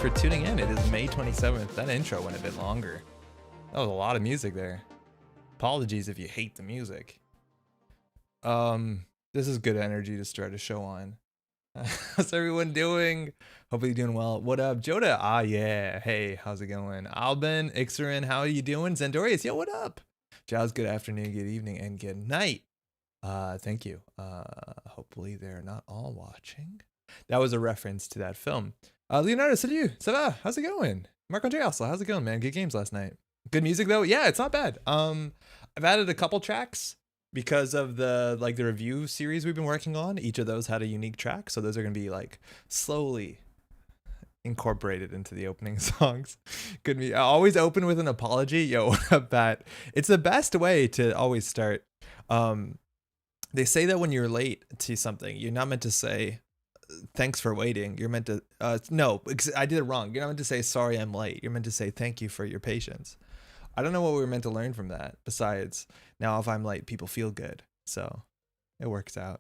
for tuning in. It is May 27th. That intro went a bit longer. That was a lot of music there. Apologies if you hate the music. This is good energy to start a show on. How's everyone doing? Hopefully you're doing well. What up, Joda? Ah, yeah. Hey, how's it going? Alban, Ixerin, how are you doing? Zendorius, yo, what up? Giles, good afternoon, good evening, and good night. Thank you. Hopefully they're not all watching. That was a reference to that film. Leonardo, salut, ça va? How's it going? Marco J. also, how's it going, man? Good games last night. Good music though? Yeah, it's not bad. I've added a couple tracks because of the review series we've been working on. Each of those had a unique track, so those are gonna be like slowly incorporated into the opening songs. Good me. I always open with an apology. Yo, what up, Pat? It's the best way to always start. They say that when you're late to something, you're not meant to say thanks for waiting. You're meant to no, I did it wrong. You're not meant to say sorry I'm late. You're meant to say thank you for your patience. I don't know what we were meant to learn from that. Besides, now if I'm late, people feel good. So it works out.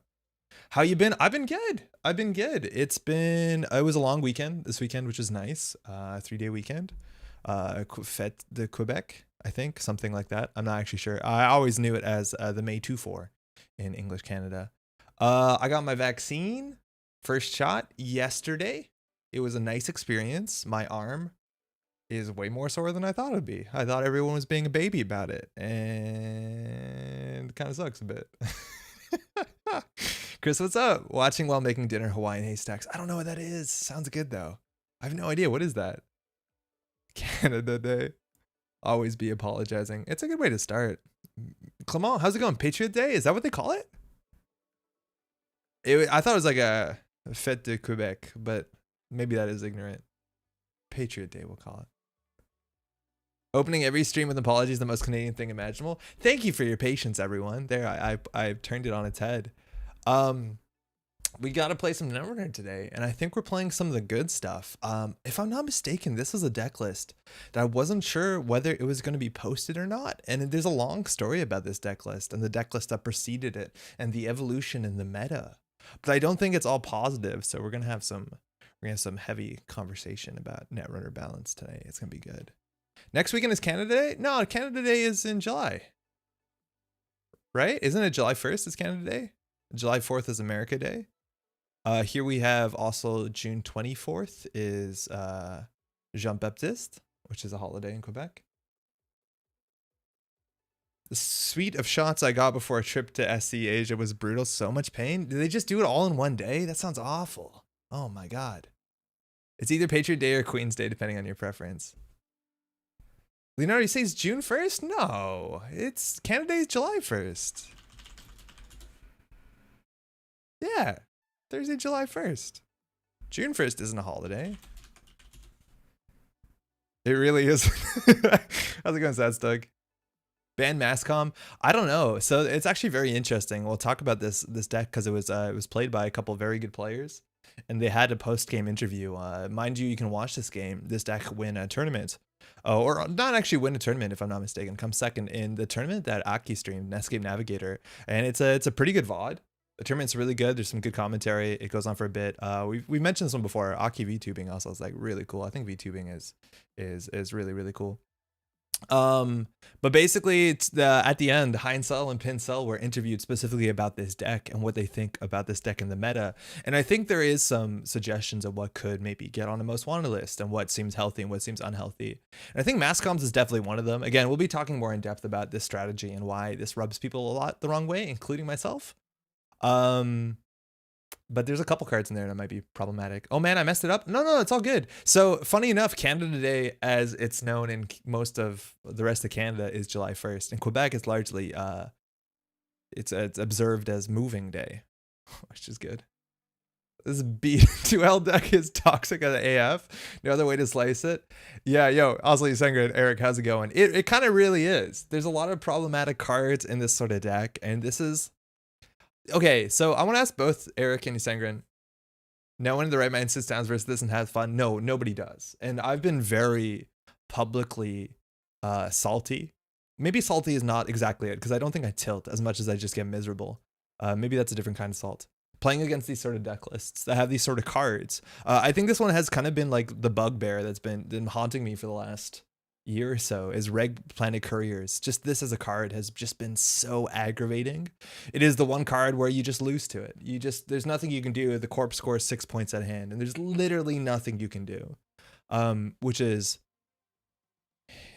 How you been? I've been good. It was a long weekend this weekend, which is nice. 3-day weekend. Fête de Quebec, I think, something like that. I'm not actually sure. I always knew it as the May 2-4 in English Canada. I got my vaccine, first shot yesterday. It was a nice experience. My arm is way more sore than I thought it would be. I thought everyone was being a baby about it, and it kind of sucks a bit. Chris, what's up? Watching while making dinner, Hawaiian haystacks. I don't know what that is. Sounds good though. I have no idea. What is that? Canada Day. Always be apologizing. It's a good way to start. Clement, how's it going? Patriot Day? Is that what they call it? I thought it was like a Fête de Quebec, but maybe that is ignorant. Patriot Day, we'll call it. Opening every stream with apologies, the most Canadian thing imaginable. Thank you for your patience, everyone. There, I've turned it on its head. We got to play some Netrunner today, and I think we're playing some of the good stuff. If I'm not mistaken, this is a deck list that I wasn't sure whether it was going to be posted or not. And there's a long story about this deck list and the deck list that preceded it and the evolution in the meta. But I don't think it's all positive, so we're gonna have some heavy conversation about Netrunner balance today. It's gonna be good. Next weekend is Canada Day? No, Canada Day is in July. Right? Isn't it July 1st is Canada Day? July 4th is America Day. Here we have also June 24th is Jean Baptiste, which is a holiday in Quebec. The suite of shots I got before a trip to SC Asia was brutal. So much pain. Did they just do it all in one day? That sounds awful. Oh my God. It's either Patriot Day or Queen's Day, depending on your preference. Leonardo, you say it's June 1st? No, it's Canada Day is July 1st. Yeah, Thursday, July 1st. June 1st isn't a holiday. It really is. How's it going, Sadstug? Ban Mascom? I don't know. So it's actually very interesting. We'll talk about this deck because it was played by a couple of very good players, and they had a post-game interview. Mind you, you can watch this deck win a tournament. Or not actually win a tournament, if I'm not mistaken. Come second in the tournament that Aki streamed, Netscape Navigator, and it's a pretty good VOD. The tournament's really good. There's some good commentary. It goes on for a bit. We mentioned this one before. Aki VTubing also is like really cool. I think VTubing is really, really cool. But basically it's at the end, Heinzel and Pinsel were interviewed specifically about this deck and what they think about this deck in the meta. And I think there is some suggestions of what could maybe get on a most wanted list and what seems healthy and what seems unhealthy. And I think Mascoms is definitely one of them. Again, we'll be talking more in depth about this strategy and why this rubs people a lot the wrong way, including myself. But there's a couple cards in there that might be problematic. Oh man, I messed it up. No, it's all good. So funny enough, Canada Day, as it's known in most of the rest of Canada, is July 1st. In Quebec, it's largely it's observed as Moving Day, which is good. This B2L deck is toxic as AF. No other way to slice it. Yeah, yo, Osley Senga and Eric, how's it going? It kind of really is. There's a lot of problematic cards in this sort of deck, and this is okay. So I want to ask both Eric and Sengren. No one in the right mind sits down versus this and has fun. No, nobody does. And I've been very publicly salty. Maybe salty is not exactly it, because I don't think I tilt as much as I just get miserable. Maybe that's a different kind of salt. playing against these sort of deck lists that have these sort of cards. I think this one has kind of been like the bugbear that's been haunting me for the last year or so, is Reg Planet Couriers. Just this as a card has just been so aggravating. It is the one card where you just lose to it. There's nothing you can do. The corpse scores 6 points at hand, and there's literally nothing you can do. Which is,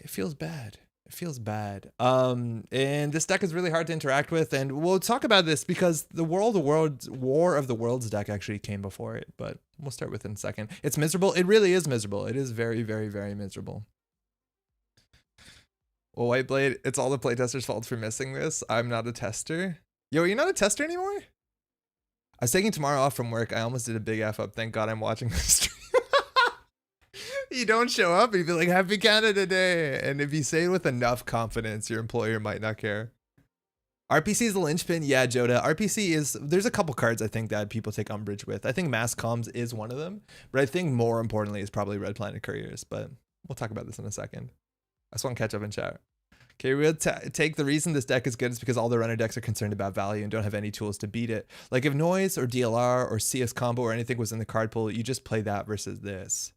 it feels bad. It feels bad. And this deck is really hard to interact with, and we'll talk about this because the War of the Worlds deck actually came before it, but we'll start with it in a second. It's miserable. It really is miserable. It is very, very, very miserable. Well, Whiteblade, it's all the playtesters' fault for missing this. I'm not a tester. Yo, you're not a tester anymore? I was taking tomorrow off from work. I almost did a big F up. Thank God I'm watching the stream. You don't show up and you feel like Happy Canada Day. And if you say it with enough confidence, your employer might not care. RPC is the linchpin. Yeah, Joda. RPC is, there's a couple cards I think that people take umbrage with. I think Mass Comms is one of them. But I think more importantly is probably Red Planet Couriers. But we'll talk about this in a second. I just want to catch up in chat. Okay, we'll take the reason this deck is good is because all the runner decks are concerned about value and don't have any tools to beat it. Like if Noise or DLR or CS Combo or anything was in the card pool, you just play that versus this.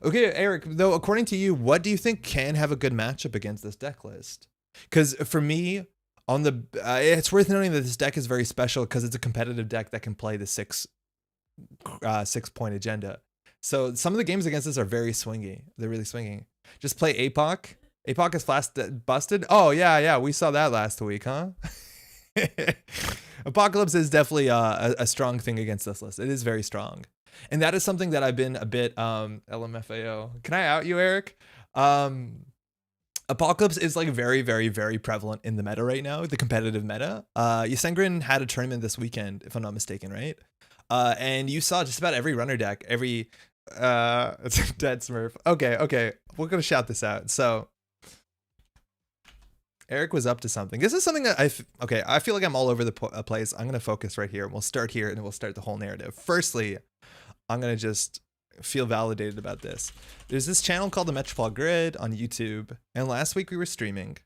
Okay, Eric, though, according to you, what do you think can have a good matchup against this deck list? Because for me, on the it's worth noting that this deck is very special because it's a competitive deck that can play the 6-point agenda. So some of the games against this are very swingy. They're really swinging. Just play APOC. APOC is busted. Oh, yeah. We saw that last week, huh? Apocalypse is definitely a strong thing against this list. It is very strong. And that is something that I've been a bit LMFAO. Can I out you, Eric? Apocalypse is like very, very, very prevalent in the meta right now, the competitive meta. Ysengrin had a tournament this weekend, if I'm not mistaken, right? And you saw just about every runner deck, it's a dead Smurf. Okay. We're going to shout this out. So Eric was up to something. This is something that I feel like I'm all over the place. I'm going to focus right here. We'll start here and then we'll start the whole narrative. Firstly, I'm going to just feel validated about this. There's this channel called the Metropol Grid on YouTube. And last week we were streaming.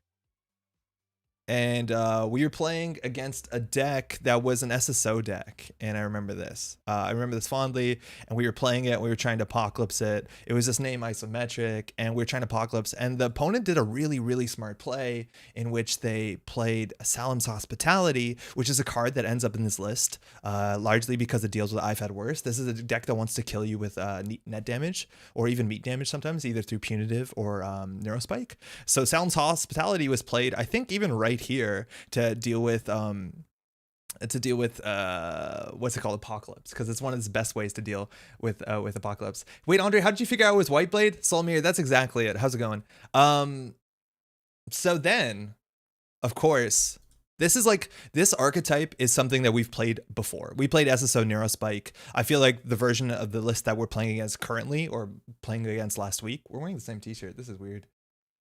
And we were playing against a deck that was an SSO deck. And I remember this. I remember this fondly. And we were playing it. We were trying to apocalypse it. It was this name isometric. And we were trying to apocalypse. And the opponent did a really, really smart play in which they played Salem's Hospitality, which is a card that ends up in this list, largely because it deals with I've had worse. This is a deck that wants to kill you with net damage or even meat damage sometimes, either through punitive or neurospike. So Salem's Hospitality was played, I think, even right here to deal with what's it called, apocalypse, because it's one of the best ways to deal with apocalypse. Wait, Andre, how did you figure out it was Whiteblade? Solmir, that's exactly it. How's it going? So then, of course, this archetype is something that we've played before. We played SSO Neurospike. I feel like the version of the list that we're playing against currently, or playing against last week, we're wearing the same t-shirt. This is weird.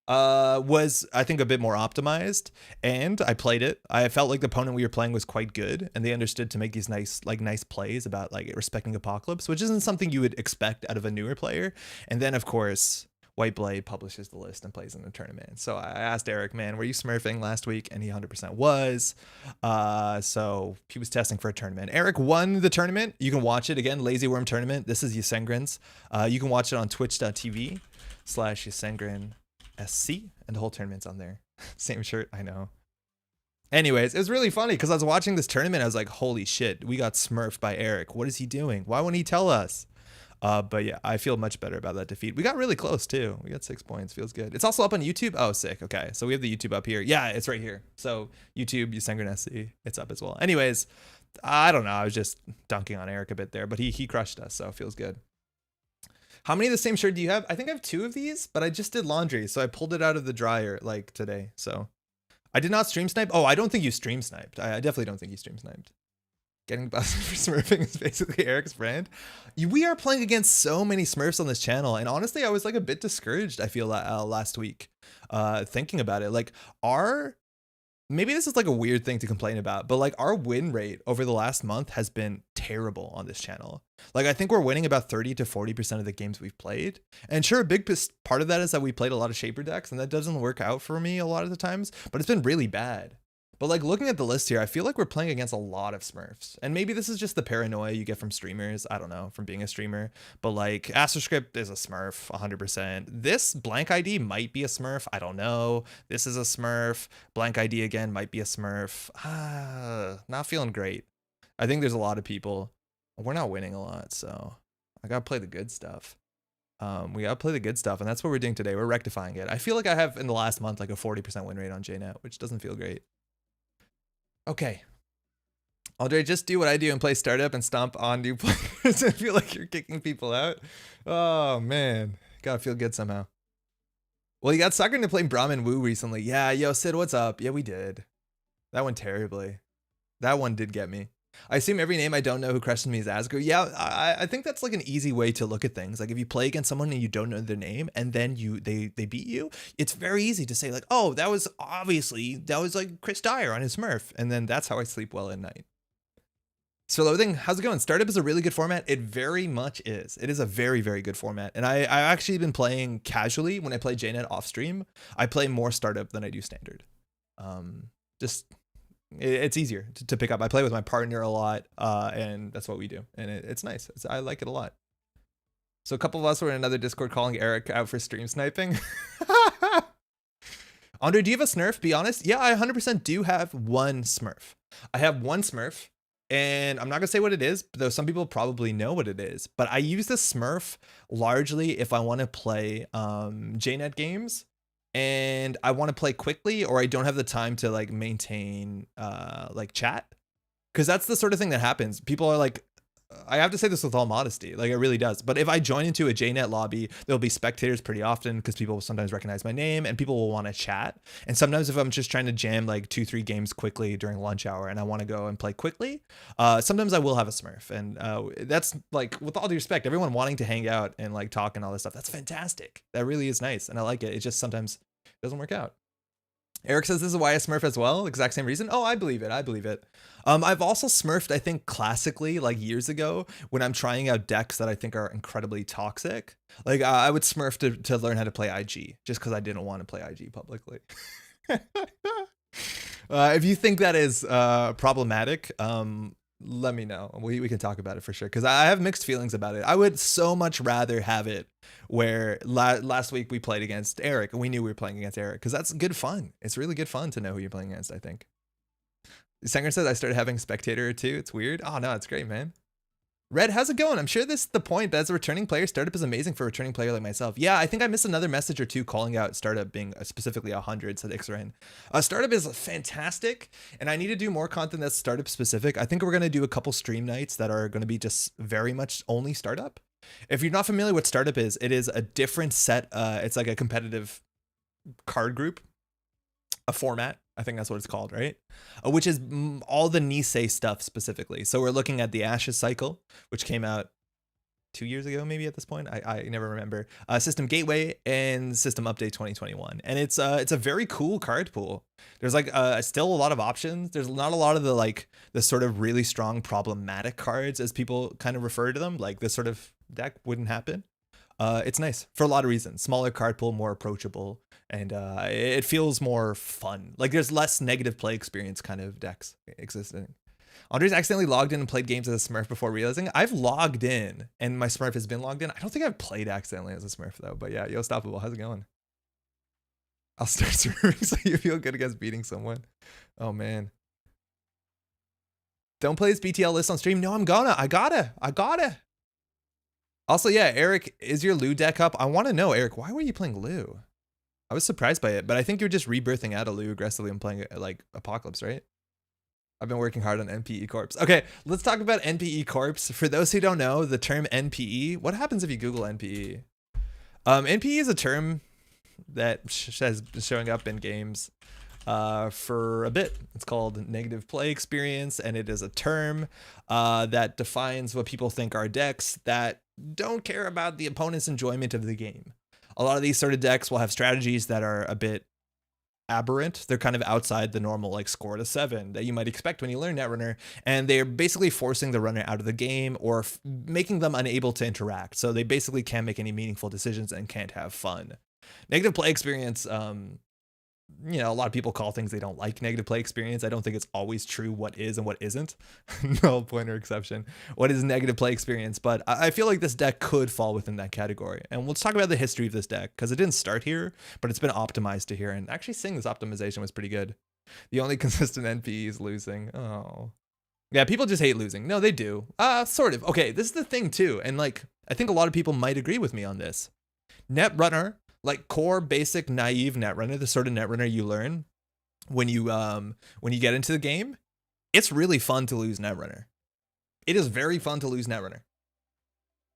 Was I think a bit more optimized, and I played it. I felt like the opponent we were playing was quite good, and they understood to make these nice plays about like respecting apocalypse, which isn't something you would expect out of a newer player. And then of course Whiteblade publishes the list and plays in the tournament. So I asked Eric, man, were you smurfing last week? And he 100% was. So he was testing for a tournament. Eric won the tournament. You can watch it again, Lazy Worm Tournament. This is Ysengrin's. You can watch it on twitch.tv/Ysengrin SC, and the whole tournament's on there. Same shirt, I know. Anyways, it was really funny because I was watching this tournament. I was like, holy shit, we got smurfed by Eric. What is he doing? Why won't he tell us? But yeah, I feel much better about that defeat. We got really close too. We got 6 points. Feels good. It's also up on YouTube. Oh, sick. Okay, so we have the YouTube up here. Yeah, it's right here. So YouTube, Ysengrin SC, it's up as well. Anyways, I don't know. I was just dunking on Eric a bit there, but he crushed us, so it feels good. How many of the same shirt do you have? I think I have 2 of these, but I just did laundry, so I pulled it out of the dryer like today. So I did not stream snipe. Oh, I don't think you stream sniped. I definitely don't think you stream sniped. Getting busted for smurfing is basically Eric's brand. We are playing against so many smurfs on this channel, and honestly, I was like a bit discouraged, I feel, last week, thinking about it. Like maybe this is like a weird thing to complain about, but like our win rate over the last month has been terrible on this channel. Like I think we're winning about 30 to 40% of the games we've played. And sure, a big part of that is that we played a lot of Shaper decks, and that doesn't work out for me a lot of the times, but it's been really bad. But like looking at the list here, I feel like we're playing against a lot of Smurfs. And maybe this is just the paranoia you get from streamers. I don't know, from being a streamer. But like Astroscript is a Smurf, 100%. This blank ID might be a Smurf. I don't know. This is a Smurf. Blank ID again might be a Smurf. Not feeling great. I think there's a lot of people. We're not winning a lot, so I gotta play the good stuff. We gotta play the good stuff, and that's what we're doing today. We're rectifying it. I feel like I have in the last month like a 40% win rate on JNet, which doesn't feel great. Okay. Andre, just do what I do and play startup and stomp on new players. I feel like you're kicking people out. Oh man, gotta feel good somehow. Well, you got suckered into playing Brahmin Wu recently. Yeah, yo, Sid, what's up? Yeah, we did. That went terribly. That one did get me. I assume every name I don't know who crushes me is Asgore. Yeah, I think that's like an easy way to look at things. Like if you play against someone and you don't know their name and then they beat you, it's very easy to say like, oh, that was like Chris Dyer on his Smurf. And then that's how I sleep well at night. So Loathing, how's it going? Startup is a really good format. It very much is. It is a very, very good format. And I've actually been playing casually when I play JNet off stream. I play more startup than I do standard. It's easier to pick up. I play with my partner a lot, and that's what we do. And it's nice. I like it a lot. So a couple of us were in another Discord calling Eric out for stream sniping. Andre, do you have a Smurf? Be honest. Yeah, I 100% do have one Smurf. I have one Smurf. And I'm not going to say what it is, though some people probably know what it is. But I use this Smurf largely if I want to play JNet games and I want to play quickly, or I don't have the time to like maintain like chat. Because that's the sort of thing that happens. People are like, I have to say this with all modesty, like it really does. But if I join into a JNet lobby, there'll be spectators pretty often because people will sometimes recognize my name and people will want to chat. And sometimes if I'm just trying to jam like 2-3 games quickly during lunch hour and I want to go and play quickly, sometimes I will have a Smurf. And that's like, with all due respect, everyone wanting to hang out and like talk and all this stuff, that's fantastic. That really is nice. And I like it. It just sometimes doesn't work out. Eric says this is why I Smurf as well. Exact same reason. Oh, I believe it. I believe it. I've also Smurfed, I think, classically, like years ago, when I'm trying out decks that I think are incredibly toxic. Like I would Smurf to learn how to play IG, just because I didn't want to play IG publicly. If you think that is problematic, let me know. We can talk about it for sure, because I have mixed feelings about it. I would so much rather have it where last week we played against Eric and we knew we were playing against Eric, because that's good fun. It's really good fun to know who you're playing against, I think. Sanger says I started having spectator or two. It's weird. Oh no, it's great, man. Red, how's it going? I'm sure this is the point, but as a returning player, startup is amazing for a returning player like myself. Yeah, I think I missed another message or two calling out startup being specifically 100, said Ixrain. Startup is fantastic, and I need to do more content that's startup specific. I think we're going to do a couple stream nights that are going to be just very much only startup. If you're not familiar with startup is, it is a different set. It's like a competitive card group, a format. I think that's what it's called, right? Which is all the Nisei stuff specifically. So we're looking at the Ashes cycle, which came out 2 years ago, maybe at this point. I never remember. System Gateway and System Update 2021. And it's a very cool card pool. There's like still a lot of options. There's not a lot of the sort of really strong problematic cards, as people kind of refer to them. Like this sort of deck wouldn't happen. It's nice for a lot of reasons. Smaller card pool, more approachable, and it feels more fun. Like there's less negative play experience kind of decks existing. Andre's accidentally logged in and played games as a Smurf before realizing I've logged in and my Smurf has been logged in. I don't think I've played accidentally as a Smurf though, but yeah, yo, Stoppable, how's it going? I'll start Smurfing so you feel good against beating someone. Oh man. Don't play his BTL list on stream. No, I gotta. Also, yeah, Eric, is your Lou deck up? I want to know, Eric, why were you playing Lou? I was surprised by it, but I think you're just rebirthing out of Lou aggressively and playing like Apocalypse, right? I've been working hard on NPE Corps. Okay, let's talk about NPE Corps. For those who don't know, the term NPE, what happens if you Google NPE? NPE is a term that has been showing up in games for a bit. It's called negative play experience, and it is a term that defines what people think are decks that don't care about the opponent's enjoyment of the game. A lot of these sort of decks will have strategies that are a bit aberrant. They're kind of outside the normal like score to 7 that you might expect when you learn Netrunner, and they're basically forcing the runner out of the game or making them unable to interact. So they basically can't make any meaningful decisions and can't have fun. Negative play experience you know, a lot of people call things they don't like negative play experience. I don't think it's always true what is and what isn't. No pointer exception. What is negative play experience? But I feel like this deck could fall within that category. And let's talk about the history of this deck, because it didn't start here, but it's been optimized to here. And actually seeing this optimization was pretty good. The only consistent NPE is losing. Oh. Yeah, people just hate losing. No, they do. Sort of. Okay, this is the thing too. And like, I think a lot of people might agree with me on this. Netrunner, like core, basic, naive Netrunner, the sort of Netrunner you learn when you get into the game, it's really fun to lose Netrunner. It is very fun to lose Netrunner.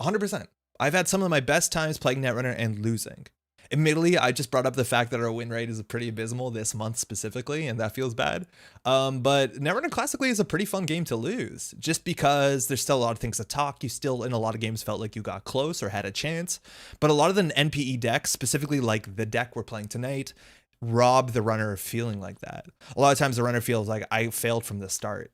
100%. I've had some of my best times playing Netrunner and losing. Admittedly, I just brought up the fact that our win rate is pretty abysmal this month specifically, and that feels bad. But Netrunner classically is a pretty fun game to lose, just because there's still a lot of things to talk. You still, in a lot of games, felt like you got close or had a chance. But a lot of the NPE decks, specifically like the deck we're playing tonight, rob the runner of feeling like that. A lot of times the runner feels like I failed from the start.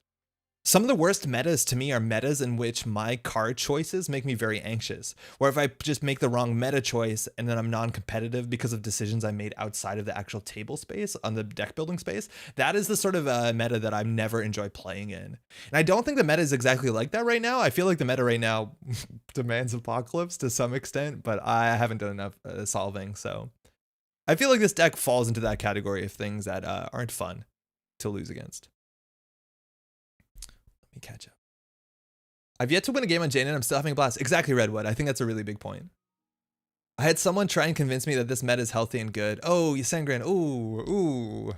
Some of the worst metas to me are metas in which my card choices make me very anxious. Or if I just make the wrong meta choice and then I'm non-competitive because of decisions I made outside of the actual table space on the deck building space, that is the sort of meta that I never enjoy playing in. And I don't think the meta is exactly like that right now. I feel like the meta right now demands apocalypse to some extent, but I haven't done enough solving. So I feel like this deck falls into that category of things that aren't fun to lose against. Let me catch up. I've yet to win a game on Jane, I'm still having a blast. Exactly, Redwood. I think that's a really big point. I had someone try and convince me that this meta is healthy and good. Oh, Yasengrin. Ooh.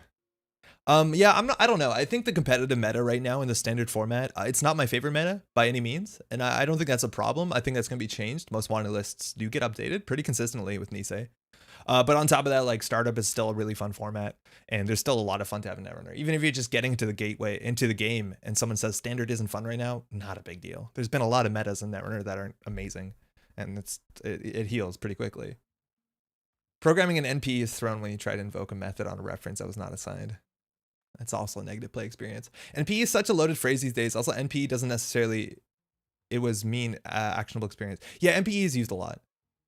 Yeah, I don't know. I think the competitive meta right now in the standard format, it's not my favorite meta by any means. And I don't think that's a problem. I think that's going to be changed. Most wanted lists do get updated pretty consistently with Nisei. But on top of that, like startup is still a really fun format, and there's still a lot of fun to have in Netrunner. Even if you're just getting into the game, and someone says standard isn't fun right now, not a big deal. There's been a lot of metas in Netrunner that aren't amazing, and it heals pretty quickly. Programming an NP is thrown when you try to invoke a method on a reference that was not assigned. That's also a negative play experience. NP is such a loaded phrase these days. Also, NP doesn't necessarily, it was mean actionable experience. Yeah, NPE is used a lot.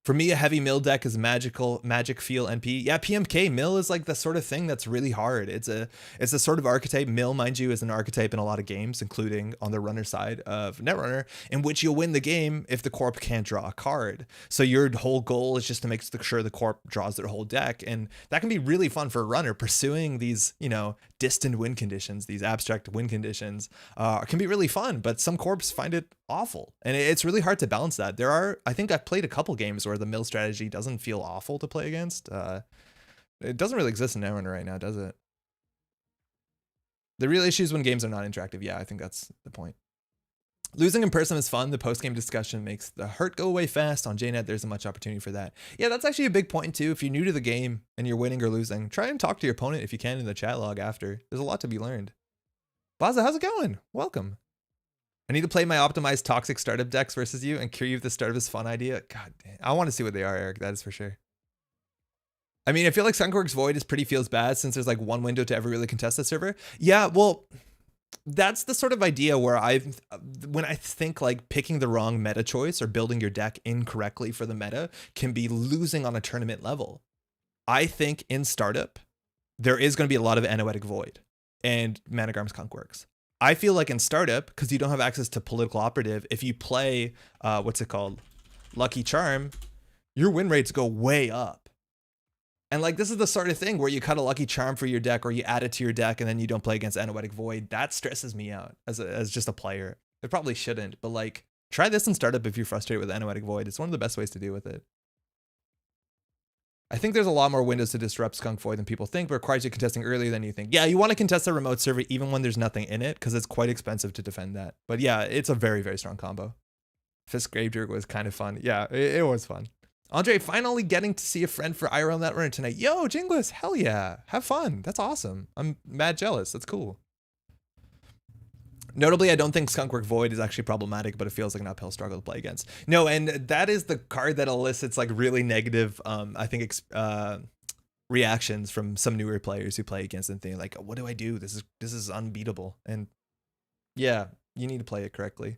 For me, a heavy mill deck is magic feel NP. Yeah, PMK mill is like the sort of thing that's really hard. It's a sort of archetype. Mill, mind you, is an archetype in a lot of games, including on the runner side of Netrunner, in which you'll win the game if the corp can't draw a card. So your whole goal is just to make sure the corp draws their whole deck, and that can be really fun for a runner. Pursuing these, you know, distant win conditions, these abstract win conditions, can be really fun. But some corps find it awful, and it's really hard to balance that. I think I've played a couple games where the mill strategy doesn't feel awful to play against. It doesn't really exist in Netrunner right now, does it? The real issue is when games are not interactive. Yeah, I think that's the point. Losing in person is fun. The post-game discussion makes the hurt go away fast. On JNet, there's much opportunity for that. Yeah, that's actually a big point too. If you're new to the game and you're winning or losing, try and talk to your opponent if you can in the chat log after. There's a lot to be learned. Baza, how's it going? Welcome. I need to play my optimized toxic startup decks versus you and cure you with the startup is fun idea. God damn. I want to see what they are, Eric. That is for sure. I mean, I feel like Skunkworks Void feels bad since there's like one window to ever really contest the server. Yeah, well, that's the sort of idea where when I think like picking the wrong meta choice or building your deck incorrectly for the meta can be losing on a tournament level. I think in startup, there is going to be a lot of Anoetic Void and Managram's Skunkworks. I feel like in startup, because you don't have access to political operative, if you play, what's it called? Lucky Charm, your win rates go way up. And like, this is the sort of thing where you cut a Lucky Charm for your deck or you add it to your deck and then you don't play against Anoetic Void. That stresses me out as just a player. It probably shouldn't, but like, try this in startup if you're frustrated with Anoetic Void. It's one of the best ways to deal with it. I think there's a lot more windows to disrupt Skunk Void than people think, but requires you contesting earlier than you think. Yeah, you want to contest a remote server even when there's nothing in it, because it's quite expensive to defend that. But yeah, it's a very, very strong combo. Fisk Gravedigger was kind of fun. Yeah, it was fun. Andre, finally getting to see a friend for IRL Netrunner tonight. Yo, Jinglis, hell yeah. Have fun. That's awesome. I'm mad jealous. That's cool. Notably, I don't think Skunkwork Void is actually problematic, but it feels like an uphill struggle to play against. No, and that is the card that elicits like really negative, I think, reactions from some newer players who play against and think like, what do I do? This is unbeatable. And yeah, you need to play it correctly.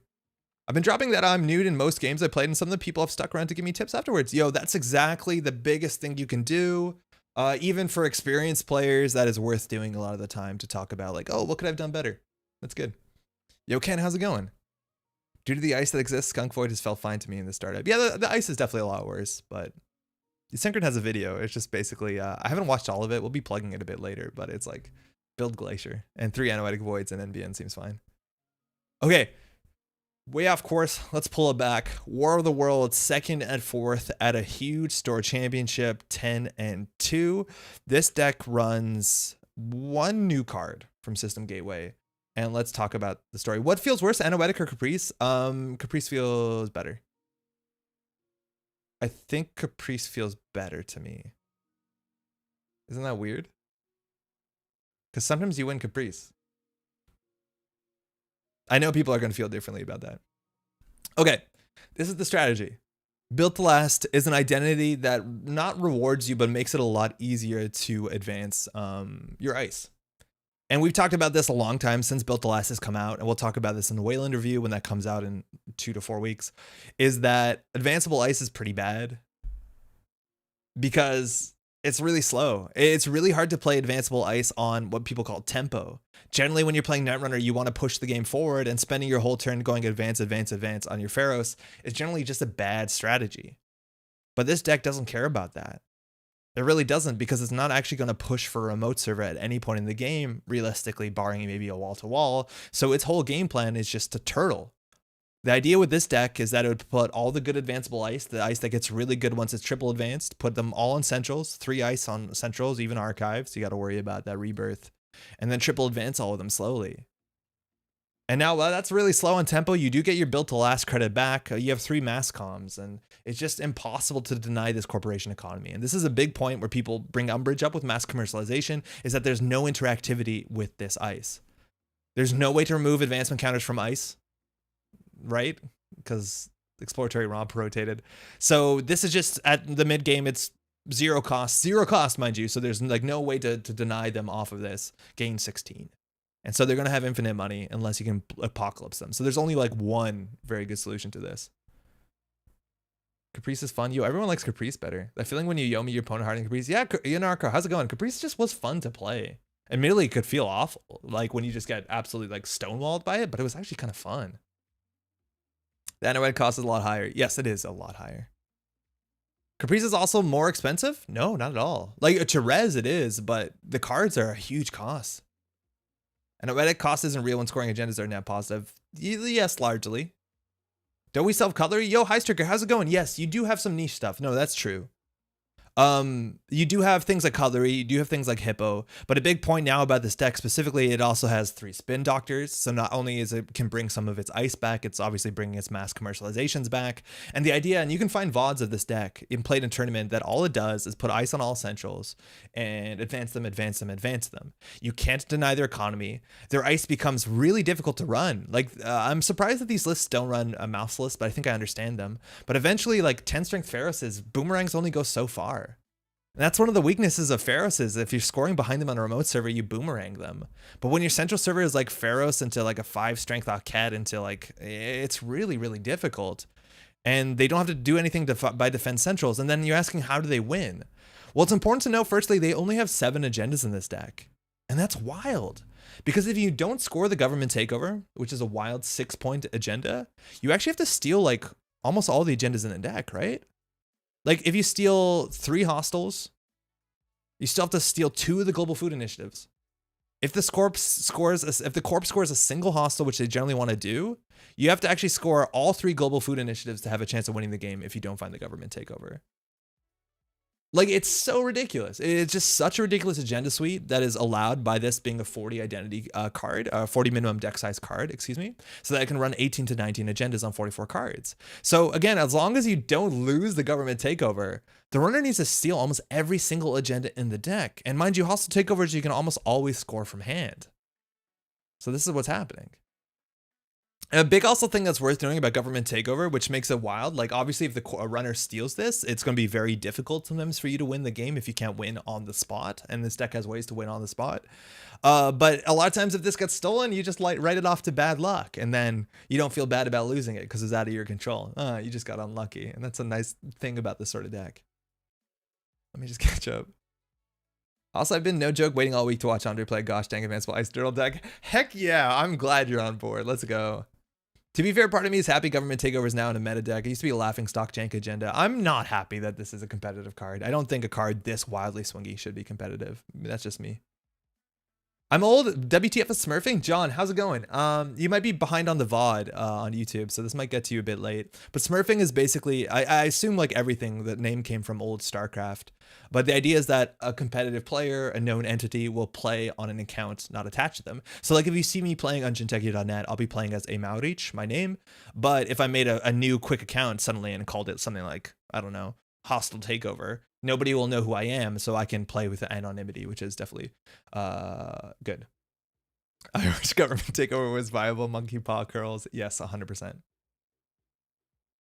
I've been dropping that I'm nude in most games I played, and some of the people have stuck around to give me tips afterwards. Yo, that's exactly the biggest thing you can do. Even for experienced players, that is worth doing a lot of the time to talk about like, oh, what could I have done better? That's good. Yo, Ken, how's it going? Due to the ice that exists, Skunk Void has felt fine to me in the startup. Yeah, the ice is definitely a lot worse, but Synchron has a video. It's just basically, I haven't watched all of it. We'll be plugging it a bit later, but it's like build Glacier and 3 Anoetic Voids and NBN seems fine. Okay, way off course. Let's pull it back. War of the Worlds, 2nd and 4th at a huge store championship, 10 and 2. This deck runs 1 new card from System Gateway. And let's talk about the story. What feels worse, Anoetic or Caprice? Caprice feels better. I think Caprice feels better to me. Isn't that weird? Because sometimes you win Caprice. I know people are going to feel differently about that. Okay, this is the strategy. Built to Last is an identity that not rewards you, but makes it a lot easier to advance your ice. And we've talked about this a long time since Built to Last has come out, and we'll talk about this in the Weyland review when that comes out in 2 to 4 weeks, is that advanceable ice is pretty bad because it's really slow. It's really hard to play advanceable ice on what people call tempo. Generally, when you're playing Netrunner, you want to push the game forward, and spending your whole turn going advance, advance, advance on your Pharaohs is generally just a bad strategy. But this deck doesn't care about that. It really doesn't, because it's not actually going to push for a remote server at any point in the game, realistically, barring maybe a wall-to-wall. So its whole game plan is just to turtle. The idea with this deck is that it would put all the good advanceable ice, the ice that gets really good once it's triple advanced, put them all on centrals, 3 ice on centrals, even archives. You got to worry about that rebirth. And then triple advance all of them slowly. And now, well, that's really slow on tempo. You do get your Built to Last credit back. You have 3 mass comms, and it's just impossible to deny this corporation economy. And this is a big point where people bring umbrage up with mass commercialization, is that there's no interactivity with this ice. There's no way to remove advancement counters from ice, right? Because exploratory romp rotated. So this is just at the mid game, it's zero cost, mind you. So there's like no way to deny them off of this. Gain 16. And so they're going to have infinite money unless you can apocalypse them. So there's only like one very good solution to this. Caprice is fun. Yo, everyone likes Caprice better. That feeling when you Yomi your opponent hard in Caprice. Yeah, Yanarko, how's it going? Caprice just was fun to play. Admittedly, it could feel awful, like when you just get absolutely like stonewalled by it, but it was actually kind of fun. The Anoetic cost is a lot higher. Yes, it is a lot higher. Caprice is also more expensive? No, not at all. Like to res it is, but the cards are a huge cost. And Anoetic cost isn't real when scoring agendas are net positive. Yes, largely. Don't we sell cutlery? Yo, High Striker, how's it going? Yes, you do have some niche stuff. No, that's true. You do have things like cutlery, you do have things like hippo, but a big point now about this deck specifically, it also has 3 spin doctors. So not only is it can bring some of its ice back, it's obviously bringing its mass commercializations back. And the idea, and you can find VODs of this deck in played in tournament, that all it does is put ice on all centrals and advance them, advance them, advance them. You can't deny their economy. Their ice becomes really difficult to run. Like I'm surprised that these lists don't run a mouse list, but I think I understand them. But eventually, like 10 strength Pharaohs, boomerangs only go so far. And that's one of the weaknesses of Pharaohs, is if you're scoring behind them on a remote server, you boomerang them. But when your central server is like Pharaohs into like a 5 strength Cat into like, it's really, really difficult. And they don't have to do anything by defense centrals. And then you're asking, how do they win? Well, it's important to know, firstly, they only have 7 agendas in this deck. And that's wild. Because if you don't score the government takeover, which is a wild 6-point agenda, you actually have to steal like almost all the agendas in the deck, right? Like if you steal 3 hostiles, you still have to steal 2 of the global food initiatives. If the corpse scores a single hostile, which they generally want to do, you have to actually score all 3 global food initiatives to have a chance of winning the game if you don't find the government takeover. Like, it's so ridiculous. It's just such a ridiculous agenda suite that is allowed by this being a 40 identity card, 40 minimum deck size card, excuse me, so that it can run 18 to 19 agendas on 44 cards. So again, as long as you don't lose the government takeover, the runner needs to steal almost every single agenda in the deck. And mind you, hostile takeovers you can almost always score from hand. So this is what's happening. And a big also thing that's worth knowing about government takeover, which makes it wild, like obviously if a runner steals this, it's going to be very difficult sometimes for you to win the game if you can't win on the spot. And this deck has ways to win on the spot. But a lot of times if this gets stolen, you just write it off to bad luck. And then you don't feel bad about losing it because it's out of your control. You just got unlucky. And that's a nice thing about this sort of deck. Let me just catch up. Also, I've been no joke waiting all week to watch Andre play gosh dang advanced ice turtle deck. Heck yeah, I'm glad you're on board. Let's go. To be fair, part of me is happy government takeover is now in a meta deck. It used to be a laughing stock jank agenda. I'm not happy that this is a competitive card. I don't think a card this wildly swingy should be competitive. That's just me. I'm old. WTF is smurfing? John, how's it going? You might be behind on the VOD on YouTube, so this might get to you a bit late. But smurfing is basically, I assume like everything, the name came from old StarCraft. But the idea is that a competitive player, a known entity, will play on an account not attached to them. So like if you see me playing on Jinteki.net, I'll be playing as a Maurich, my name. But if I made a new quick account suddenly and called it something like, I don't know, Hostile Takeover, nobody will know who I am, so I can play with anonymity, which is definitely good. I wish government takeover was viable. Monkey paw curls. Yes, 100%.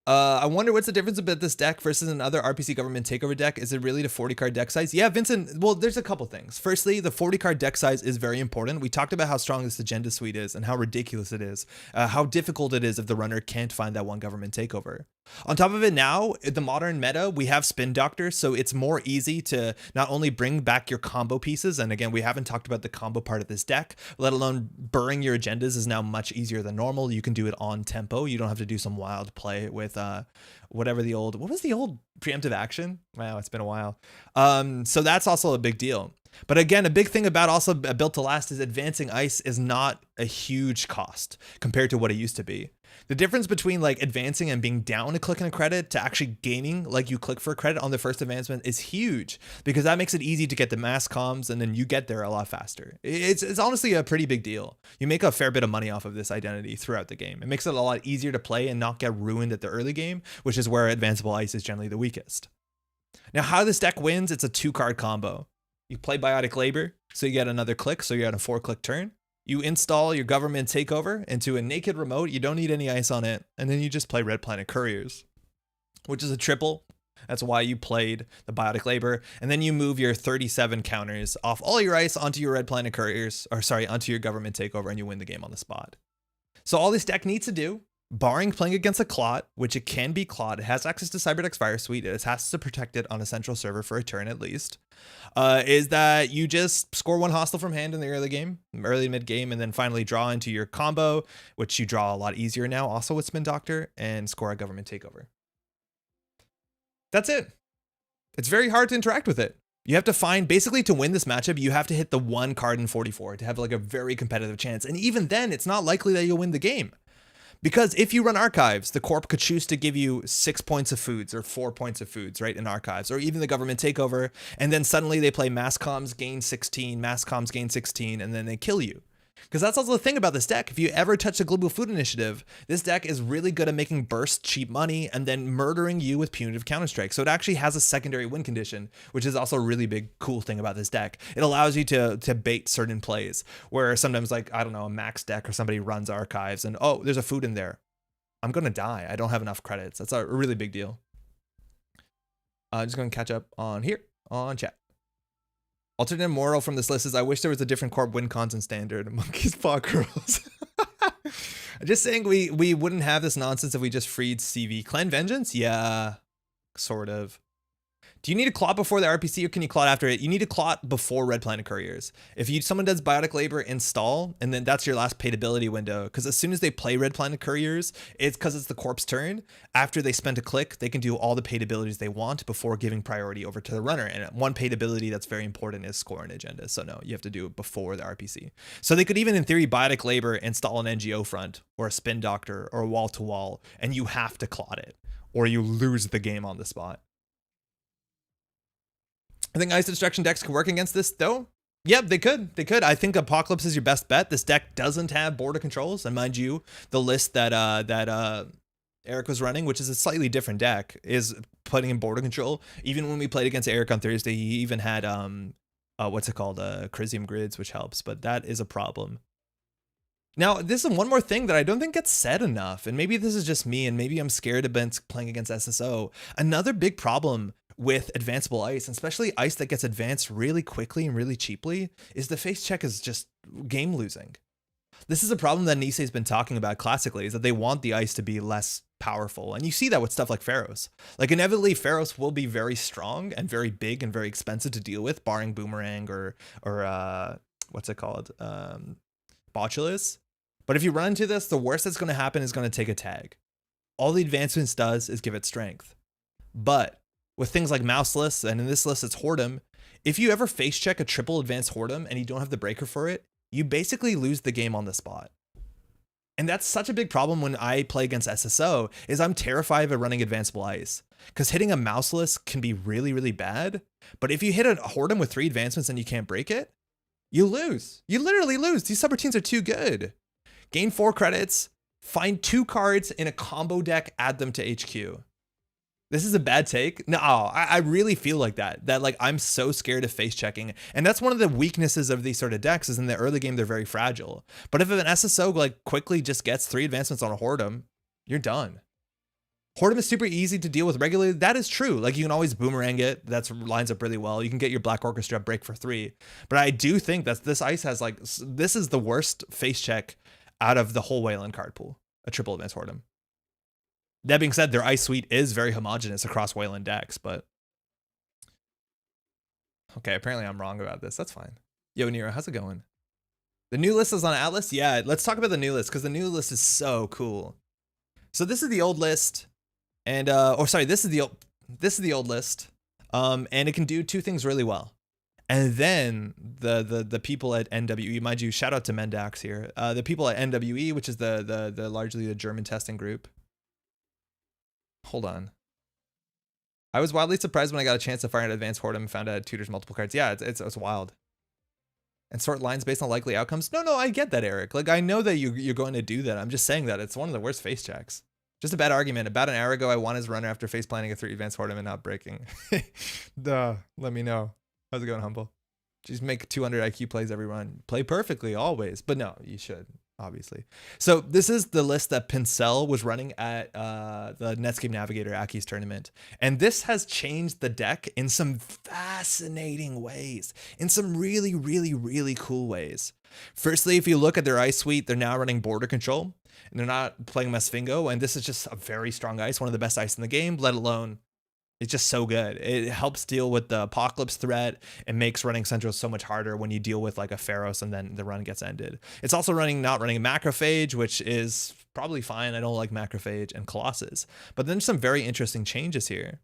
I wonder what's the difference about this deck versus another RPC government takeover deck. Is it really the 40 card deck size? Yeah, Vincent. Well, there's a couple things. Firstly, the 40 card deck size is very important. We talked about how strong this agenda suite is and how ridiculous it is, how difficult it is if the runner can't find that one government takeover. On top of it, now the modern meta, we have spin doctors, so it's more easy to not only bring back your combo pieces, and again, we haven't talked about the combo part of this deck, let alone burring your agendas is now much easier than normal. You can do it on tempo. You don't have to do some wild play with whatever the old, what was the old preemptive action? Wow, it's been a while. So that's also a big deal. But again, a big thing about also Built to Last is advancing ice is not a huge cost compared to what it used to be. The difference between like advancing and being down a click and a credit to actually gaining like you click for a credit on the first advancement is huge, because that makes it easy to get the mass comms and then you get there a lot faster. It's honestly a pretty big deal. You make a fair bit of money off of this identity throughout the game. It makes it a lot easier to play and not get ruined at the early game, which is where advanceable ice is generally the weakest. Now, how this deck wins, it's a 2-card combo. You play Biotic Labor, so you get another click, so you're at a 4-click turn. You install your government takeover into a naked remote. You don't need any ice on it. And then you just play Red Planet Couriers, which is a triple. That's why you played the Biotic Labor. And then you move your 37 counters off all your ice onto your Red Planet Couriers, or sorry, onto your government takeover, and you win the game on the spot. So all this deck needs to do, barring playing against a Clot, which it can be Clot, it has access to Cyberdeck's Fire Suite, it has to protect it on a central server for a turn at least, is that you just score 1 hostile from hand in the early game, early mid game, and then finally draw into your combo, which you draw a lot easier now, also with Spin Doctor, and score a government takeover. That's it. It's very hard to interact with it. You have to find, basically to win this matchup, you have to hit the 1 card in 44 to have like a very competitive chance. And even then, it's not likely that you'll win the game. Because if you run archives, the corp could choose to give you 6 points of foods or 4 points of foods, right, in archives, or even the government takeover, and then suddenly they play mass comms gain 16, mass comms gain 16, and then they kill you. Because that's also the thing about this deck. If you ever touch the Global Food Initiative, this deck is really good at making burst cheap money and then murdering you with punitive counterstrike. So it actually has a secondary win condition, which is also a really big cool thing about this deck. It allows you to bait certain plays where sometimes, like, I don't know, a max deck or somebody runs archives and, oh, there's a food in there. I'm going to die. I don't have enough credits. That's a really big deal. Just going to catch up on here on chat. Alternate moral from this list is I wish there was a different corp win cons and standard. Monkey's paw curls. Just saying we wouldn't have this nonsense if we just freed CV. Clan Vengeance? Yeah, sort of. Do you need to clot before the RPC or can you clot after it? You need to clot before Red Planet Couriers. If someone does Biotic Labor, install, and then that's your last paid ability window. Because as soon as they play Red Planet Couriers, it's because it's the corp's turn. After they spend a click, they can do all the paid abilities they want before giving priority over to the runner. And one paid ability that's very important is score an agenda. So no, you have to do it before the RPC. So they could even, in theory, Biotic Labor, install an NGO front or a spin doctor or a wall-to-wall, and you have to clot it or you lose the game on the spot. I think Ice Destruction decks could work against this, though. Yep, they could. They could. I think Apocalypse is your best bet. This deck doesn't have border controls, and mind you, the list that Eric was running, which is a slightly different deck, is putting in border control. Even when we played against Eric on Thursday, he even had what's it called, Crisium grids, which helps, but that is a problem. Now, this is one more thing that I don't think gets said enough, and maybe this is just me, and maybe I'm scared of playing against SSO. Another big problem with advanceable ice, especially ice that gets advanced really quickly and really cheaply, is the face check is just game losing. This is a problem that Nisei's been talking about classically, is that they want the ice to be less powerful. And you see that with stuff like Pharaohs. Like inevitably Pharaohs will be very strong and very big and very expensive to deal with, barring Boomerang or what's it called? Botulus. But if you run into this, the worst that's going to happen is going to take a tag. All the advancements does is give it strength. But with things like Mouseless, and in this list it's Whoredom, if you ever face check a triple advanced Whoredom and you don't have the breaker for it, you basically lose the game on the spot. And that's such a big problem when I play against SSO, is I'm terrified of running advanceable ice. Because hitting a Mouseless can be really, really bad. But if you hit a Whoredom with 3 advancements and you can't break it, you lose. You literally lose. These subroutines are too good. Gain 4 credits, find 2 cards in a combo deck, add them to HQ. This is a bad take. No, I really feel like that like I'm so scared of face checking. And that's one of the weaknesses of these sort of decks, is in the early game, they're very fragile. But if an SSO like quickly just gets 3 advancements on a Whoredom, you're done. Whoredom is super easy to deal with regularly. That is true. Like you can always Boomerang it. That lines up really well. You can get your Black Orchestra break for 3. But I do think that this ice has like, this is the worst face check out of the whole Weyland card pool, a triple advanced Whoredom. That being said, their ice suite is very homogenous across Weyland decks, but okay, apparently I'm wrong about this. That's fine. Yo, Nero, how's it going? The new list is on Atlas. Yeah, let's talk about the new list, because the new list is so cool. So this is the old list, and this is the old list, and it can do 2 things really well. And then the people at NWE, mind you, shout out to Mendax here. The people at NWE, which is the largely the German testing group. Hold on. I was wildly surprised when I got a chance to fire an advanced Whoredom and found out it tutors multiple cards. Yeah, it's wild. And sort lines based on likely outcomes. No, I get that, Eric. Like, I know that you're going to do that. I'm just saying that it's one of the worst face checks. Just a bad argument. About an hour ago, I won as runner after face planning a 3 advanced Whoredom and not breaking. Duh. Let me know. How's it going, Humble? Just make 200 IQ plays every run. Play perfectly, always. But no, you should, obviously. So this is the list that Pinsel was running at the Netscape Navigator Aki's tournament. And this has changed the deck in some fascinating ways. In some really, really, really cool ways. Firstly, if you look at their ice suite, they're now running border control. And they're not playing Mesfingo. And this is just a very strong ice. One of the best ice in the game, let alone... It's just so good. It helps deal with the apocalypse threat. It makes running Central so much harder when you deal with like a Pharaohs and then the run gets ended. It's also not running Macrophage, which is probably fine. I don't like Macrophage and Colossus. But then some very interesting changes here.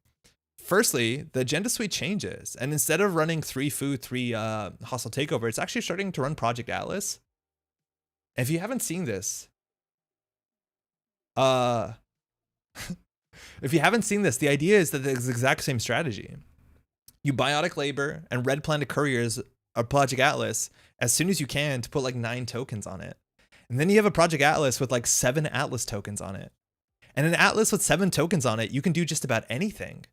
Firstly, the agenda suite changes. And instead of running 3 food, 3 hostile takeover, it's actually starting to run Project Atlas. And if you haven't seen this, if you haven't seen this, the idea is that it's the exact same strategy. You Biotic Labor and Red Planet Couriers or Project Atlas as soon as you can to put like 9 tokens on it. And then you have a Project Atlas with like 7 Atlas tokens on it. And an Atlas with 7 tokens on it, you can do just about anything.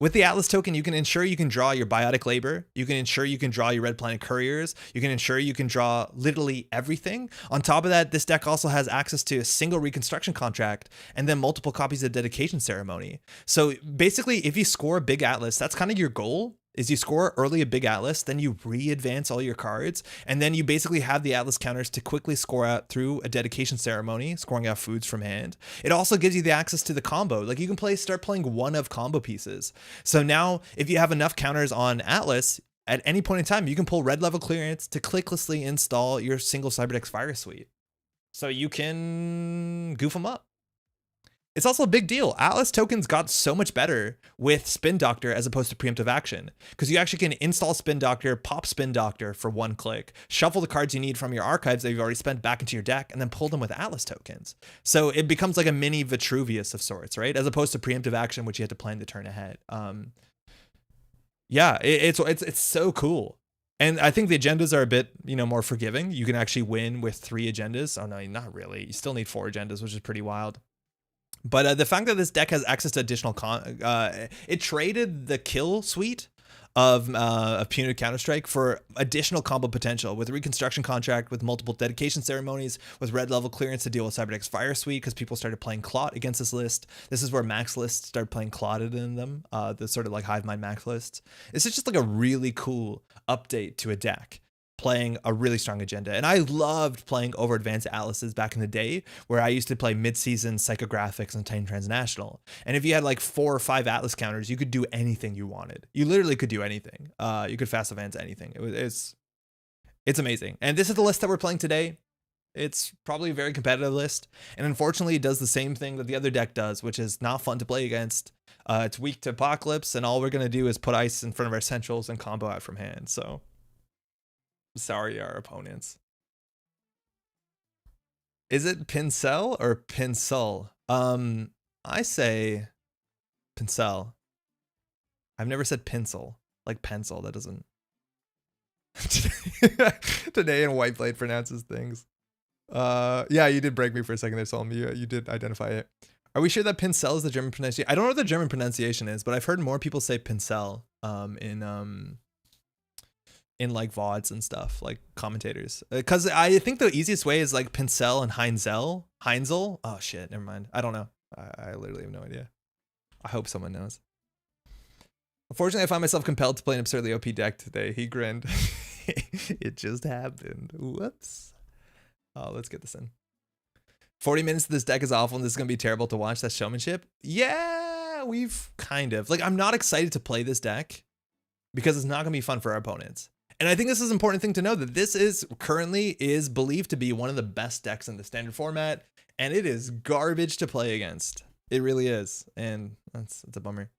With the Atlas token, you can ensure you can draw your Biotic Labor. You can ensure you can draw your Red Planet Couriers. You can ensure you can draw literally everything. On top of that, this deck also has access to a single reconstruction contract and then multiple copies of Dedication Ceremony. So basically, if you score a big Atlas, that's kind of your goal. Is you score early a big Atlas, then you re-advance all your cards, and then you basically have the Atlas counters to quickly score out through a Dedication Ceremony, scoring out foods from hand. It also gives you the access to the combo. Like you can start playing one of combo pieces. So now if you have enough counters on Atlas, at any point in time, you can pull red level clearance to clicklessly install your single Cyberdex Fire Suite. So you can goof them up. It's also a big deal. Atlas tokens got so much better with Spin Doctor as opposed to preemptive action, because you actually can install Spin Doctor, pop Spin Doctor for 1 click, shuffle the cards you need from your archives that you've already spent back into your deck, and then pull them with Atlas tokens. So it becomes like a mini Vitruvius of sorts, right? As opposed to preemptive action, which you had to plan the turn ahead. Yeah, it's so cool. And I think the agendas are a bit, more forgiving. You can actually win with 3 agendas. Oh no, not really. You still need 4 agendas, which is pretty wild. But the fact that this deck has access to additional it traded the kill suite of Punitive Counter-Strike for additional combo potential with Reconstruction Contract, with multiple Dedication Ceremonies, with red level clearance to deal with Cyberdex Fire Suite, because people started playing Clot against this list. This is where max lists started playing Clotted in them, the sort of like Hive Mind max lists. It's just like a really cool update to a deck. playing a really strong agenda. And I loved playing over advanced atlases back in the day, where I used to play mid-season psychographics and Titan Transnational. And if you had like 4 or 5 atlas counters, you could do anything you wanted. You literally could do anything. You could fast advance anything. It's amazing. And this is the list that we're playing today. It's probably a very competitive list, and unfortunately it does the same thing that the other deck does, which is not fun to play against. It's weak to Apocalypse, and all we're going to do is put ice in front of our centrals and combo out from hand. So sorry, our opponents. Is it Pinsel or Pinsel? I say Pinsel. I've never said Pinsel, like pencil. That doesn't. Today in Whiteblade pronounces things. Yeah, you did break me for a second there, Solom. You did identify it. Are we sure that Pinsel is the German pronunciation? I don't know what the German pronunciation is, but I've heard more people say Pinsel in like VODs and stuff, like commentators. Because I think the easiest way is like Pinsel and Heinzel. Heinzel? Oh shit, never mind. I don't know. I literally have no idea. I hope someone knows. Unfortunately, I find myself compelled to play an absurdly OP deck today. He grinned. It just happened. Whoops. Oh, let's get this in. 40 minutes of this deck is awful, and this is going to be terrible to watch. That's showmanship. Yeah, we've kind of. Like, I'm not excited to play this deck because it's not going to be fun for our opponents. And I think this is an important thing to know, that this is currently believed to be one of the best decks in the standard format, and it is garbage to play against. It really is, and that's a bummer.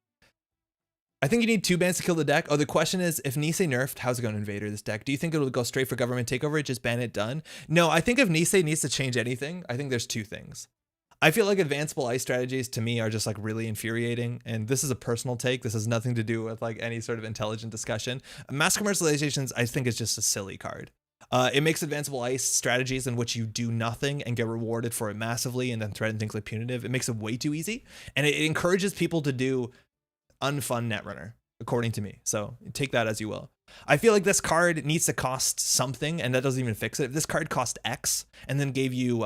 I think you need 2 bans to kill the deck. Oh, the question is, if Nisei nerfed, how's it going to Invader this deck? Do you think it'll go straight for government takeover, just ban it, done? No, I think if Nisei needs to change anything, I think there's 2 things. I feel like advanceable ice strategies to me are just like really infuriating, and this is a personal take. This has nothing to do with like any sort of intelligent discussion. Mass commercializations, I think, is just a silly card. It makes advanceable ice strategies in which you do nothing and get rewarded for it massively and then threaten things like punitive. It makes it way too easy, and it encourages people to do unfun Netrunner, according to me. So take that as you will. I feel like this card needs to cost something, and that doesn't even fix it. If this card cost X and then gave you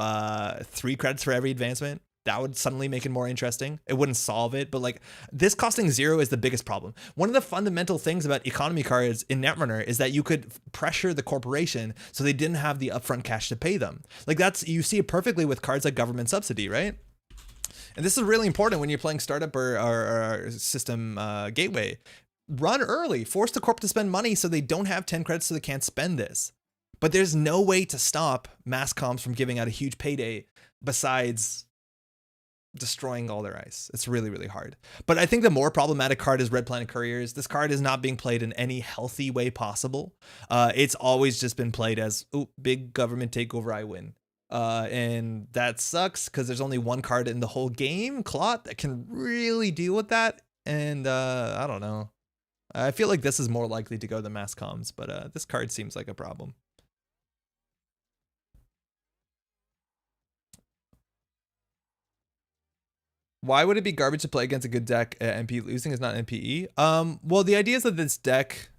3 credits for every advancement, that would suddenly make it more interesting. It wouldn't solve it, but like this costing 0 is the biggest problem. One of the fundamental things about economy cards in Netrunner is that you could pressure the corporation so they didn't have the upfront cash to pay them. Like you see it perfectly with cards like government subsidy, right? And this is really important when you're playing startup or system gateway. Run early, force the corp to spend money so they don't have 10 credits so they can't spend this. But there's no way to stop mass comms from giving out a huge payday besides destroying all their ice. It's really, really hard. But I think the more problematic card is Red Planet Couriers. This card is not being played in any healthy way possible. It's always just been played as, oh, big government takeover, I win. And that sucks because there's only 1 card in the whole game, Clot, that can really deal with that. And I don't know. I feel like this is more likely to go to mass comms, but this card seems like a problem. Why would it be garbage to play against a good deck? MP losing is not NPE. Well, the idea is that this deck,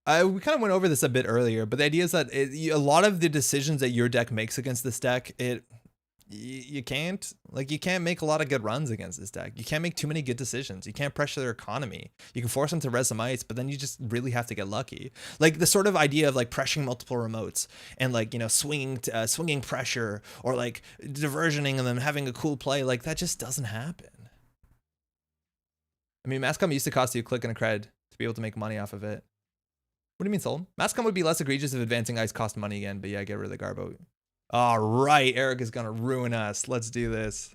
we kind of went over this a bit earlier, but the idea is that a lot of the decisions that your deck makes against this deck, you can't make a lot of good runs against this deck. You can't make too many good decisions. You can't pressure their economy. You can force them to res some ice, but then you just really have to get lucky. Like the sort of idea of like pressuring multiple remotes and like, you know, swinging pressure or like diversioning and then having a cool play, like that just doesn't happen. I mean, Masscom used to cost you a click and a cred to be able to make money off of it. What do you mean, Soul? Masscom would be less egregious if advancing ice cost money again, but yeah, get rid of the Garbo. All right, Eric is gonna ruin us. Let's do this.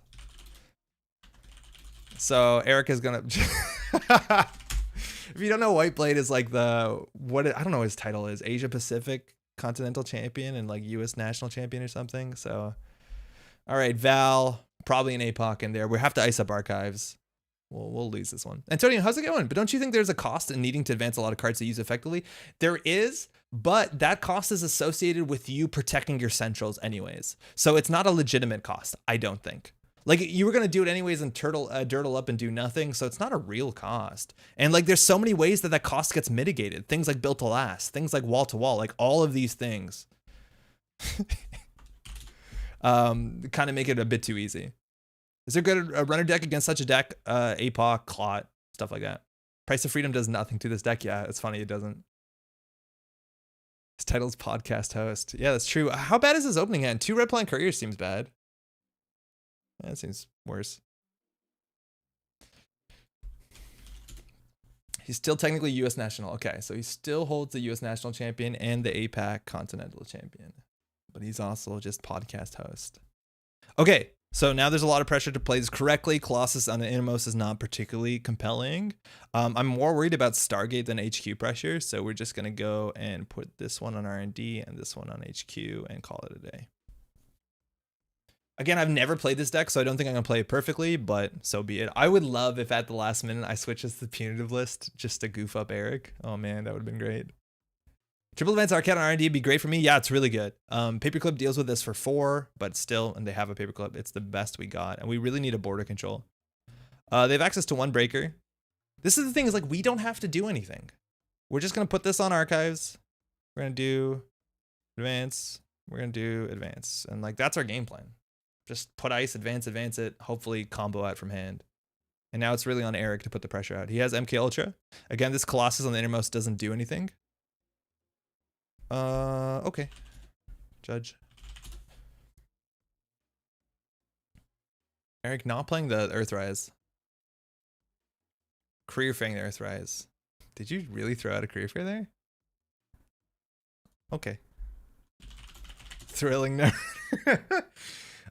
So Eric is gonna. If you don't know, Whiteblade is like I don't know what his title is. Asia Pacific Continental Champion and like U.S. National Champion or something. So, all right, Val, probably an APOC in there. We have to ice up archives. We'll lose this one. Antonio, how's it going? But don't you think there's a cost in needing to advance a lot of cards to use effectively? There is, but that cost is associated with you protecting your centrals anyways. So it's not a legitimate cost, I don't think. Like you were going to do it anyways and dirtle up and do nothing. So it's not a real cost. And like there's so many ways that cost gets mitigated. Things like built to last, things like wall to wall, like all of these things kind of make it a bit too easy. Is there a runner deck against such a deck? APOC, Clot, stuff like that. Price of Freedom does nothing to this deck. Yeah, it's funny, it doesn't. His title's podcast host. Yeah, that's true. How bad is his opening hand? 2 red Planet Couriers seems bad. That seems worse. He's still technically U.S. national. Okay, so he still holds the U.S. national champion and the APAC continental champion. But he's also just podcast host. Okay, so now there's a lot of pressure to play this correctly. Colossus on the Innermost is not particularly compelling. I'm more worried about Stargate than HQ pressure, so we're just going to go and put this one on R&D and this one on HQ and call it a day. Again, I've never played this deck, so I don't think I'm going to play it perfectly, but so be it. I would love if at the last minute I switch this to the punitive list just to goof up Eric. Oh man, that would have been great. Triple Advance Arcade on R&D would be great for me. Yeah, it's really good. Paperclip deals with this for 4, but still, and they have a Paperclip. It's the best we got, and we really need a border control. They have access to 1 breaker. This is the thing, is like, we don't have to do anything. We're just going to put this on archives. We're going to do advance. We're going to do advance. And like, that's our game plan. Just put ice, advance it, hopefully combo out from hand. And now it's really on Eric to put the pressure out. He has MK Ultra. Again, this Colossus on the Innermost doesn't do anything. Okay. Judge. Eric not playing the Earthrise. Career Fang the Earthrise. Did you really throw out a Career Fair there? Okay. Thrilling no.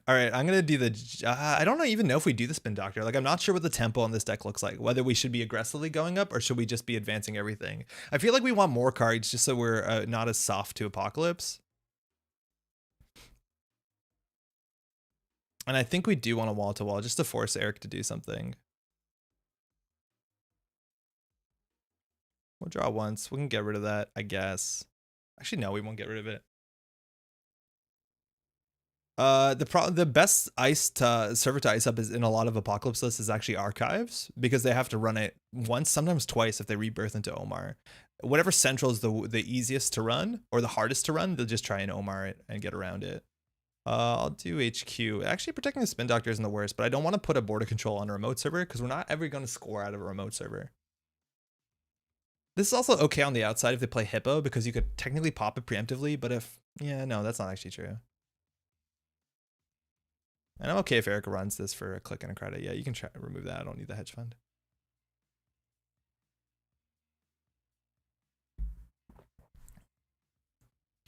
All right, I'm gonna do the. I don't even know if we do the Spin Doctor. Like, I'm not sure what the tempo on this deck looks like. Whether we should be aggressively going up or should we just be advancing everything. I feel like we want more cards just so we're not as soft to Apocalypse. And I think we do want a wall to wall just to force Eric to do something. We'll draw once. We can get rid of that, I guess. Actually, no, we won't get rid of it. The best ice to server to ice up is in a lot of Apocalypse lists is actually archives, because they have to run it once, sometimes twice if they rebirth into Omar. Whatever central is the easiest to run or the hardest to run, they'll just try and Omar it and get around it. I'll do HQ. Actually, protecting the Spin Doctor isn't the worst, but I don't want to put a border control on a remote server because we're not ever going to score out of a remote server. This is also okay on the outside if they play Hippo, because you could technically pop it preemptively, but if, yeah, no, that's not actually true. And I'm okay if Eric runs this for a click and a credit. Yeah, you can try to remove that. I don't need the hedge fund.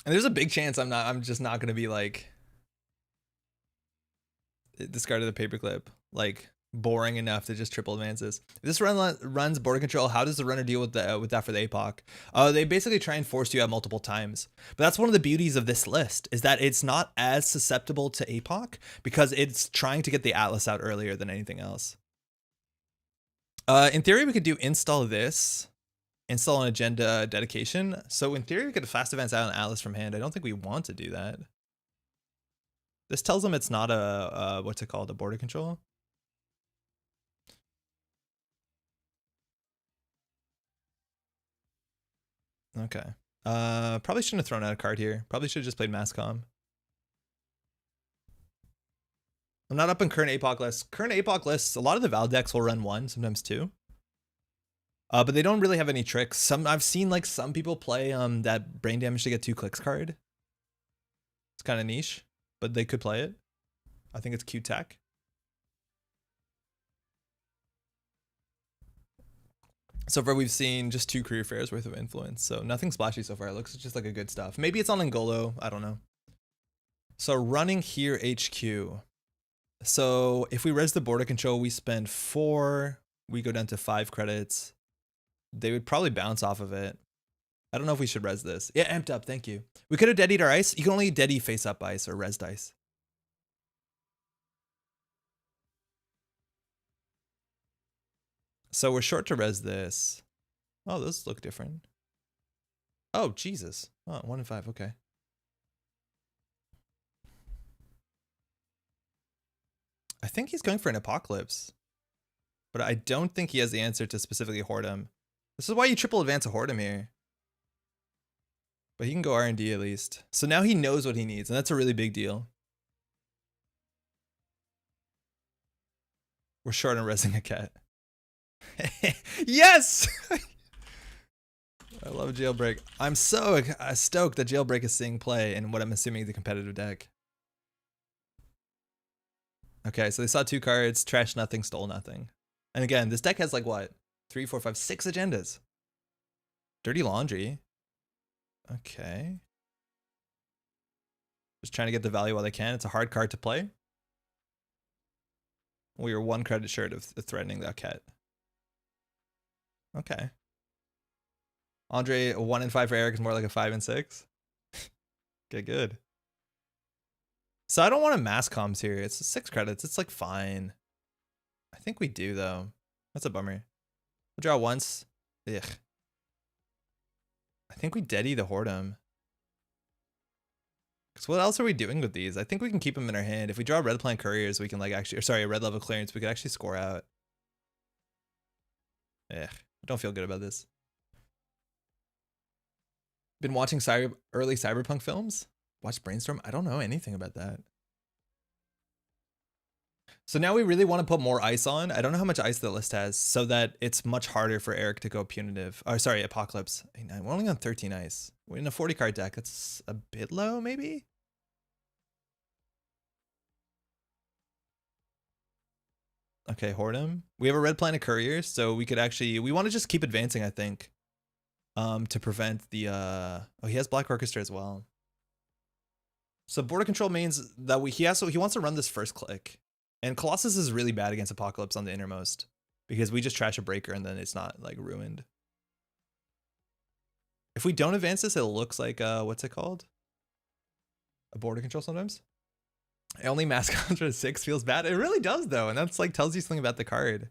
And there's a big chance I'm just not gonna be like discarded the paperclip, like boring enough to just triple advances. If this runs border control, how does the runner deal with that for the APOC? They basically try and force you out multiple times. But that's one of the beauties of this list, is that it's not as susceptible to APOC because it's trying to get the Atlas out earlier than anything else. In theory, we could do install this, install an agenda dedication. So in theory, we could fast advance out an Atlas from hand. I don't think we want to do that. This tells them it's not a what's it called, a border control. Okay. Probably shouldn't have thrown out a card here. Probably should have just played Masscom. I'm not up in current APOC lists. Current APOC lists, a lot of the Val decks will run 1, sometimes 2. But they don't really have any tricks. I've seen like some people play that brain damage to get 2 clicks card. It's kind of niche, but they could play it. I think it's Q Tech. So far, we've seen just 2 career fairs worth of influence. So nothing splashy so far. It looks just like a good stuff. Maybe it's on Angolo. I don't know. So running here HQ. So if we res the border control, we spend 4. We go down to 5 credits. They would probably bounce off of it. I don't know if we should res this. Yeah, amped up. Thank you. We could have deadied our ice. You can only deady face up ice or res dice. So we're short to res this. Oh, those look different. Oh, Jesus. Oh, 1 and 5. Okay. I think he's going for an Apocalypse, but I don't think he has the answer to specifically hoard him. This is why you triple advance a hoard him here. But he can go R&D at least. So now he knows what he needs, and that's a really big deal. We're short on resing a cat. Yes! I love Jailbreak. I'm so stoked that Jailbreak is seeing play in what I'm assuming is a competitive deck. Okay, so they saw 2 cards, trashed nothing, stole nothing. And again, this deck has like what? 3, 4, 5, 6 agendas. Dirty Laundry. Okay. Just trying to get the value while they can. It's a hard card to play. We are 1 credit short of threatening that cat. Okay. Andre, a 1 and 5 for Eric is more like a 5 and 6. Okay, good. So I don't want to mass comms here. It's 6 credits. It's like fine. I think we do though. That's a bummer. We'll draw once. Ugh. I think we deady the Whoredom. Because what else are we doing with these? I think we can keep them in our hand. If we draw red Planet Couriers, we can like actually, or sorry, a red level clearance, we could actually score out. Ugh. I don't feel good about this. Been watching early Cyberpunk films? Watch Brainstorm? I don't know anything about that. So now we really want to put more ice on. I don't know how much ice the list has, so that it's much harder for Eric to go punitive. Or sorry, Apocalypse. We're only on 13 ice. We're in a 40 card deck. That's a bit low, maybe? Okay, Whoredom. We have a red Planet Courier, so we could actually, we want to just keep advancing, I think. To prevent the oh, he has Black Orchestra as well. So border control means that he wants to run this first click. And Colossus is really bad against Apocalypse on the innermost because we just trash a breaker and then it's not like ruined. If we don't advance this, it looks like what's it called? A border control sometimes. Only mass contra 6 feels bad. It really does though, and that's like tells you something about the card.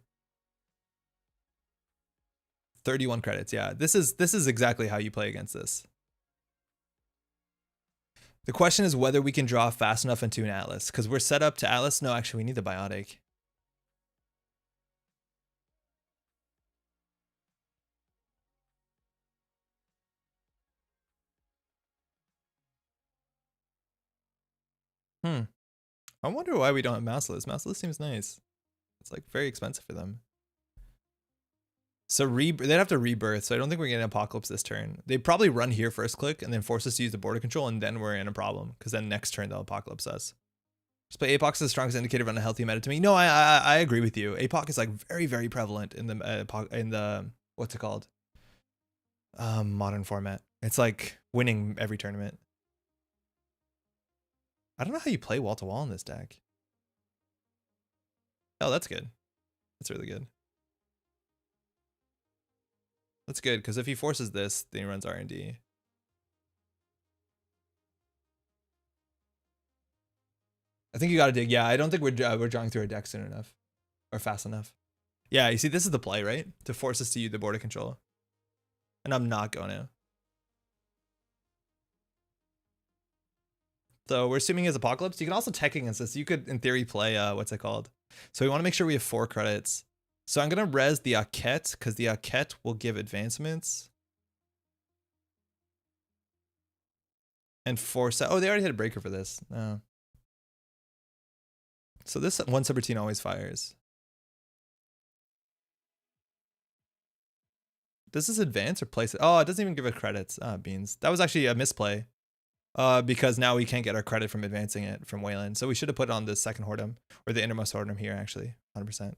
31 credits, yeah. This is exactly how you play against this. The question is whether we can draw fast enough into an Atlas, because we're set up to Atlas. No, actually, we need the Biotic. I wonder why we don't have Mouseless. Mouseless seems nice. It's like very expensive for them. So they'd have to rebirth, so I don't think we're getting Apocalypse this turn. They'd probably run here first click and then force us to use the border control, and then we're in a problem, because then next turn they'll Apocalypse us. Just play Apox as the strongest indicator of unhealthy meta to me. No, I agree with you. Apoc is like very, very prevalent in the what's it called? Modern format. It's like winning every tournament. I don't know how you play wall to wall in this deck. Oh, that's good. That's really good. That's good, because if he forces this, then he runs R&D. I think you got to dig. Yeah, I don't think we're drawing through our deck soon enough. Or fast enough. Yeah, you see, this is the play, right? To force us to use the border control. And I'm not going to. So we're assuming his Apocalypse. You can also tech against this. You could, in theory, play, what's it called? So we want to make sure we have 4 credits. So I'm going to res the Aket, because the Aket will give advancements. And force out. Oh, they already had a breaker for this. No. So this 117 always fires. Does this advance or place it? Oh, it doesn't even give it credits. Ah, beans. That was actually a misplay. Because now we can't get our credit from advancing it from Weyland. So we should have put it on the second Whoredom, or the innermost Whoredom here, actually. 100%.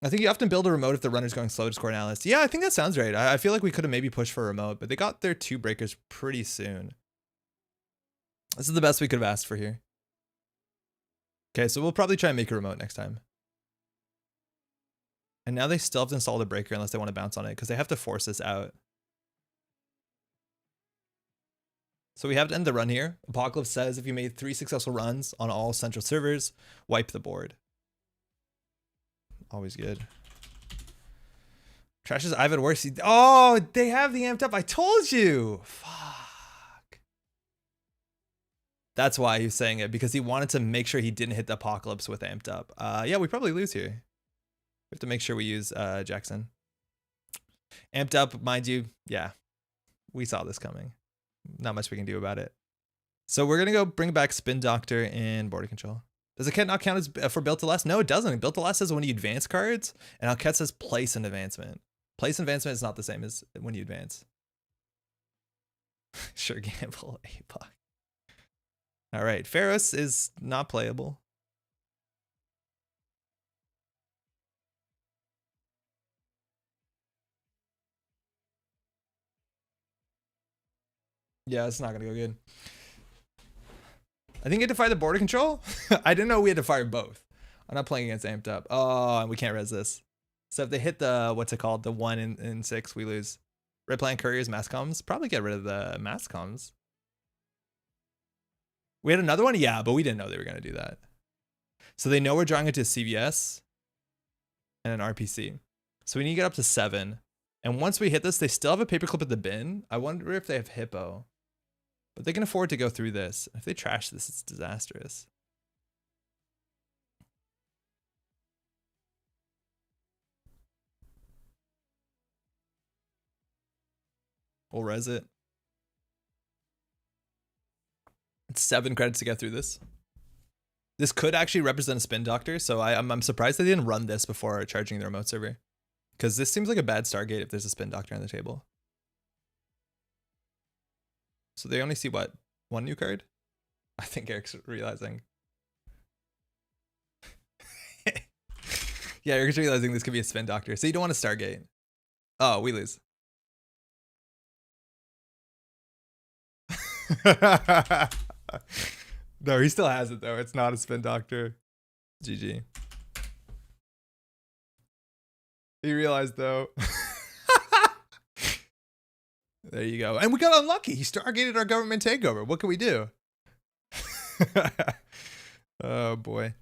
I think you often build a remote if the runner's going slow to score an Atlas. Yeah, I think that sounds right. I feel like we could have maybe pushed for a remote, but they got their 2 breakers pretty soon. This is the best we could have asked for here. Okay, so we'll probably try and make a remote next time. And now they still have to install the breaker unless they want to bounce on it, because they have to force this out. So we have to end the run here. Apocalypse says if you made 3 successful runs on all central servers, wipe the board. Always good. Trash's Ivan worse. Oh, they have the amped up. I told you. Fuck. That's why he was saying it, because he wanted to make sure he didn't hit the Apocalypse with amped up. Yeah, we probably lose here. We have to make sure we use Jackson. Amped up, mind you. Yeah, we saw this coming. Not much we can do about it. So we're going to go bring back Spin Doctor and Border Control. Does a Ket not count as for Built to Last? No, it doesn't. Built to Last says when you advance cards, and Alket says place an advancement. Place advancement is not the same as when you advance. Sure, gamble. A-Buck. All right, Pharaohs is not playable. Yeah, it's not gonna go good. I think you had to fire the border control. I didn't know we had to fire both. I'm not playing against amped up. Oh, and we can't res this. So if they hit the, what's it called? The 1 in 6, we lose. Red Planet Couriers, mass comms. Probably get rid of the mass comms. We had another one? Yeah, but we didn't know they were going to do that. So they know we're drawing into a CVS and an RPC. So we need to get up to 7. And once we hit this, they still have a paperclip at the bin. I wonder if they have Hippo. But they can afford to go through this. If they trash this, it's disastrous. We'll res it. It's 7 credits to get through this. This could actually represent a spin doctor, so I'm surprised they didn't run this before charging the remote server. Because this seems like a bad Stargate if there's a spin doctor on the table. So they only see, what, 1 new card? I think Eric's realizing. Yeah, Eric's realizing this could be a spin doctor. So you don't want a Stargate. Oh, we lose. No, he still has it though. It's not a spin doctor. GG. He realized though. There you go. And we got unlucky. He stargated our government takeover. What can we do? Oh boy.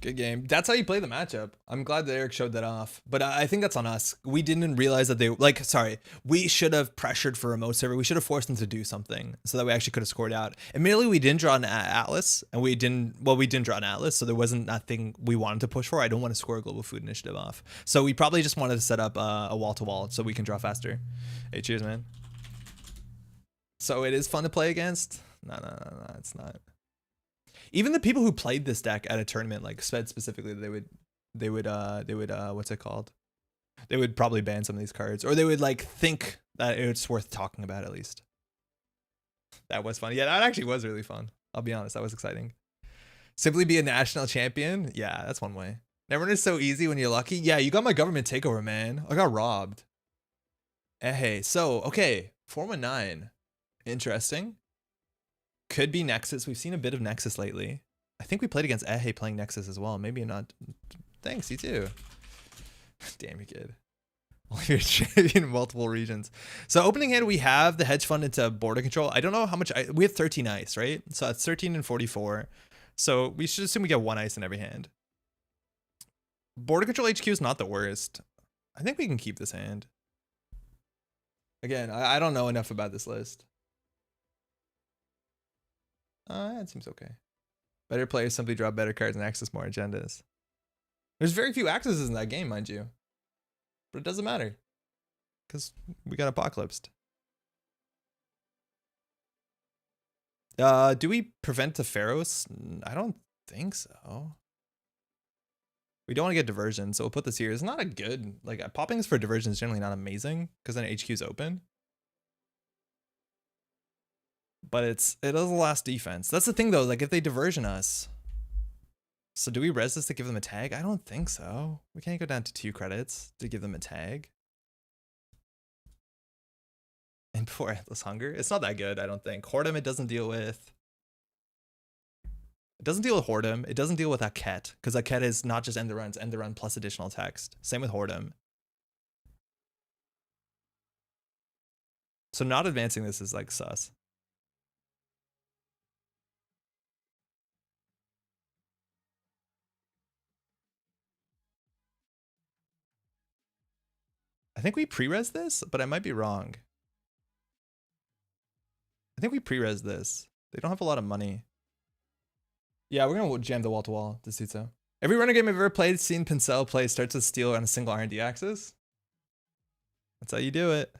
Good game. That's how you play the matchup. I'm glad that Eric showed that off. But I think that's on us. We didn't realize that they, like, sorry, we should have pressured for remote server. We should have forced them to do something so that we actually could have scored out. Admittedly, we didn't draw an Atlas, and we didn't draw an Atlas, so there wasn't that thing we wanted to push for. I don't want to score a global food initiative off. So we probably just wanted to set up a wall-to-wall so we can draw faster. Hey, cheers, man. So it is fun to play against? No, it's not. Even the people who played this deck at a tournament, like Sped specifically, they would what's it called? They would probably ban some of these cards, or they would like think that it's worth talking about at least. That was fun. Yeah, that actually was really fun. I'll be honest, that was exciting. Simply be a national champion. Yeah, that's one way. Netrunner is so easy when you're lucky. Yeah, you got my government takeover, man. I got robbed. Hey, so okay, 419. Interesting. Could be Nexus. We've seen a bit of Nexus lately. I think we played against Ehe playing Nexus as well. Maybe not. Thanks, you too. Damn, you kid. Only you're champion in multiple regions. So opening hand, we have the hedge fund into border control. I don't know how much. We have 13 ice, right? So that's 13 and 44. So we should assume we get 1 ice in every hand. Border control HQ is not the worst. I think we can keep this hand. Again, I don't know enough about this list. It seems okay. Better players simply draw better cards and access more agendas. There's very few accesses in that game, mind you. But it doesn't matter. Because we got apocalypsed. Do we prevent the Pharaohs? I don't think so. We don't want to get diversion, so we'll put this here. It's not a good, like, popping this for diversion is generally not amazing, because then HQ is open. But it is the last defense. That's the thing though, like if they diversion us. So do we res this to give them a tag? I don't think so. We can't go down to 2 credits to give them a tag. And before Endless Hunger, it's not that good, I don't think. Whoredom it doesn't deal with. It doesn't deal with Whoredom. It doesn't deal with Aket, because Aket is not just end the run, it's end the run plus additional text. Same with Whoredom. So not advancing this is like sus. I think we pre-res this, but I might be wrong. I think we pre-res this. They don't have a lot of money. Yeah, we're gonna jam the wall-to-wall to see so. Every runner game I've ever played, seen Pinsel play starts with steel on a single R&D axis. That's how you do it.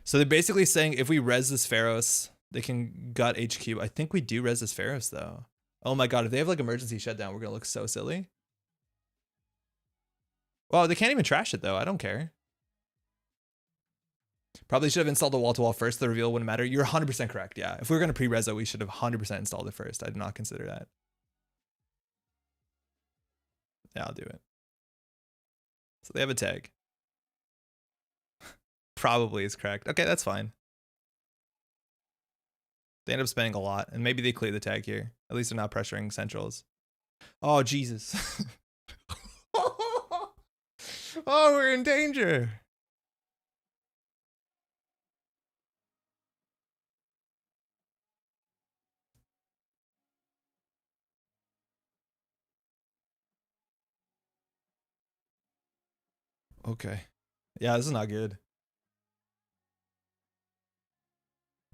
So they're basically saying if we res this Pharaohs, they can gut HQ. I think we do res this Pharaohs though. Oh my god, if they have like emergency shutdown, we're gonna look so silly. Well, they can't even trash it though. I don't care. Probably should have installed the wall-to-wall first. The reveal wouldn't matter. You're 100% correct. Yeah. If we were going to pre-res it, we should have 100% installed it first. I did not consider that. Yeah, I'll do it. So they have a tag. Probably is correct. Okay, that's fine. They end up spending a lot, and maybe they clear the tag here. At least they're not pressuring centrals. Oh, Jesus. Oh, we're in danger. Okay. Yeah, this is not good.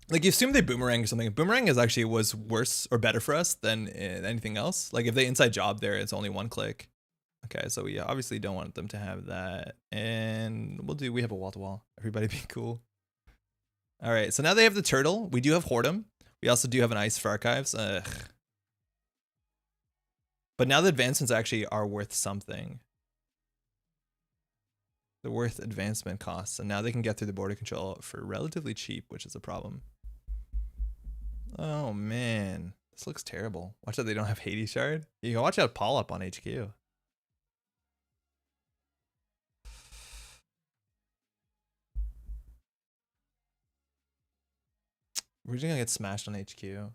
Like, you assume they boomerang or something. Boomerang is actually was worse or better for us than anything else. Like, if they inside job there, it's only one click. Okay, so we obviously don't want them to have that. And we have a wall-to-wall. Everybody be cool. All right, so now they have the turtle. We do have Whoredom. We also do have an ice for archives. Ugh. But now the advancements actually are worth something. They're worth advancement costs. And now they can get through the border control for relatively cheap, which is a problem. Oh, man. This looks terrible. Watch out they don't have Hades Shard. You can watch out Paul up on HQ. We're just gonna get smashed on HQ.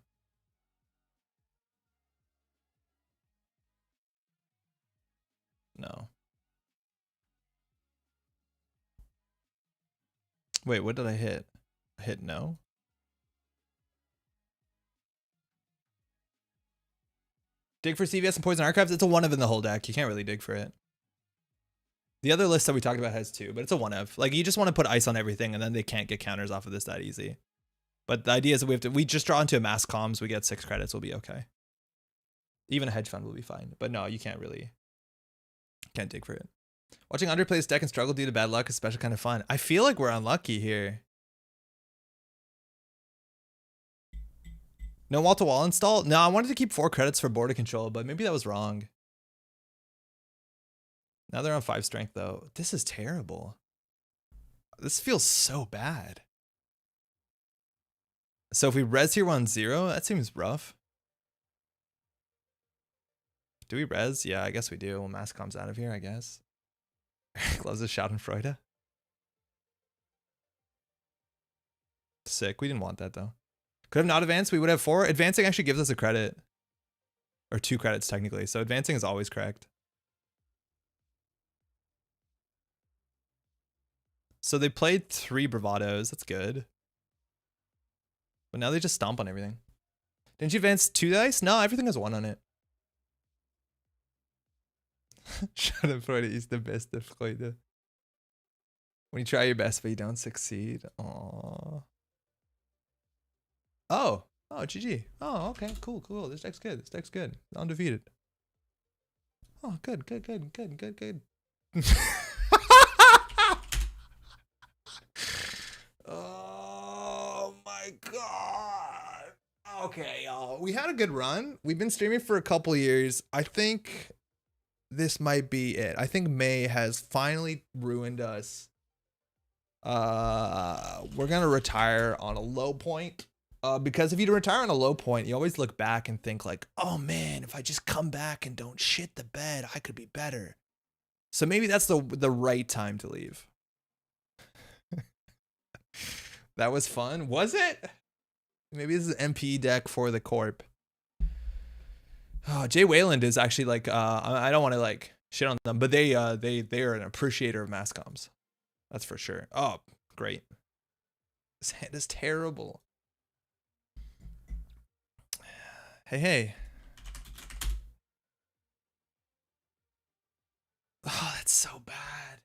No. Wait, what did I hit? I hit no? Dig for CVS and Poison Archives? It's a one of in the whole deck. You can't really dig for it. The other list that we talked about has two, but it's a one of. Like, you just want to put ice on everything, and then they can't get counters off of this that easy. But the idea is that we just draw into a mass comms, we get 6 credits, we'll be okay. Even a hedge fund will be fine. But no, you can't dig for it. Watching underplay this deck and struggle due to bad luck is special kind of fun. I feel like we're unlucky here. No wall-to-wall install? No, I wanted to keep 4 credits for border control, but maybe that was wrong. Now they're on 5 strength, though. This is terrible. This feels so bad. So if we res here 1-0, that seems rough. Do we res? Yeah, I guess we do. Well, mass comes out of here, I guess. Loves a Schadenfreude. Sick. We didn't want that, though. Could have not advanced. We would have 4. Advancing actually gives us a credit. Or 2 credits, technically. So advancing is always correct. So they played 3 bravados. That's good. But now they just stomp on everything. Didn't you advance 2 dice? No, everything has 1 on it. Schadenfreude is the beste Freude. When you try your best but you don't succeed. Aww. Oh, GG. Oh, okay, cool. This deck's good. Undefeated. Oh, good. Oh my god. Okay, y'all. We had a good run. We've been streaming for a couple years. I think this might be it. I think May has finally ruined us. We're gonna retire on a low point. Because if you retire on a low point, you always look back and think like, oh man, if I just come back and don't shit the bed, I could be better. So maybe that's the right time to leave. That was fun. Was it? Maybe this is an MP deck for the corp. Oh, Jay Weyland is actually like, I don't want to like shit on them, but they are an appreciator of mass comms. That's for sure. Oh, great. This hand is terrible. Hey. Oh, that's so bad.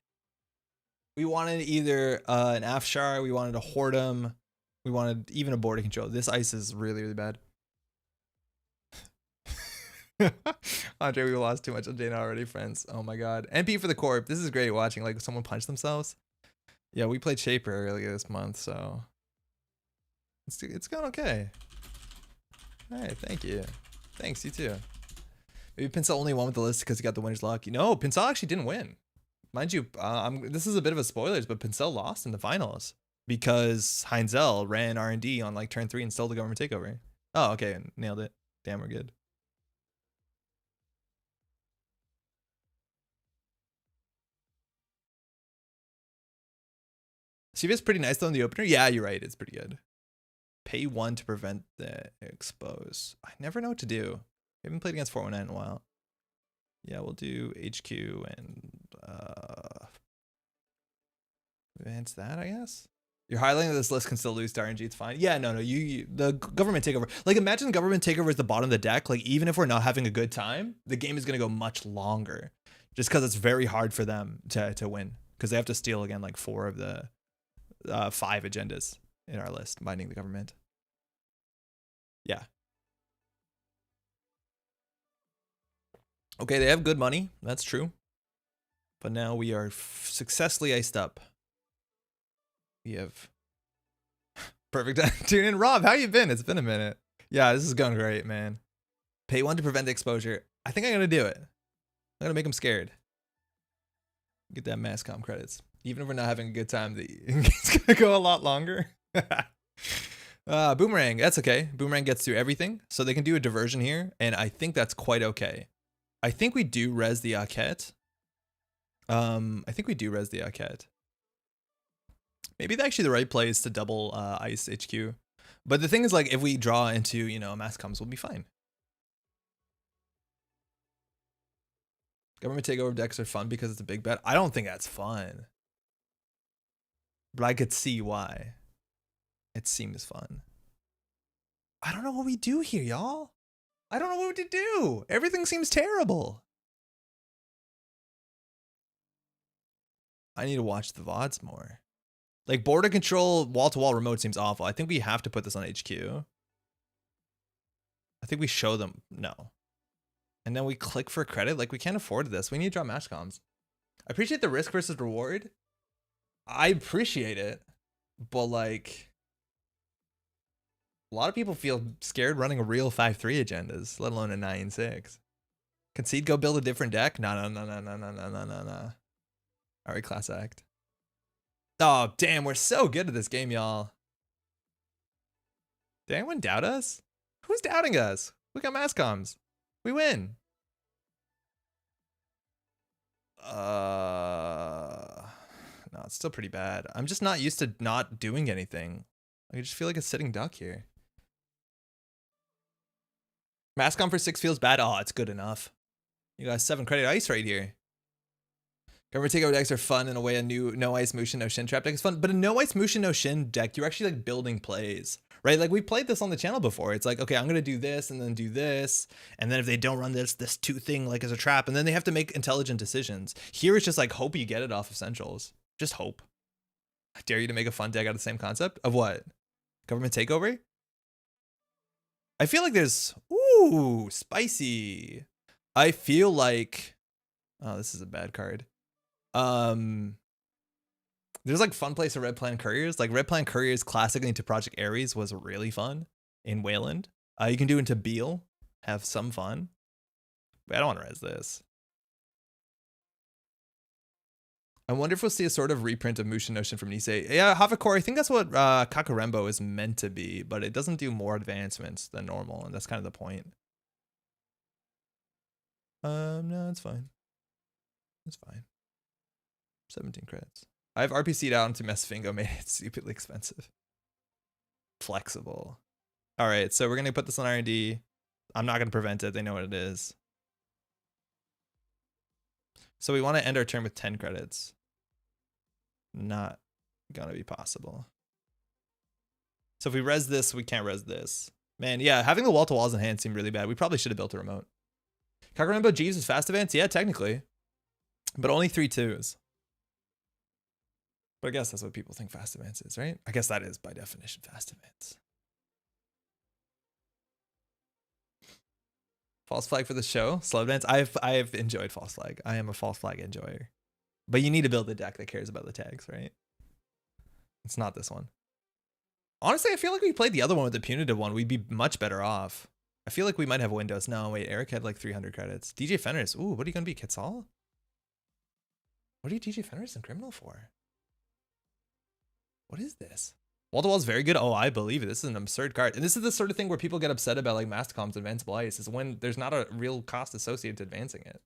We wanted either an Afshar, we wanted a Whoredom, we wanted even a border control. This ice is really, really bad. Andre, we lost too much on Dana already, friends. Oh my god. MP for the corp. This is great watching like someone punch themselves. Yeah, we played Shaper earlier this month, so it's going okay. All right, thank you. Thanks, you too. Maybe Pinsel only won with the list because he got the winner's luck. No, Pinsel actually didn't win. Mind you, this is a bit of a spoilers, but Pinsel lost in the finals because Heinzel ran R&D on like turn 3 and stole the government takeover. Oh, okay, nailed it. Damn, we're good. CV's pretty nice though in the opener. Yeah, you're right. It's pretty good. Pay 1 to prevent the expose. I never know what to do. I haven't played against 419 in a while. Yeah, we'll do HQ and advance that, I guess. You're highlighting that this list can still lose to RNG. It's fine. Yeah, no. The government takeover. Like, imagine government takeover is the bottom of the deck. Like, even if we're not having a good time, the game is going to go much longer, just because it's very hard for them to win, because they have to steal again like 4 of the 5 agendas in our list, binding the government. Yeah. Okay, they have good money. That's true. But now we are successfully iced up. We have perfect tune in. Rob, how you been? It's been a minute. Yeah, this is going great, man. Pay 1 to prevent exposure. I think I'm gonna do it. I'm gonna make them scared. Get that mass comm credits. Even if we're not having a good time, it's gonna go a lot longer. Boomerang, that's okay. Boomerang gets through everything, so they can do a diversion here, and I think that's quite okay. I think we do res the Arquette. Maybe that's actually the right play is to double ice HQ. But the thing is, like, if we draw into, you know, mass comms, we'll be fine. Government takeover decks are fun because it's a big bet. I don't think that's fun. But I could see why. It seems fun. I don't know what we do here, y'all. I don't know what to do. Everything seems terrible. I need to watch the VODs more. Like, border control, wall-to-wall remote seems awful. I think we have to put this on HQ. I think we show them. No. And then we click for credit. Like, we can't afford this. We need to draw match comms. I appreciate the risk versus reward. I appreciate it. But, like, a lot of people feel scared running a real 5-3 agendas, let alone a 9-6. Concede, go build a different deck? No. All right, class act. Oh, damn, we're so good at this game, y'all. Did anyone doubt us? Who's doubting us? We got mass comms. We win. No, it's still pretty bad. I'm just not used to not doing anything. I just feel like a sitting duck here. Mass comm for 6 feels bad. Oh, it's good enough. You got 7 credit ice right here. Government takeover decks are fun in a way. A new no ice Mushin no Shin trap deck is fun, but a no ice Mushin no Shin deck, you're actually like building plays, right? Like we played this on the channel before. It's like, okay, I'm gonna do this and then do this, and then if they don't run this 2 thing like as a trap, and then they have to make intelligent decisions. Here it's just like hope you get it off of centrals. Just hope. I dare you to make a fun deck out of the same concept of what? Government takeover? I feel like there's spicy. I feel like this is a bad card. There's like fun place of Red Planet Couriers. Like Red Planet Couriers classically into Project Ares was really fun in Weyland. You can do into Beal, have some fun. But I don't want to res this. I wonder if we'll see a sort of reprint of Mushin Notion from Nisei. Yeah, Havakor, I think that's what Kakarembo is meant to be, but it doesn't do more advancements than normal, and that's kind of the point. No, it's fine. It's fine. 17 credits. I have RPC'd out into Mesfingo, made it stupidly expensive. Flexible. All right, so we're going to put this on R&D. I'm not going to prevent it. They know what it is. So we want to end our turn with 10 credits. Not going to be possible. So if we res this, we can't res this. Man, yeah, having the wall-to-walls in hand seemed really bad. We probably should have built a remote. Kakarembo Jeeves is fast advance? Yeah, technically. But only 3 2s. But I guess that's what people think fast advance is, right? I guess that is, by definition, fast advance. False flag for the show. Slow advance. I've enjoyed false flag. I am a false flag enjoyer. But you need to build a deck that cares about the tags, right? It's not this one. Honestly, I feel like we played the other one with the punitive one. We'd be much better off. I feel like we might have windows. No, wait. Eric had like 300 credits. DJ Fenris. Ooh, what are you going to be? Quetzal? What do you TG Fenris and Criminal for? What is this? Wall-to-Wall is very good. Oh, I believe it. This is an absurd card. And this is the sort of thing where people get upset about like Mastercom's Advanceable Ice, is when there's not a real cost associated to advancing it.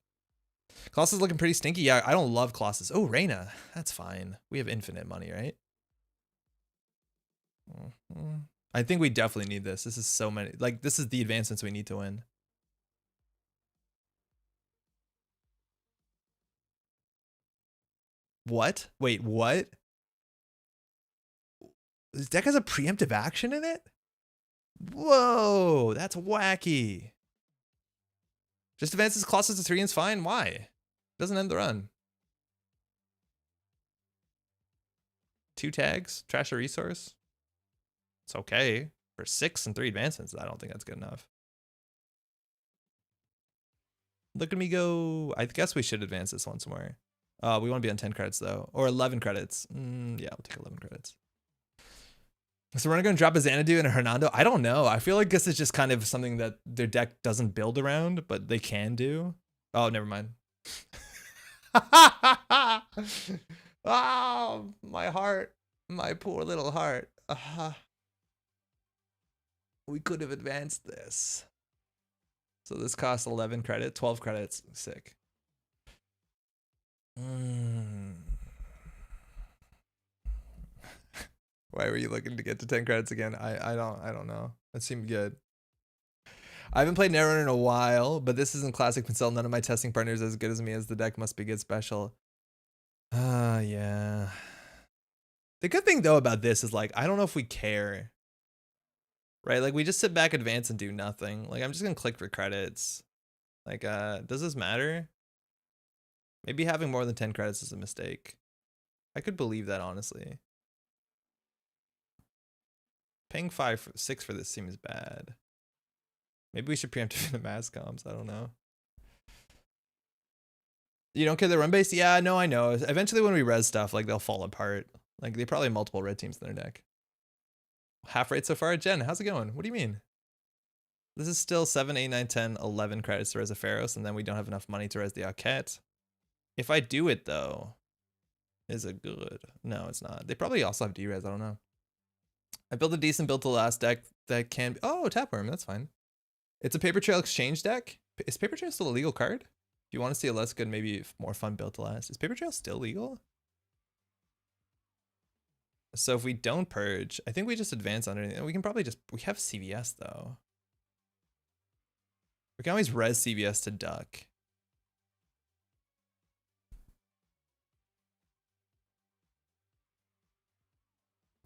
Colossus is looking pretty stinky. Yeah, I don't love Colossus. Oh, Reyna. That's fine. We have infinite money, right? I think we definitely need this. This is so many. Like, this is the advancements we need to win. What? Wait, what? This deck has a preemptive action in it? Whoa, that's wacky. Just advances Colossus to 3 and it's fine. Why? Doesn't end the run. 2 tags, trash a resource. It's okay. For 6 and 3 advancements, I don't think that's good enough. Look at me go. I guess we should advance this once more. We want to be on 10 credits though. Or 11 credits. Yeah, we'll take 11 credits. So we're going to drop a Xanadu and a Hernando? I don't know. I feel like this is just kind of something that their deck doesn't build around, but they can do. Oh, never mind. Oh, my heart. My poor little heart. We could have advanced this. So this costs 11 credits, 12 credits. Sick. Why were you looking to get to 10 credits again? I don't know. That seemed good. I haven't played Netrunner in a while, but this isn't classic Pinsel. None of my testing partners are as good as me, as the deck must be good special. Yeah. The good thing though about this is like, I don't know if we care. Right? Like we just sit back, advance, and do nothing. Like I'm just gonna click for credits. Like, does this matter? Maybe having more than 10 credits is a mistake. I could believe that, honestly. Paying 6 for this seems bad. Maybe we should preemptive into mass comms. I don't know. You don't care the run base? Yeah, no, I know. Eventually when we res stuff, like they'll fall apart. Like they probably have multiple red teams in their deck. Half rate so far. Jen, how's it going? What do you mean? This is still 7, 8, 9, 10, 11 credits to res a Pharaohs, and then we don't have enough money to res the Arquette. If I do it though, is it good? No, it's not. They probably also have D-res. I don't know. I built a decent build to last deck that can be... Oh, Tapworm. That's fine. It's a Paper Trail Exchange deck. Is Paper Trail still a legal card? If you want to see a less good, maybe more fun build to last. Is Paper Trail still legal? So if we don't purge, I think we just advance underneath. We can probably just... We have CVS though. We can always res CVS to duck.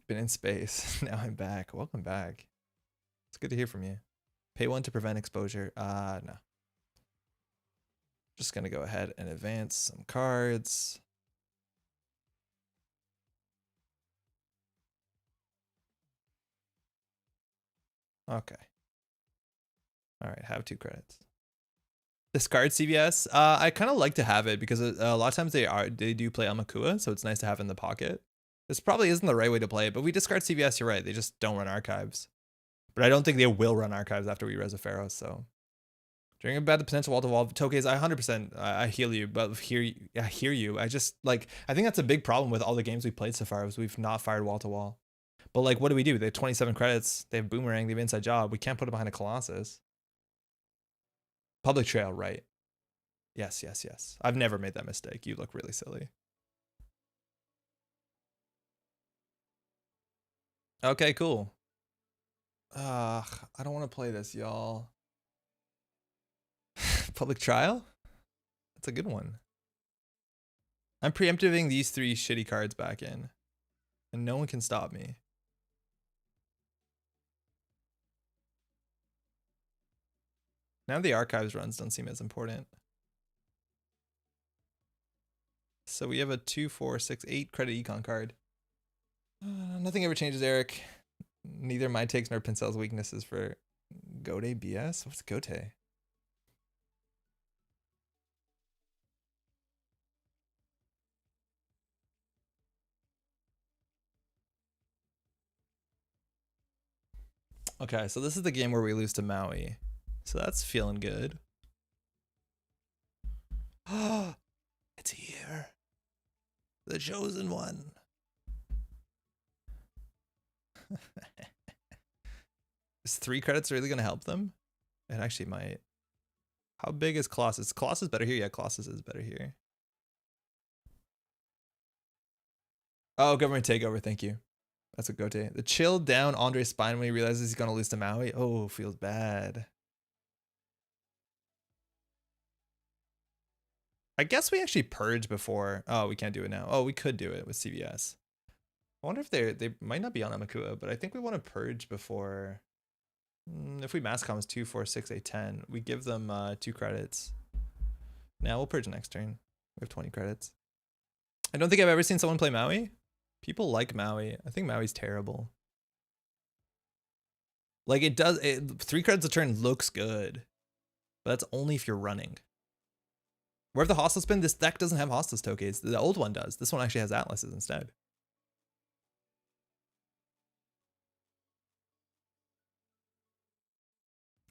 Been in space. Now I'm back. Welcome back. It's good to hear from you. Pay 1 to prevent exposure. No. Just gonna go ahead and advance some cards. Okay. All right, have 2 credits. Discard CVS. I kind of like to have it because a lot of times they do play Amakua, so it's nice to have in the pocket. This probably isn't the right way to play it, but we discard CVS, you're right. They just don't run archives. But I don't think they will run archives after we res a Pharaoh, so. During about the potential wall-to-wall Tokes, I 100% I heal you, but I hear you. I just, like, I think that's a big problem with all the games we've played so far, is we've not fired wall-to-wall. But, like, what do? They have 27 credits, they have Boomerang, they have Inside Job. We can't put it behind a Colossus. Public Trail, right. Yes, yes, yes. I've never made that mistake. You look really silly. Okay, cool. I don't want to play this, y'all. Public Trial? That's a good one. I'm preemptiving these 3 shitty cards back in. And no one can stop me. Now the archives runs don't seem as important. So we have a 2, 4, 6, 8 credit econ card. Nothing ever changes, Eric. Neither my takes nor Pinsel's weaknesses for Gote BS. What's Gote? Okay, so this is the game where we lose to Maui. So that's feeling good. It's here. The chosen one. Is 3 credits really going to help them? It actually might. How big is Colossus? Colossus better here? Yeah, Colossus is better here. Oh, government takeover. Thank you. That's a Gote. The chill down Andre's spine when he realizes he's going to lose to Maui. Oh, feels bad. I guess we actually purge before. Oh, we can't do it now. Oh, we could do it with CVS. I wonder if they might not be on Amakua, but I think we want to purge before. If we mass comms 2, 4, 6, 8, 10, we give them 2 credits. Now we'll purge next turn. We have 20 credits. I don't think I've ever seen someone play Maui. People like Maui. I think Maui's terrible. Like it does, 3 credits a turn looks good, but that's only if you're running. Where have the hostile spin? This deck doesn't have hostile tokens. The old one does. This one actually has atlases instead.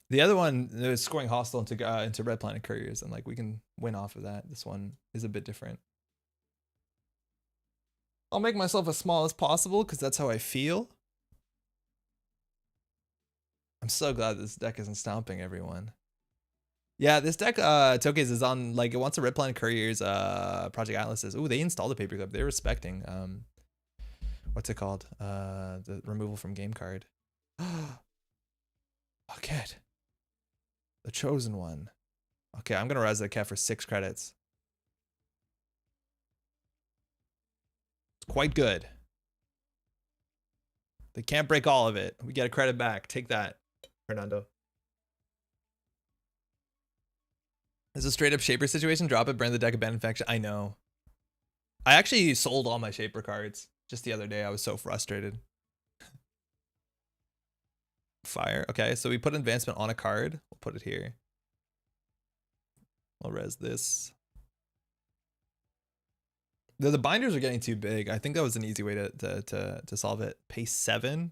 The other one is scoring hostile into red Planet Couriers, and like we can win off of that. This one is a bit different. I'll make myself as small as possible because that's how I feel. I'm so glad this deck isn't stomping everyone. Yeah, this deck tokens is on, like, it wants a red Planet Couriers Project Atlases. Ooh, they installed the paperclip. They're respecting what's it called? The removal from game card. Okay. The chosen one. Okay, I'm gonna res the cat for 6 credits. It's quite good. They can't break all of it. We get a credit back. Take that, Fernando. It's a straight up Shaper situation. Drop it, burn the deck, abandon faction. I know. I actually sold all my Shaper cards just the other day. I was so frustrated. Fire. Okay, so we put advancement on a card. We'll put it here. I'll res this. The binders are getting too big. I think that was an easy way to solve it. Pace 7.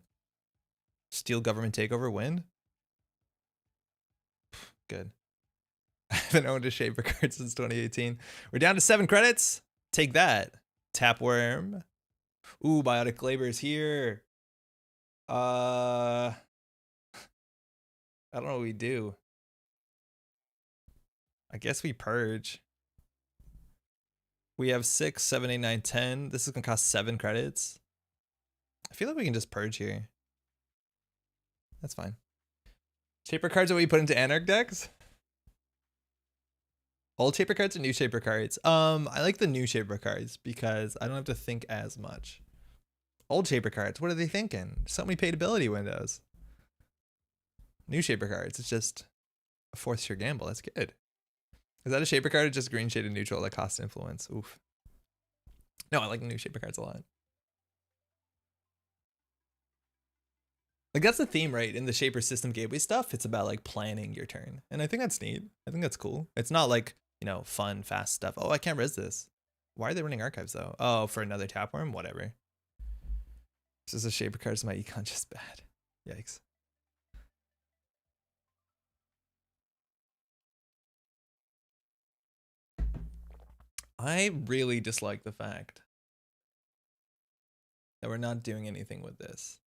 Steal government takeover, win. Good. I haven't owned a Shaper card since 2018. We're down to 7 credits. Take that. Tapworm. Ooh, Biotic Labor's here. I don't know what we do. I guess we purge. We have 6, 7, 8, 9, 10. This is gonna cost 7 credits. I feel like we can just purge here. That's fine. Shaper cards are what you put into Anarch decks? Old Shaper cards or new Shaper cards? I like the new Shaper cards because I don't have to think as much. Old Shaper cards, what are they thinking? So many paid ability windows. New Shaper cards, it's just a 4th sheer gamble. That's good. Is that a Shaper card or just green shaded neutral that costs influence? Oof. No, I like new Shaper cards a lot. Like that's the theme, right? In the Shaper system gateway stuff, it's about like planning your turn. And I think that's neat. I think that's cool. It's not like, you know, fun, fast stuff. Oh, I can't res this. Why are they running archives though? Oh, for another Tapworm? Whatever. This is a Shaper card, so my econ just bad. Yikes. I really dislike the fact that we're not doing anything with this.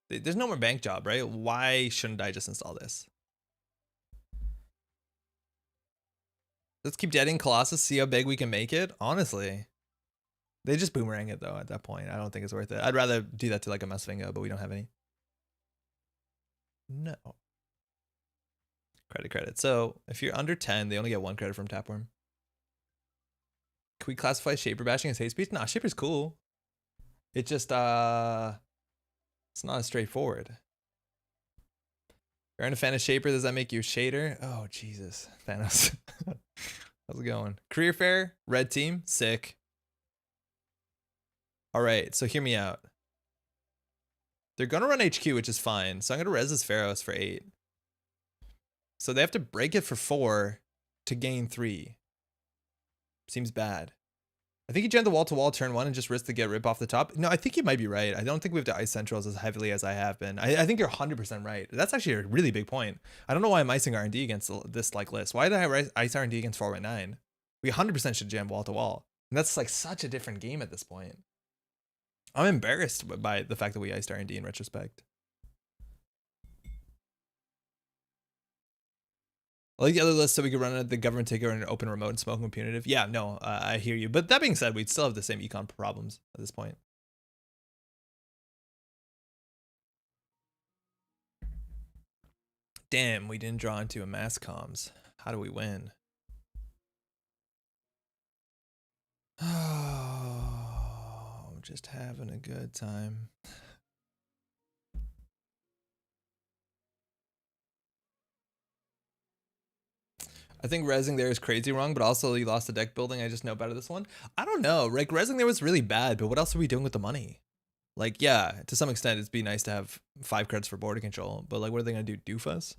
There's no more bank job, right? Why shouldn't I just install this? Let's keep jetting Colossus, see how big we can make it. Honestly, they just boomerang it though at that point. I don't think it's worth it. I'd rather do that to like a Musfingo, but we don't have any. No. Credit. So if you're under 10, they only get 1 credit from Tapworm. Can we classify Shaper bashing as hate speech? Nah, Shaper's cool. It just, it's not as straightforward. You're a fan of Shaper, does that make you a shader? Oh, Jesus. Thanos. How's it going? Career fair, red team, sick. All right, so hear me out. They're going to run HQ, which is fine. So I'm going to res this Pharaohs for 8. So they have to break it for 4 to gain 3. Seems bad. I think he jammed the wall-to-wall turn 1 and just risked to get rip off the top. No, I think you might be right. I don't think we have to ice centrals as heavily as I have been. I think you're 100% right. That's actually a really big point. I don't know why I'm icing R&D against this like list. Why did I ice R&D against 419? We 100% should jam wall to wall. And that's like such a different game at this point. I'm embarrassed by the fact that we iced R&D in retrospect. I like the other list so we could run the government takeover and open remote and smoke and punitive. Yeah, no, I hear you. But that being said, we'd still have the same econ problems at this point. Damn, we didn't draw into a mass comms. How do we win? Oh, just having a good time. I think rezzing there is crazy wrong, but also you lost the deck building. I just know better this one. I don't know. Like, rezzing there was really bad, but what else are we doing with the money? Like, yeah, to some extent, it'd be nice to have 5 credits for border control, but like, what are they going to do? Doof us?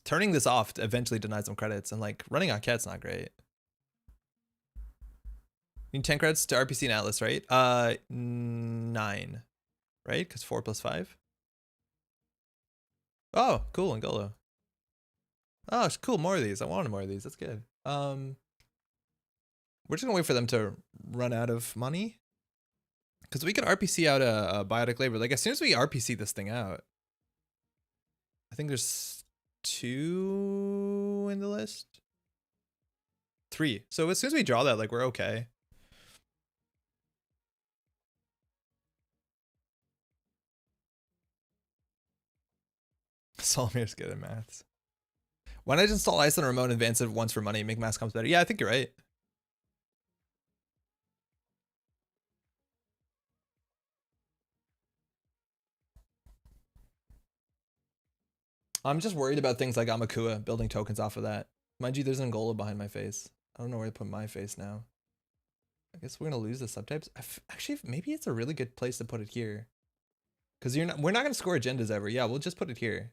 Turning this off eventually denies them credits, and like, running on cat's not great. You need 10 credits to RPC and Atlas, right? 9, right? Because 4 plus 5. Oh, cool, Angola. Oh, cool, more of these. I wanted more of these. That's good. We're just gonna wait for them to run out of money. Because we can RPC out a biotic labor. Like, as soon as we RPC this thing out, I think there's 2 in the list. 3. So as soon as we draw that, like, we're okay. Solomir's good at maths. Why not just install ice on a remote and advance it once for money, make mass comms better? Yeah, I think you're right. I'm just worried about things like Amakua, building tokens off of that. Mind you, there's an Angola behind my face. I don't know where to put my face now. I guess we're gonna lose the subtypes. Actually, maybe it's a really good place to put it here. Because we're not gonna score agendas ever. Yeah, we'll just put it here.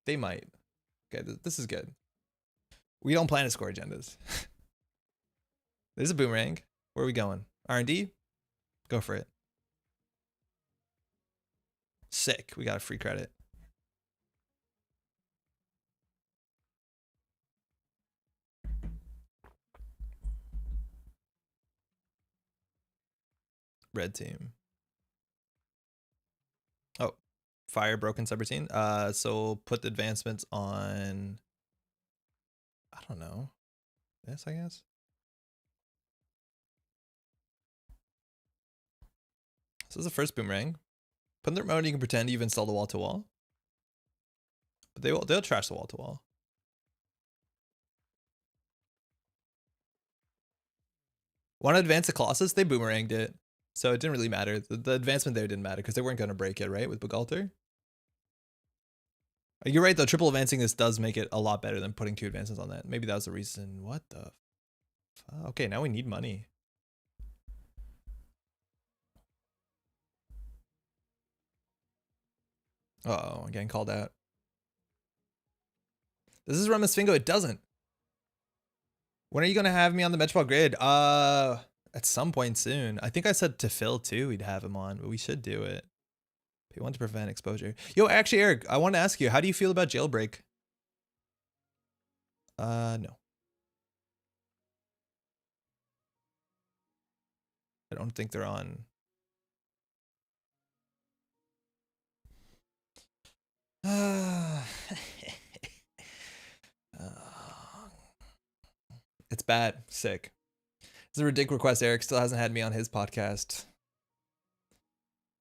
They might. Okay, this is good. We don't plan to score agendas. There's a boomerang. Where are we going? R&D? Go for it. Sick. We got a free credit. Red team. Oh, fire broken subroutine. So put the advancements on, I don't know, this, I guess. So this is the first boomerang. Put in the remote, you can pretend you've installed the wall to wall. But they'll trash the wall to wall. Want to advance the Colossus? They boomeranged it. So it didn't really matter. The advancement there didn't matter because they weren't going to break it, right? With Bugalter. You're right, though. Triple advancing this does make it a lot better than putting 2 advancements on that. Maybe that was the reason. What the? Okay, now we need money. Uh-oh, I'm getting called out. Does this run Sfingo? It doesn't. When are you going to have me on the Metropol grid? At some point soon. I think I said to Phil, too, we'd have him on, but we should do it. We want to prevent exposure. Yo, actually, Eric, I want to ask you, how do you feel about jailbreak? No. I don't think they're on. It's bad. Sick. It's a ridiculous request. Eric still hasn't had me on his podcast.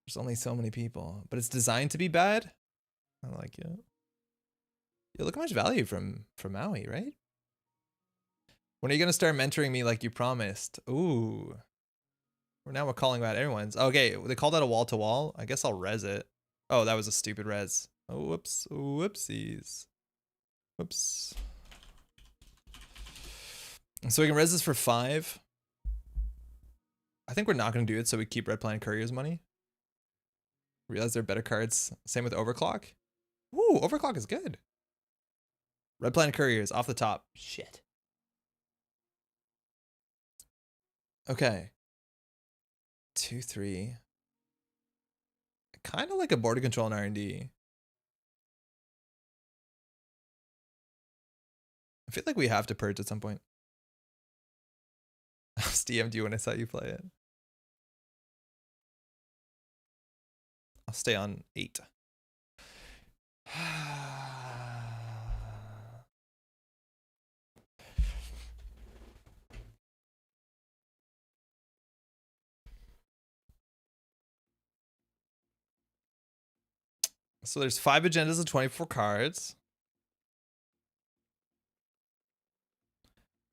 There's only so many people, but it's designed to be bad. I like it. Yeah, look how much value from Maui, right? When are you gonna start mentoring me like you promised? Ooh. We're calling about everyone's. Okay, they called that a wall to wall. I guess I'll res it. Oh, that was a stupid res. Oh, whoops. Whoopsies. Whoops. So we can res this for 5. I think we're not going to do it, so we keep Red Planet Couriers money. Realize there are better cards. Same with Overclock. Ooh, Overclock is good. Red Planet Couriers off the top. Shit. Okay. 2, 3. Kind of like a border control in R&D. I feel like we have to purge at some point. I was DM'd you when I saw you play it. I'll stay on 8. So there's 5 agendas and 24 cards.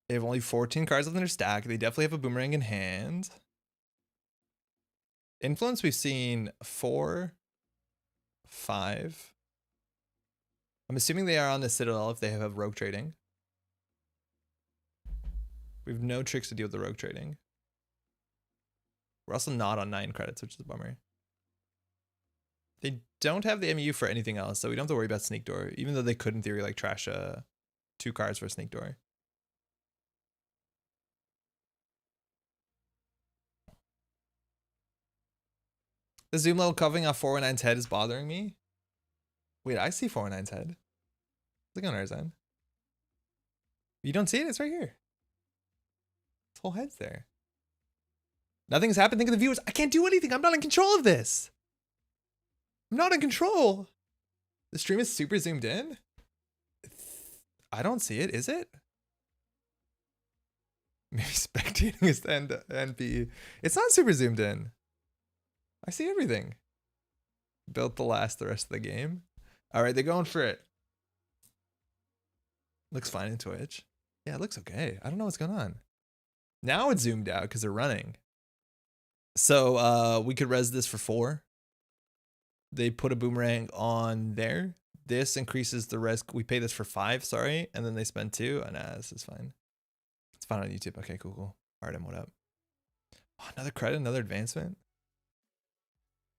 They have only 14 cards in their stack. They definitely have a boomerang in hand. Influence, we've seen 4, 5. I'm assuming they are on the Citadel if they have rogue trading. We have no tricks to deal with the rogue trading. We're also not on 9 credits, which is a bummer. They don't have the MU for anything else, so we don't have to worry about Sneak Door, even though they could, in theory, like trash 2 cards for Sneak Door. The zoom level covering off 419's head is bothering me. Wait, I see 419's head. Look on our end. You don't see it? It's right here. His whole head's there. Nothing's happened. Think of the viewers. I can't do anything. I'm not in control of this. I'm not in control. The stream is super zoomed in. I don't see it. Is it? Maybe spectating is the NP. It's not super zoomed in. I see everything. Built to last the rest of the game. All right, they're going for it. Looks fine in Twitch. Yeah, it looks okay. I don't know what's going on. Now it's zoomed out because they're running. So we could res this for 4. They put a boomerang on there. This increases the res. We pay this for 5, sorry. And then they spend 2. Oh, nah, this is fine. It's fine on YouTube. Okay, cool, cool. Artem, what up? Oh, another credit, another advancement.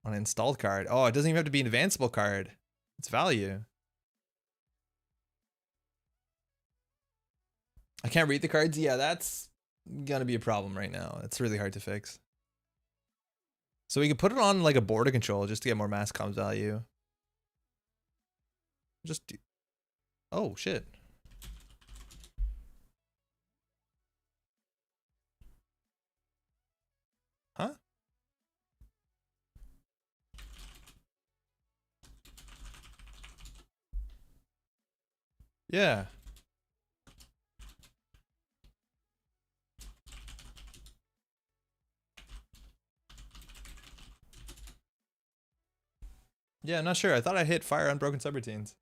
On an installed card. Oh, it doesn't even have to be an advanceable card. It's value. I can't read the cards. Yeah, that's gonna be a problem right now. It's really hard to fix. So we could put it on like a border control just to get more mass comms value. Just do... Oh, shit. Huh? Yeah. Yeah, I'm not sure. I thought I hit fire on broken subroutines.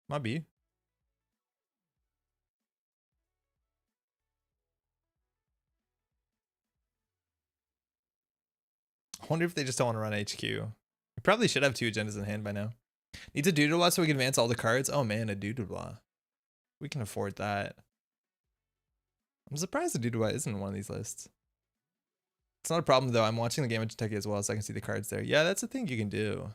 Might be. I wonder if they just don't want to run HQ. We probably should have 2 agendas in hand by now. Needs a doodle so we can advance all the cards. Oh man, a doodle. We can afford that. I'm surprised the doodle isn't one of these lists. It's not a problem though. I'm watching the game of Kentucky as well, so I can see the cards there. Yeah, that's a thing you can do.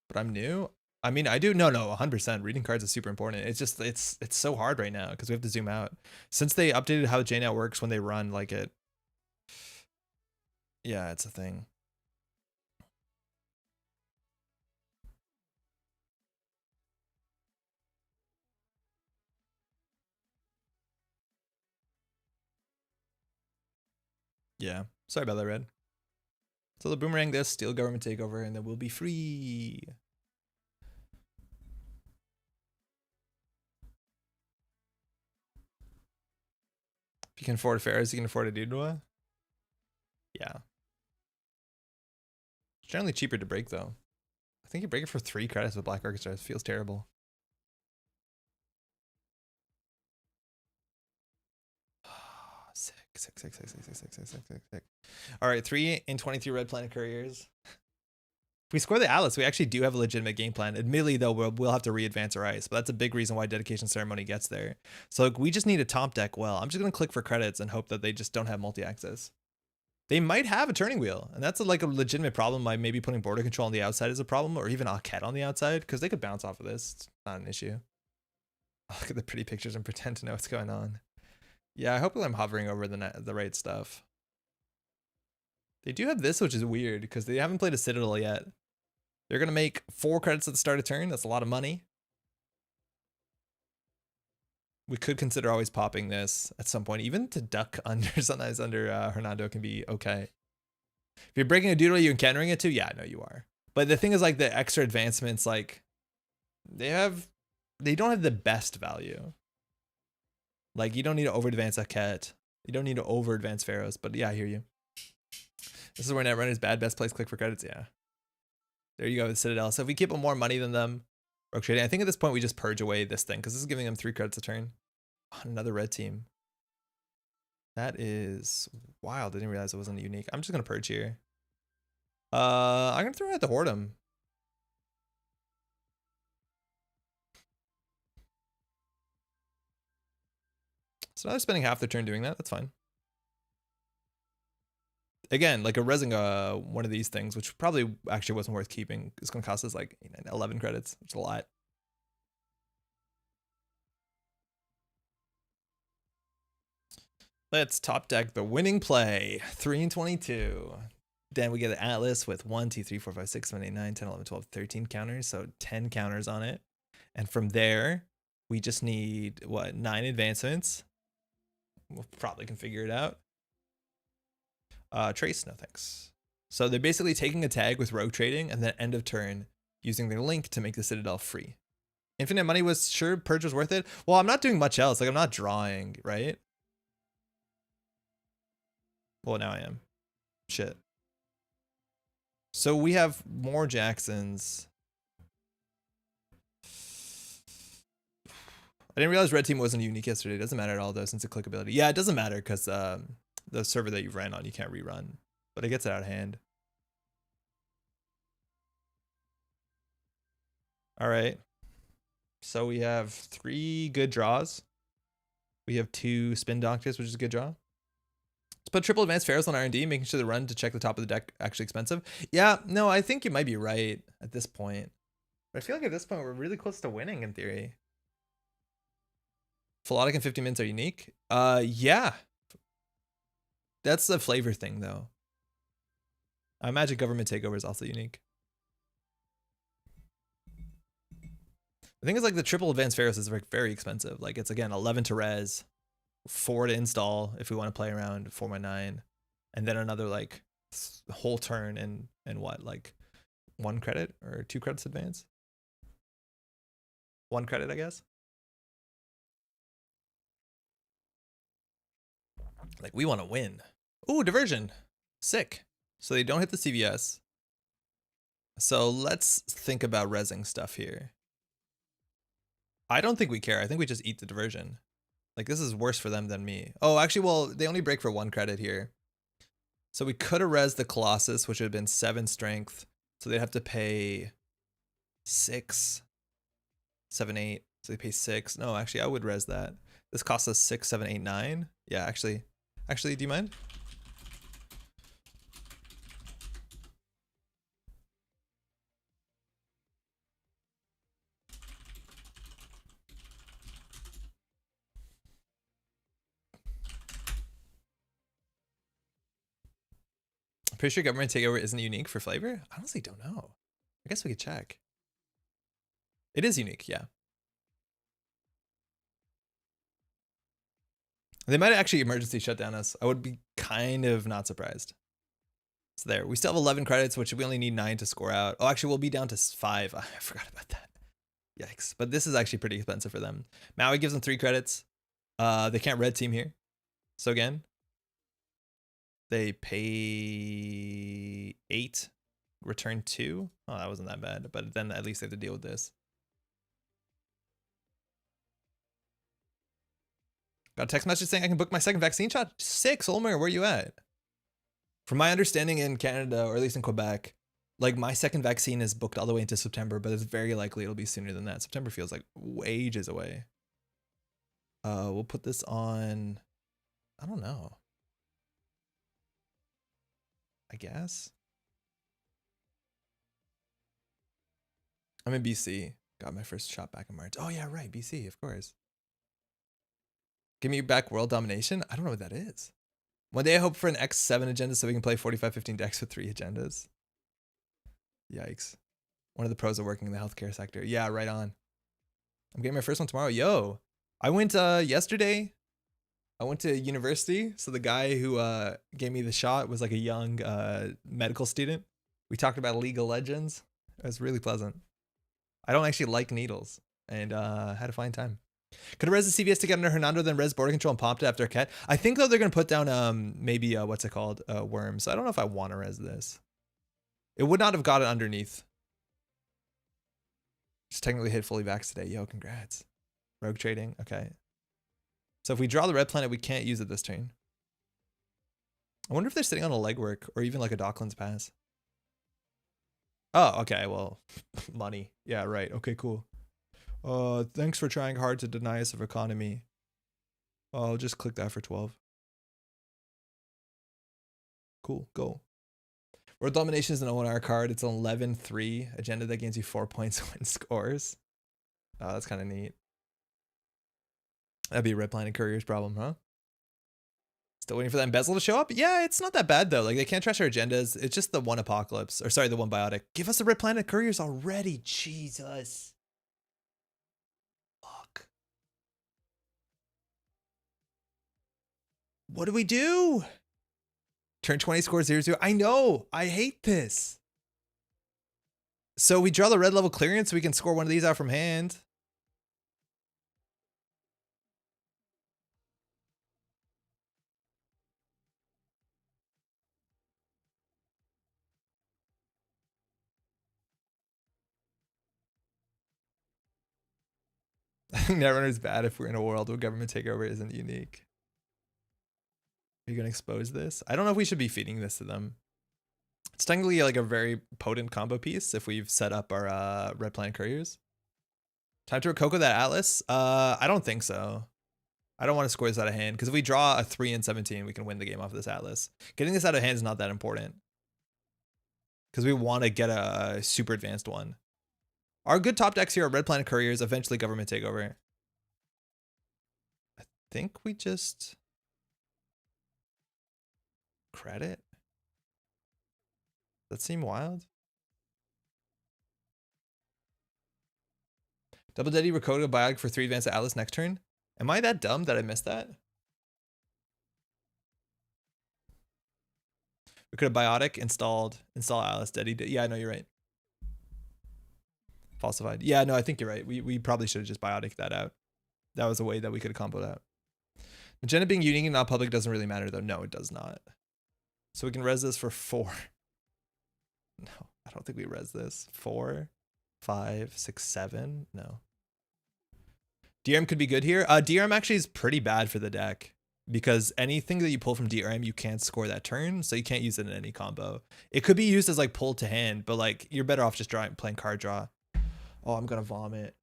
But I'm new. I mean, I do. No, 100%. Reading cards is super important. It's just, it's so hard right now because we have to zoom out. Since they updated how JNet works when they run, like it. Yeah, it's a thing. Yeah, sorry about that, Red. So the boomerang this, steal government takeover, and then we'll be free. If you can afford affairs, you can afford a doodle. Yeah. It's generally cheaper to break though. I think you break it for 3 credits with Black Orchestra. It feels terrible. Sick. All right, 3 in 23 red Planet Couriers. If we score the Atlas, we actually do have a legitimate game plan. Admittedly, though, we'll have to re-advance our ice, but that's a big reason why dedication ceremony gets there. So like, we just need a top deck well. I'm just going to click for credits and hope that they just don't have multi-access. They might have a turning wheel, and that's like a legitimate problem by maybe putting border control on the outside is a problem, or even Alket on the outside, because they could bounce off of this. It's not an issue. Look at the pretty pictures and pretend to know what's going on. Yeah, I hope I'm hovering over the right stuff. They do have this, which is weird, because they haven't played a Citadel yet. They're going to make 4 credits at the start of turn. That's a lot of money. We could consider always popping this at some point, even to duck under. Sometimes under Hernando can be okay. If you're breaking a doodle, you're encountering it too. Yeah, no, you are. But the thing is, like, the extra advancements, like, they don't have the best value. Like, you don't need to over advance a cat. You don't need to over advance pharaohs. But yeah, I hear you. This is where Netrunner's bad. Best place, click for credits. Yeah. There you go with Citadel. So if we keep them more money than them, rogue trading. I think at this point we just purge away this thing because this is giving them 3 credits a turn. Oh, another red team. That is wild. I didn't realize it wasn't unique. I'm just gonna purge here. I'm gonna throw out the Whoredom. So now they're spending half their turn doing that. That's fine. Again, like a resing one of these things, which probably actually wasn't worth keeping, is going to cost us like 11 credits, which is a lot. Let's top deck the winning play. 3 and 22. Then we get the Atlas with 1, 2, 3, 4, 5, 6, 7, 8, 9, 10, 11, 12, 13 counters. So 10 counters on it. And from there, we just need, what, 9 advancements. We'll probably can figure it out. Trace, no thanks. So they're basically taking a tag with rogue trading and then end of turn using their link to make the Citadel free. Infinite money was sure purge was worth it. Well, I'm not doing much else. Like I'm not drawing, right? Well, now I am. Shit. So we have more Jacksons. I didn't realize red team wasn't unique yesterday. It doesn't matter at all though, since the clickability. Yeah, it doesn't matter because the server that you ran on, you can't rerun, but it gets it out of hand. All right. So we have 3 good draws. We have 2 spin doctors, which is a good draw. Let's put triple advanced pharaohs on R&D, making sure the run to check the top of the deck actually expensive. Yeah, no, I think you might be right at this point. But I feel like at this point, we're really close to winning in theory. Philotic and 50 mins are unique. Yeah. That's the flavor thing, though. I imagine government takeover is also unique. The thing is, like, the triple advanced pharaohs is like very expensive. Like, it's again 11 to res, 4 to install if we want to play around 4/9, and then another like whole turn and what, like 1 credit or 2 credits advance. 1 credit, I guess. Like, we want to win. Ooh, diversion. Sick. So they don't hit the CVS. So let's think about resing stuff here. I don't think we care. I think we just eat the diversion. Like, this is worse for them than me. Oh, actually, well, they only break for 1 credit here. So we could have res the Colossus, which would have been 7 strength. So they'd have to pay 6, 7, 8. So they pay 6. No, actually, I would res that. This costs us 6, 7, 8, 9. Yeah, actually, do you mind? I'm pretty sure government takeover isn't unique for flavor. I honestly don't know. I guess we could check. It is unique, yeah. They might actually emergency shut down us. I would be kind of not surprised. So there, we still have 11 credits, which we only need 9 to score out. Oh, actually, we'll be down to 5. I forgot about that. Yikes. But this is actually pretty expensive for them. Maui gives them 3 credits. They can't red team here. So again, they pay 8, return 2. Oh, that wasn't that bad. But then at least they have to deal with this. Got a text message saying I can book my second vaccine shot. Sick, Solmer, where you at? From my understanding in Canada, or at least in Quebec, like my second vaccine is booked all the way into September, but it's very likely it'll be sooner than that. September feels like ages away. We'll put this on, I don't know. I guess. I'm in BC. Got my first shot back in March. Oh yeah, right, BC, of course. Give me back world domination? I don't know what that is. One day I hope for an X7 agenda so we can play 45-15 decks with 3 agendas. Yikes. One of the pros of working in the healthcare sector. Yeah, right on. I'm getting my first one tomorrow. Yo, I went yesterday. I went to university, so the guy who gave me the shot was like a young medical student. We talked about League of Legends. It was really pleasant. I don't actually like needles, and had a fine time. Could have res the CVS to get under Hernando, then res border control and popped it after a cat. I think though they're gonna put down maybe what's it called, worms. So I don't know if I want to res this. It would not have got it underneath. Just technically hit fully vax today. Yo, congrats. Rogue trading. Okay. So if we draw the red planet, we can't use it this turn. I wonder if they're sitting on a legwork or even like a Docklands pass. Oh, okay. Well, money. Yeah, right. Okay, cool. Thanks for trying hard to deny us of economy. I'll just click that for 12. Cool, go. World Domination is an ONR card. It's an 11-3 agenda that gains you 4 points when scores. Oh, that's kind of neat. That'd be a red Planet Couriers problem, huh? Still waiting for that embezzle to show up? Yeah, it's not that bad though. Like they can't trash our agendas. It's just the one apocalypse. Or sorry, the one biotic. Give us the red Planet Couriers already. Jesus. Fuck. What do we do? Turn 20, score 0-0. I know. I hate this. So we draw the red level clearance. So we can score one of these out from hand. Netrunner is bad if we're in a world where government takeover isn't unique. Are you going to expose this? I don't know if we should be feeding this to them. It's technically like a very potent combo piece if we've set up our red Planet Couriers. Time to Rococo that Atlas? I don't think so. I don't want to score this out of hand because if we draw a 3 and 17, we can win the game off of this Atlas. Getting this out of hand is not that important because we want to get a super advanced one. Our good top decks here are red Planet Couriers, eventually government takeover. I think we just credit. Does that seem wild? Double Daddy Rococo Biotic for 3 advanced Atlas next turn. Am I that dumb that I missed that? We could have Biotic install Atlas Daddy. Yeah, I know you're right. Falsified. Yeah, no, I think you're right. We probably should have just Biotic that out. That was a way that we could have comboed out. Magenta being unique and not public doesn't really matter though. No, it does not. So we can res this for 4. No, I don't think we res this. 4, 5, 6, 7. No. DRM could be good here. DRM actually is pretty bad for the deck because anything that you pull from DRM, you can't score that turn, so you can't use it in any combo. It could be used as like pull to hand, but like you're better off just playing card draw. Oh, I'm gonna vomit.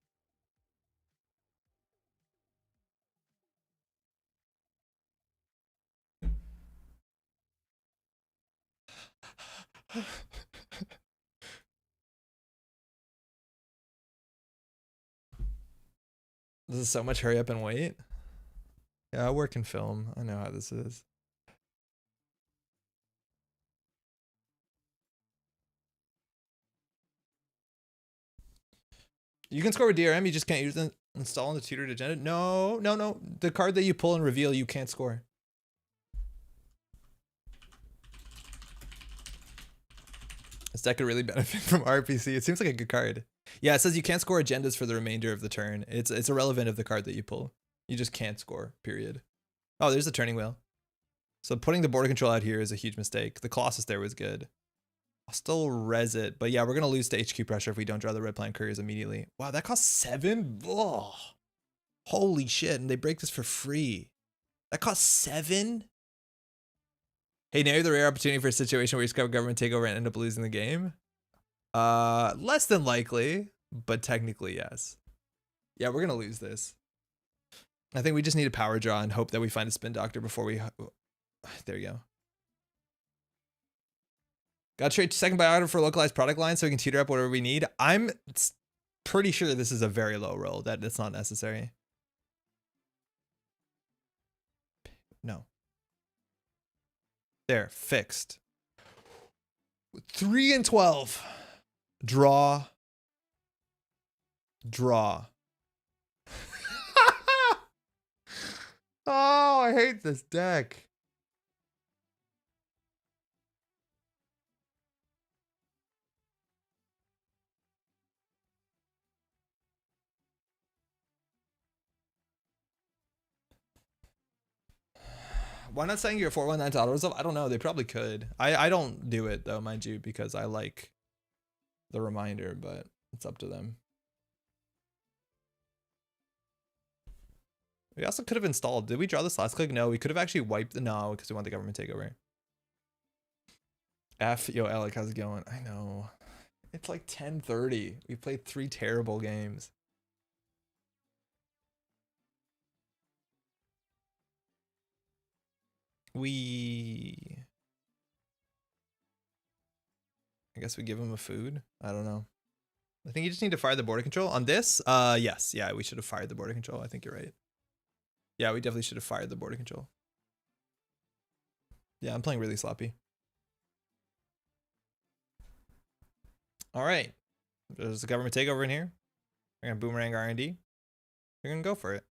This is so much hurry up and wait. Yeah, I work in film. I know how this is. You can score with DRM, you just can't use it install on the tutored agenda. No. The card that you pull and reveal, you can't score. This deck could really benefit from RPC. It seems like a good card. Yeah, it says you can't score agendas for the remainder of the turn. It's irrelevant of the card that you pull. You just can't score, period. Oh, there's the turning wheel. So putting the border control out here is a huge mistake. The Colossus there was good. I'll still res it, but yeah, we're gonna lose to HQ pressure if we don't draw the red Planet Couriers immediately. Wow, that costs 7? Oh, holy shit, and they break this for free. That costs 7? Hey, now you're the rare opportunity for a situation where you discover government takeover and end up losing the game. Less than likely, but technically yes. Yeah, we're gonna lose this. I think we just need a power draw and hope that we find a spin doctor before we. There you go. Got to trade second biotic for localized product line so we can tutor up whatever we need. I'm pretty sure this is a very low roll, that it's not necessary. No. There, fixed. 3 and 12. Draw. Oh, I hate this deck. Why not saying you're 419 auto resolve? I don't know. They probably could. I don't do it though, mind you, because I like the reminder, but it's up to them. We also could have installed. Did we draw this last click? No, we could have actually wiped. No, because we want the government takeover. Yo, Alec, how's it going? I know. It's like 10:30. We played 3 terrible games. I guess we give him a food. I don't know. I think you just need to fire the border control on this. Yes. Yeah, we should have fired the border control. I think you're right. Yeah, we definitely should have fired the border control. Yeah, I'm playing really sloppy. All right. There's a government takeover in here. We're going to boomerang R&D. They're going to go for it.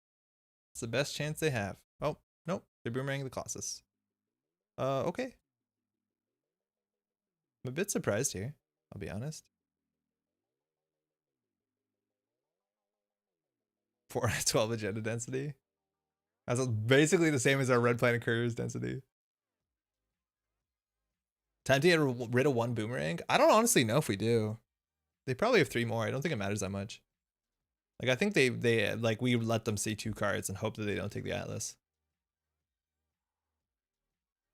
It's the best chance they have. Oh, nope. They're boomeranging the Colossus. Okay. I'm a bit surprised here, I'll be honest. 4 out of 12 agenda density. That's basically the same as our red Planet Couriers density. Time to get rid of 1 boomerang? I don't honestly know if we do. They probably have 3 more. I don't think it matters that much. Like, I think they like, we let them see 2 cards and hope that they don't take the Atlas.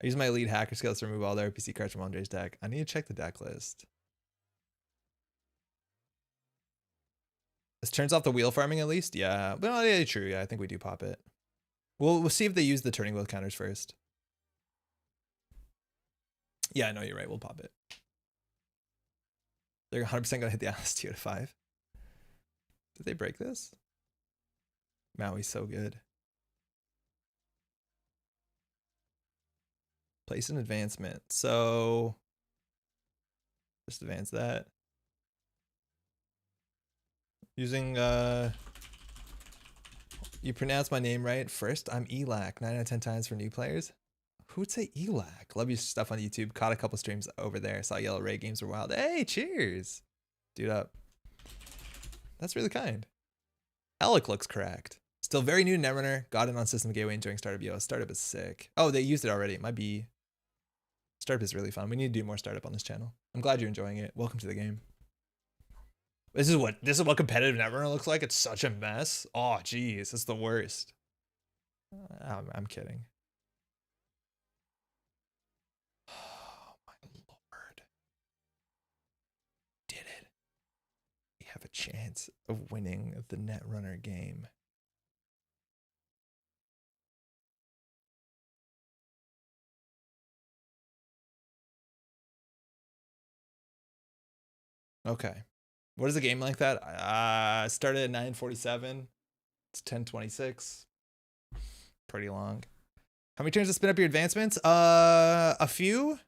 I use my elite hacker skills to remove all their PC cards from Andre's deck. I need to check the deck list. This turns off the wheel farming at least? Yeah. Well, yeah, true. Yeah, I think we do pop it. We'll see if they use the turning wheel counters first. Yeah, I know you're right. We'll pop it. They're 100% going to hit the Atlas 2 out of 5. Did they break this? Maui's so good. Place an advancement. So just advance that. Using you pronounce my name right first. I'm Elac. 9 out of 10 times for new players. Who would say Elac? Love your stuff on YouTube. Caught a couple streams over there. Saw Yellow Ray games were wild. Hey, cheers. Dude up. That's really kind. Alec looks correct. Still very new to Netrunner. Got it on System Gateway during startup. Yo, startup is sick. Oh, they used it already. It might be. Startup is really fun. We need to do more startup on this channel. I'm glad you're enjoying it. Welcome to the game. This is what competitive Netrunner looks like. It's such a mess. Oh, geez, it's the worst. I'm kidding. Oh my lord! Did it? We have a chance of winning the Netrunner game. Okay. What is a game like that? Started at 9:47. It's 10:26. Pretty long. How many turns to spin up your advancements? A few.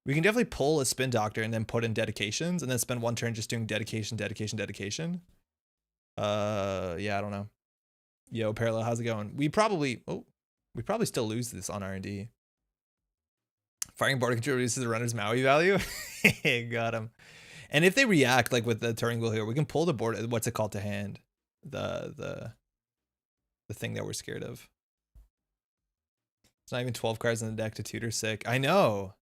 We can definitely pull a spin doctor and then put in dedications and then spend 1 turn just doing dedication. Yeah, I don't know. Yo, Parallel, how's it going? We probably still lose this on R&D. Firing border control reduces the runner's Maui value. Got him. And if they react like with the turning wheel here, we can pull the board. What's it called to hand? The thing that we're scared of. It's not even 12 cards in the deck to tutor sick. I know.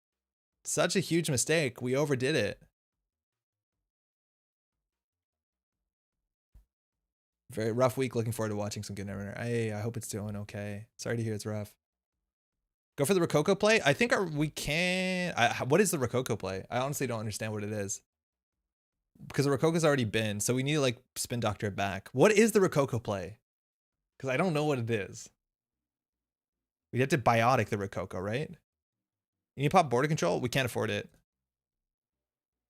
Such a huge mistake. We overdid it. Very rough week. Looking forward to watching some good Netrunner. I hope it's doing okay. Sorry to hear it's rough. Go for the Rococo play. I think we can. What is the Rococo play? I honestly don't understand what it is. Because the Rococo's already been, so we need to like spin doctor it back. What is the Rococo play? Because I don't know what it is. We'd have to biotic the Rococo, right? You need to pop border control? We can't afford it.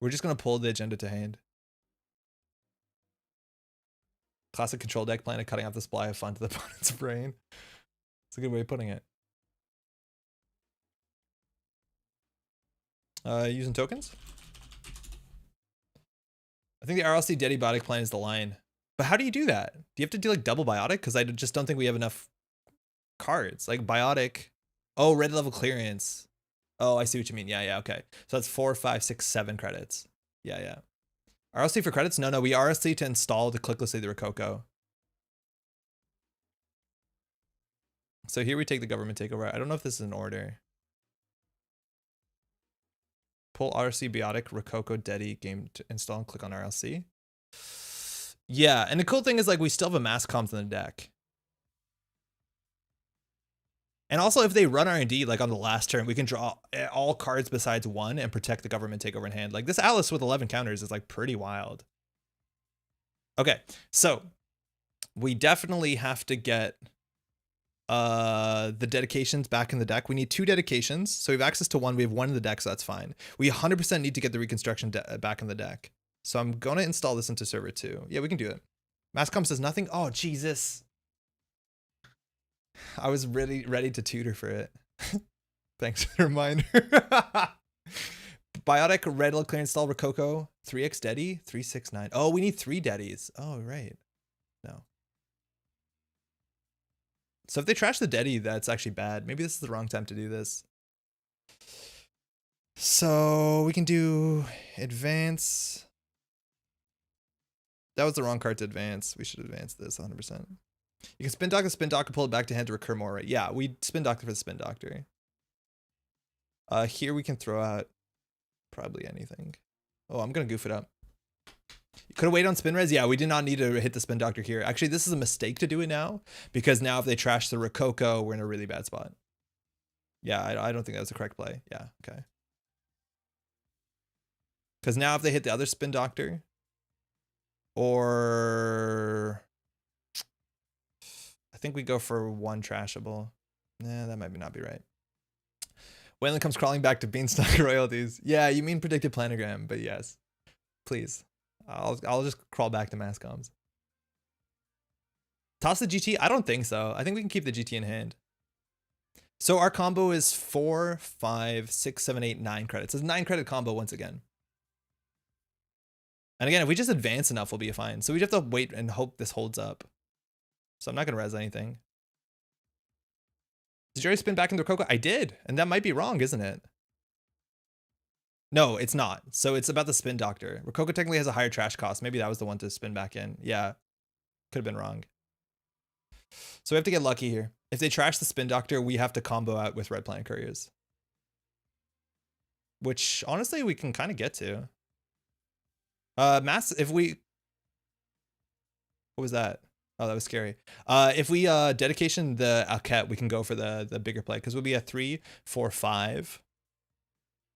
We're just going to pull the agenda to hand. Classic control deck plan of cutting off the supply of fun to the opponent's brain. It's a good way of putting it. Using tokens? I think the RLC Dedibiotic plan is the line. But how do you do that? Do you have to do like double biotic? Because I just don't think we have enough cards. Like biotic. Oh, red level clearance. Oh, I see what you mean. Yeah, okay. So that's 4, 5, 6, 7 credits. Yeah. RLC for credits? No, we RLC to install the clickless of the Rococo. So here we take the government takeover. I don't know if this is in order. Pull RLC biotic Rococo Dedi game to install and click on RLC. Yeah, and the cool thing is like we still have a mass comms in the deck. And also if they run R&D like on the last turn, we can draw all cards besides one and protect the government takeover in hand. Like this Alice with 11 counters is like pretty wild. Okay, so we definitely have to get the dedications back in the deck. We need 2 dedications. So we have access to 1. We have 1 in the deck, so that's fine. We 100% need to get the reconstruction back in the deck. So I'm going to install this into server 2. Yeah, we can do it. Masscom says nothing. Oh, Jesus. I was ready to tutor for it. Thanks for the reminder. Biotic red clear install Rococo 3x Dedi 369. Oh, we need 3 Dedis. Oh, right. No. So if they trash the Dedi, that's actually bad. Maybe this is the wrong time to do this. So we can do advance. That was the wrong card to advance. We should advance this 100%. You can spin dock the spin dock and pull it back to hand to recur more, right? Yeah, we spin doctor for the spin doctor. Here we can throw out probably anything. Oh, I'm gonna goof it up. You could have waited on spin res. Yeah, we did not need to hit the spin doctor here. Actually, this is a mistake to do it now because now if they trash the Rococo, we're in a really bad spot. Yeah, I don't think that was the correct play. Yeah, okay. Because now if they hit the other spin doctor, or I think we go for 1 trashable. Nah, that might not be right. Weyland comes crawling back to Beanstalk royalties. Yeah, you mean predicted planogram, but yes. Please. I'll just crawl back to mass comms. Toss the GT? I don't think so. I think we can keep the GT in hand. So our combo is 4, 5, 6, 7, 8, 9 credits. It's a 9 credit combo once again. And again, if we just advance enough, we'll be fine. So we just have to wait and hope this holds up. So I'm not going to res anything. Did Jerry spin back into Rococo? I did. And that might be wrong, isn't it? No, it's not. So it's about the spin doctor. Rococo technically has a higher trash cost. Maybe that was the one to spin back in. Yeah. Could have been wrong. So we have to get lucky here. If they trash the spin doctor, we have to combo out with red Planet Couriers. Which honestly we can kind of get to. Mass, if we... What was that? Oh, that was scary. If we dedication the Alket, we can go for the bigger play because we'll be a 3, 4, 5.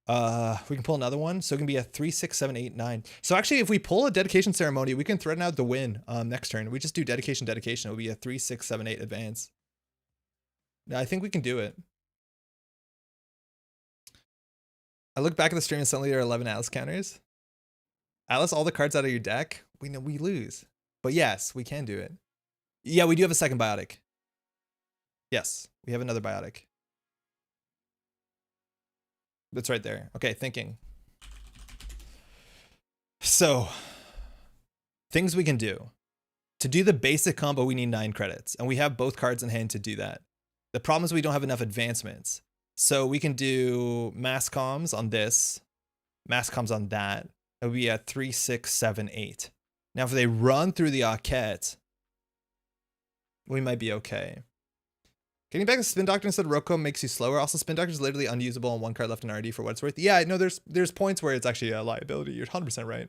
We can pull another one, so it can be a 3, 6, 7, 8, 9. So actually, if we pull a dedication ceremony, we can threaten out the win next turn. We just do dedication. It'll be a 3, 6, 7, 8 advance. Now I think we can do it. I look back at the stream and suddenly there are 11 Alice counters. Alice, all the cards out of your deck. We know we lose, but yes, we can do it. Yeah, we do have a second biotic. Yes, we have another biotic. That's right there. Okay, thinking. So, things we can do. To do the basic combo, we need 9 credits, and we have both cards in hand to do that. The problem is we don't have enough advancements. So we can do mass comms on this, mass comms on that. It would be at 3, 6, 7, 8. Now, if they run through the Arquette, we might be okay. Getting back to Spin Doctor instead of Rococo makes you slower. Also, Spin Doctor is literally unusable on 1 card left in RD for what it's worth. Yeah, no, there's points where it's actually a liability. You're 100% right.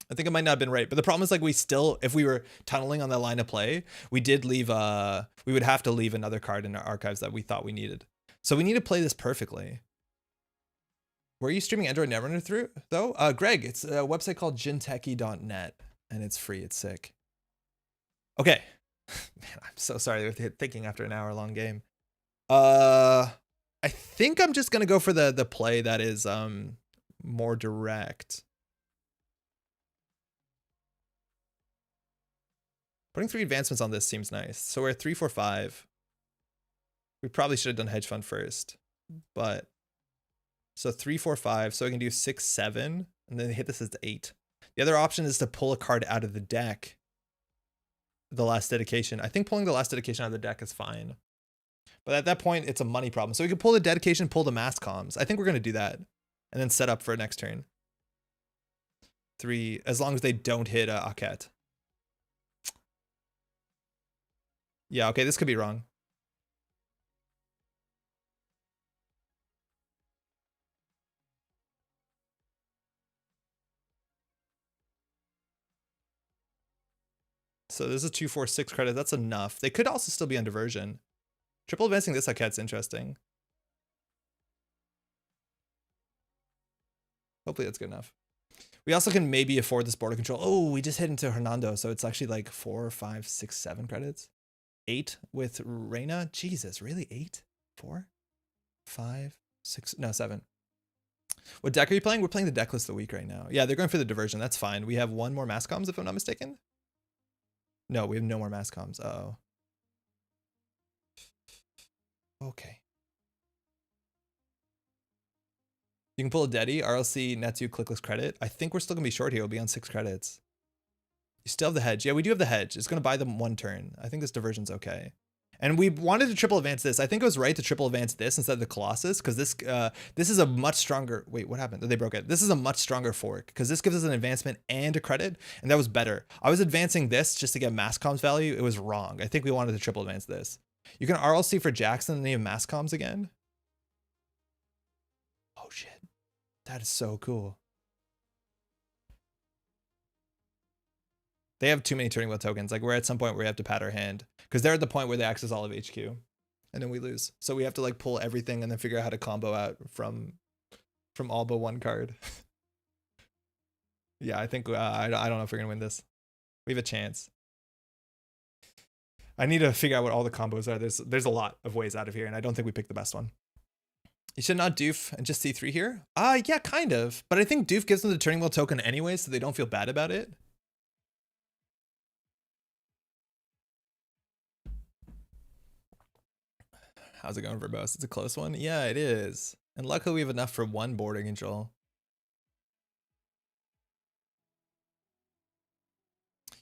I think it might not have been right, but the problem is like we still, if we were tunneling on that line of play, we did leave, we would have to leave another card in our archives that we thought we needed. So we need to play this perfectly. Where are you streaming Android Netrunner through, though? Greg, it's a website called gintechy.net, and it's free. It's sick. Okay. Man, I'm so sorry with thinking after an hour-long game. I think I'm just gonna go for the play that is more direct. Putting 3 advancements on this seems nice. So we're at 3, 4, 5. We probably should have done hedge fund first, but so 3, 4, 5. So we can do 6, 7, and then hit this as 8. The other option is to pull a card out of the deck the last dedication. I think pulling the last dedication out of the deck is fine. But at that point, it's a money problem. So we can pull the dedication, pull the mass comms. I think we're going to do that. And then set up for next turn. 3, as long as they don't hit Aket. Yeah, okay, this could be wrong. So there's a 2, 4, 6 credit. That's enough. They could also still be on diversion. Triple advancing this Aket's interesting. Hopefully that's good enough. We also can maybe afford this border control. Oh, we just hit into Hernando, so it's actually like 4, 5, 6, 7 credits. 8 with Reina. Jesus, really? 8? 4? 5? 6? No, 7. What deck are you playing? We're playing the deck list of the week right now. Yeah, they're going for the diversion. That's fine. We have 1 more mass comms, if I'm not mistaken. No, we have no more mass comms. Uh-oh. Okay. You can pull a Dedi, RLC, Netsu, clickless credit. I think we're still going to be short here. It'll be on 6 credits. You still have the hedge. Yeah, we do have the hedge. It's going to buy them 1 turn. I think this diversion's okay. And we wanted to triple advance this. I think it was right to triple advance this instead of the Colossus, because this is a much stronger... Wait, what happened? They broke it. This is a much stronger fork, because this gives us an advancement and a credit, and that was better. I was advancing this just to get mass comms value. It was wrong. I think we wanted to triple advance this. You can RLC for Jackson and name mass comms again. Oh, shit. That is so cool. They have too many turning wheel tokens. Like, we're at some point where we have to pat our hand, because they're at the point where they access all of HQ, and then we lose. So we have to like pull everything and then figure out how to combo out from all but 1 card. Yeah, I think I don't know if we're gonna win this. We have a chance. I need to figure out what all the combos are. There's a lot of ways out of here, and I don't think we picked the best one. You should not doof and just C3 here. Yeah, kind of. But I think doof gives them the turning wheel token anyway, so they don't feel bad about it. How's it going, Verbose? It's a close one. Yeah, it is. And luckily we have enough for 1 border control.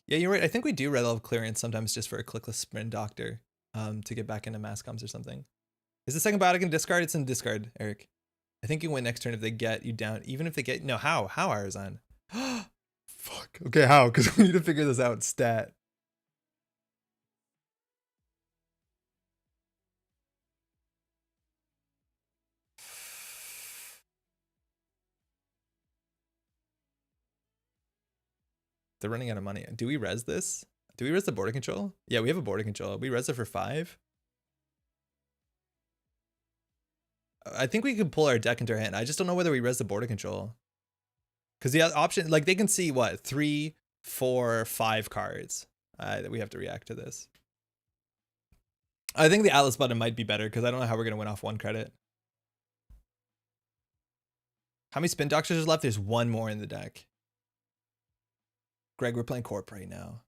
Yeah, you're right. I think we do red level clearance sometimes just for a clickless sprint doctor to get back into mass comms or something. Is the second biotic in discard? It's in discard, Eric. I think you win next turn if they get you down. Even if they get... No, how? How, Arizon? Fuck. Okay, how? Because we need to figure this out. Stat. They're running out of money. Do we res this? Do we res the border control? Yeah, we have a border control. We res it for 5. I think we could pull our deck into our hand. I just don't know whether we res the border control. Because the option, like, they can see what? 3, 4, 5 cards that we have to react to this. I think the Atlas button might be better because I don't know how we're going to win off 1 credit. How many spin doctors are left? There's 1 more in the deck. Greg, we're playing Corp right now.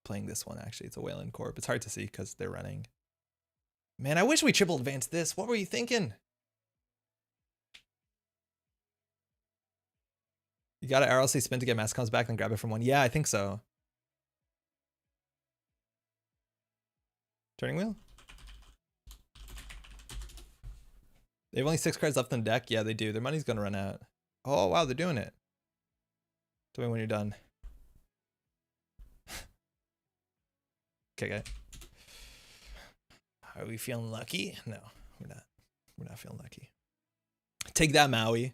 Playing this one, actually. It's a Weyland Corp. It's hard to see because they're running. Man, I wish we triple advanced this. What were you thinking? You got to RLC spin to get mass comes back and grab it from 1. Yeah, I think so. Turning wheel? They have only 6 cards left in the deck. Yeah, they do. Their money's going to run out. Oh, wow, they're doing it. Tell me when you're done. Okay, guy. Are we feeling lucky? No, we're not. We're not feeling lucky. Take that, Maui.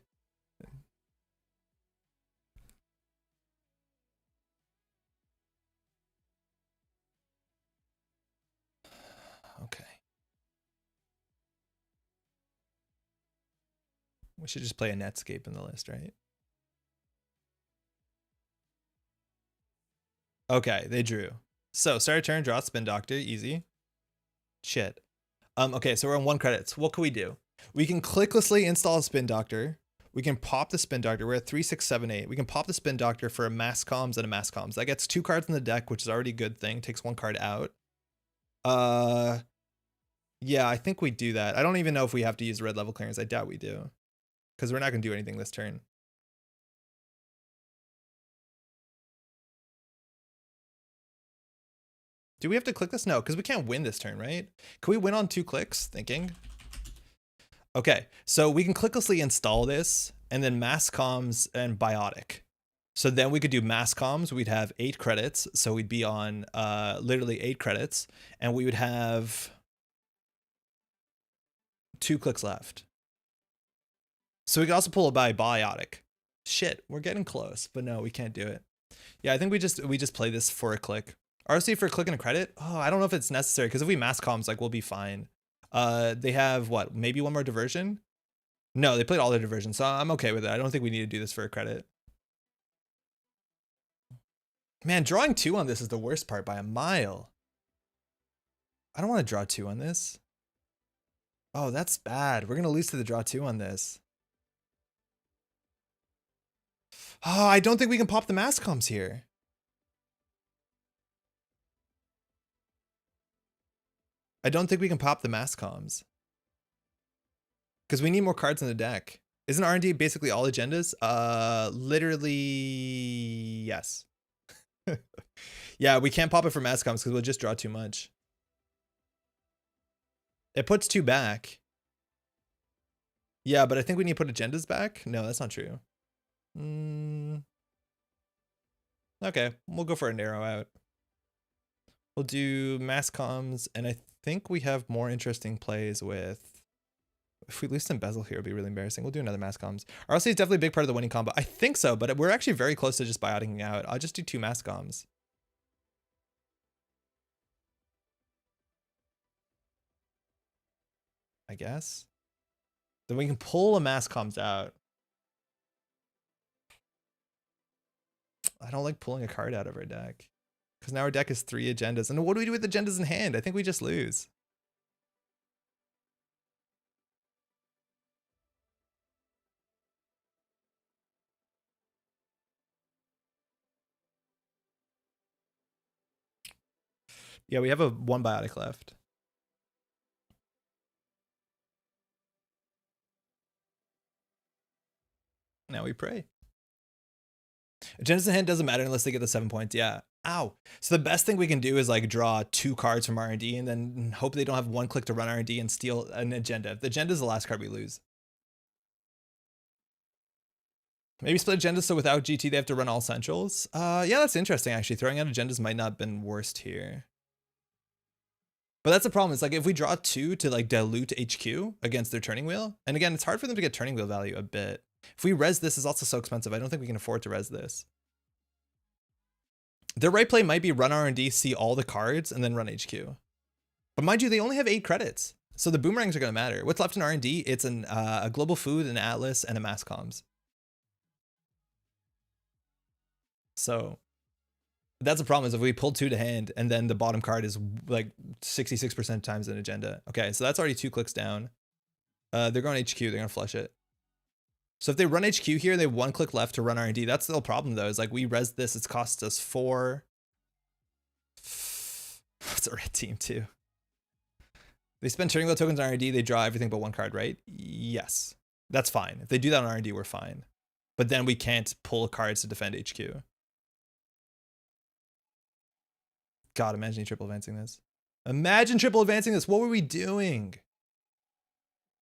Okay. We should just play a Netscape in the list, right? Okay, they drew. So, start a turn, draw, spin doctor, easy. Shit. Okay, so we're on 1 credits. What can we do? We can clicklessly install a spin doctor. We can pop the spin doctor. We're at 3, 6, 7, 8. We can pop the spin doctor for a mass comms and a mass comms. That gets 2 cards in the deck, which is already a good thing. Takes 1 card out. Yeah, I think we do that. I don't even know if we have to use red level clearance. I doubt we do. Because we're not going to do anything this turn. Do we have to click this? No, because we can't win this turn, right? Can we win on 2 clicks? Thinking. Okay, so we can clicklessly install this and then mass comms and biotic. So then we could do mass comms. We'd have 8 credits. So we'd be on literally 8 credits, and we would have 2 clicks left. So we could also pull it by biotic. Shit, we're getting close, but no, we can't do it. Yeah, I think we just play this for a click. RC for a click and a credit? Oh, I don't know if it's necessary, because if we mass comms, like, we'll be fine. They have what? Maybe one more diversion? No, they played all their diversions, so I'm okay with it. I don't think we need to do this for a credit. Man, drawing 2 on this is the worst part by a mile. I don't want to draw 2 on this. Oh, that's bad. We're going to lose to the draw 2 on this. Oh, I don't think we can pop the mass comms here. I don't think we can pop the mass comms. Because we need more cards in the deck. Isn't R&D basically all agendas? Literally, yes. Yeah, we can't pop it for mass comms because we'll just draw too much. It puts 2 back. Yeah, but I think we need to put agendas back. No, that's not true. Okay, we'll go for a narrow out. We'll do mass comms, and I think we have more interesting plays with... If we lose some bezel here, it would be really embarrassing. We'll do another mass comms. RLC is definitely a big part of the winning combo. I think so, but we're actually very close to just bioticking out. I'll just do 2 mass comms. I guess. Then we can pull a mass comms out. I don't like pulling a card out of our deck. Because now our deck is 3 agendas. And what do we do with agendas in hand? I think we just lose. Yeah, we have a 1 biotic left. Now we pray. Agendas in hand doesn't matter unless they get the 7 points. Yeah. Ow. So the best thing we can do is like draw 2 cards from R&D and then hope they don't have 1 click to run R&D and steal an agenda. If the agenda is the last card, we lose. Maybe split agendas so without GT they have to run all centrals. Yeah, that's interesting actually. Throwing out agendas might not have been worst here. But that's the problem. It's like if we draw 2 to like dilute HQ against their turning wheel, and again, it's hard for them to get turning wheel value a bit. If we res this, is also so expensive. I don't think we can afford to res this. Their right play might be run R&D, see all the cards, and then run HQ. But mind you, they only have 8 credits. So the boomerangs are going to matter. What's left in R&D? It's a global food, an atlas, and a mass comms. So that's the problem is if we pull 2 to hand and then the bottom card is like 66% times an agenda. Okay, so that's already 2 clicks down. They're going HQ. They're going to flush it. So if they run HQ here, they have 1 click left to run R&D. That's the problem though, is like we res this, it's cost us 4. It's a red team too. They spend turning wheel tokens on R&D, they draw everything but 1 card, right? Yes. That's fine. If they do that on R&D, we're fine. But then we can't pull cards to defend HQ. God, imagine triple advancing this. Imagine triple advancing this. What were we doing?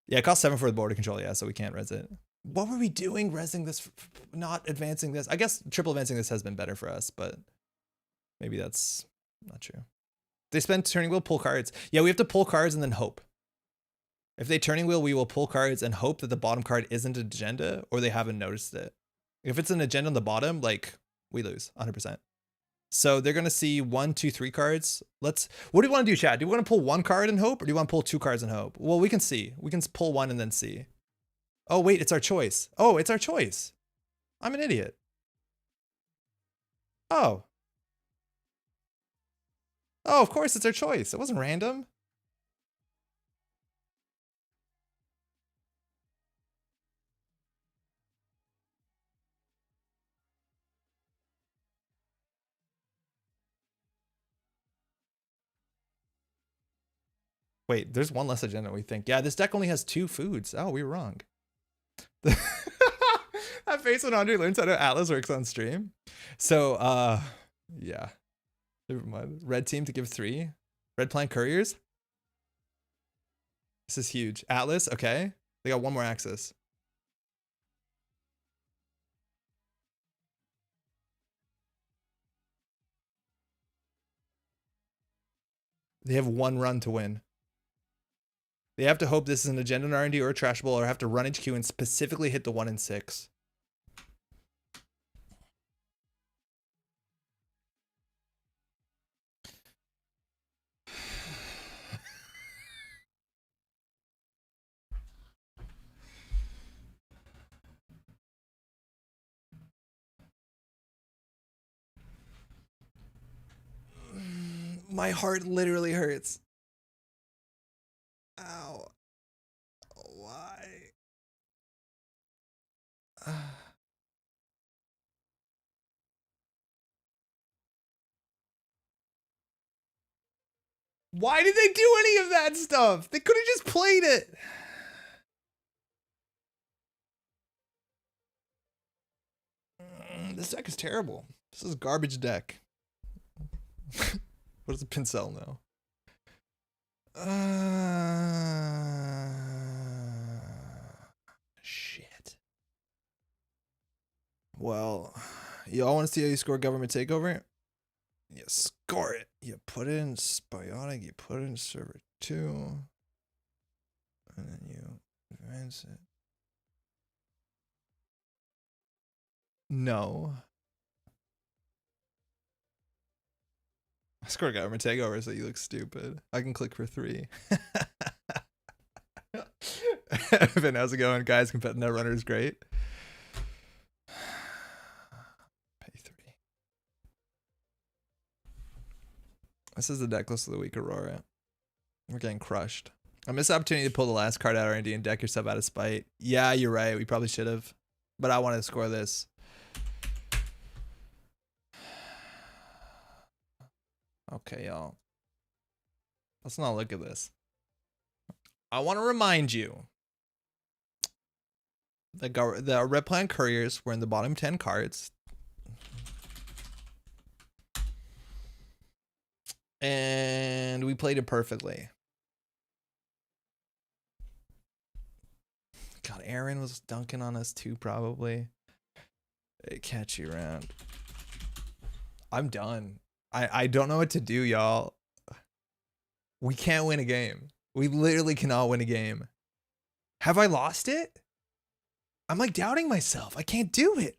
Yeah, it costs 7 for the border control. Yeah, so we can't res it. What were we doing resing this, not advancing this? I guess triple advancing this has been better for us, but maybe that's not true. They spend turning wheel, pull cards. Yeah, we have to pull cards and then hope. If they turning wheel, we will pull cards and hope that the bottom card isn't an agenda or they haven't noticed it. If it's an agenda on the bottom, like we lose 100%. So they're going to see 1, 2, 3 cards. What do you want to do, chat? Do we want to pull 1 card and hope or do you want to pull 2 cards and hope? Well, we can see. We can pull 1 and then see. Oh, wait, it's our choice. Oh, it's our choice. I'm an idiot. Oh. Oh, of course, it's our choice. It wasn't random. Wait, there's 1 less agenda we think. Yeah, this deck only has 2 foods. Oh, we were wrong. That face when Andre learns how to Atlas works on stream. So, yeah. Never mind. Red team to give 3. Red Planet Couriers. This is huge. Atlas, okay. They got 1 more axis. They have 1 run to win. They have to hope this is an agenda R&D or a trash bowl, or have to run HQ and specifically hit the 1 and 6. My heart literally hurts. Ow. Why? Why did they do any of that stuff? They could have just played it. This deck is terrible. This is a garbage deck. What does a Pinsel know? Shit. Well, y'all want to see how you score government takeover? You score it. You put it in Spiotic. You put it in server 2. And then you advance it. No. I scored government takeover, so you look stupid. I can click for 3. Evan, how's it going? Guys, Netrunner is great. Pay 3. This is the deck list of the week, Aurora. We're getting crushed. I missed the opportunity to pull the last card out of R&D and deck yourself out of spite. Yeah, you're right. We probably should have. But I wanted to score this. Okay, y'all. Let's not look at this. I want to remind you. The Red Planet Couriers were in the bottom 10 cards. And we played it perfectly. God, Aaron was dunking on us too, probably. They catch you around. I'm done. I don't know what to do, y'all. We can't win a game. We literally cannot win a game. Have I lost it? I'm like doubting myself. I can't do it.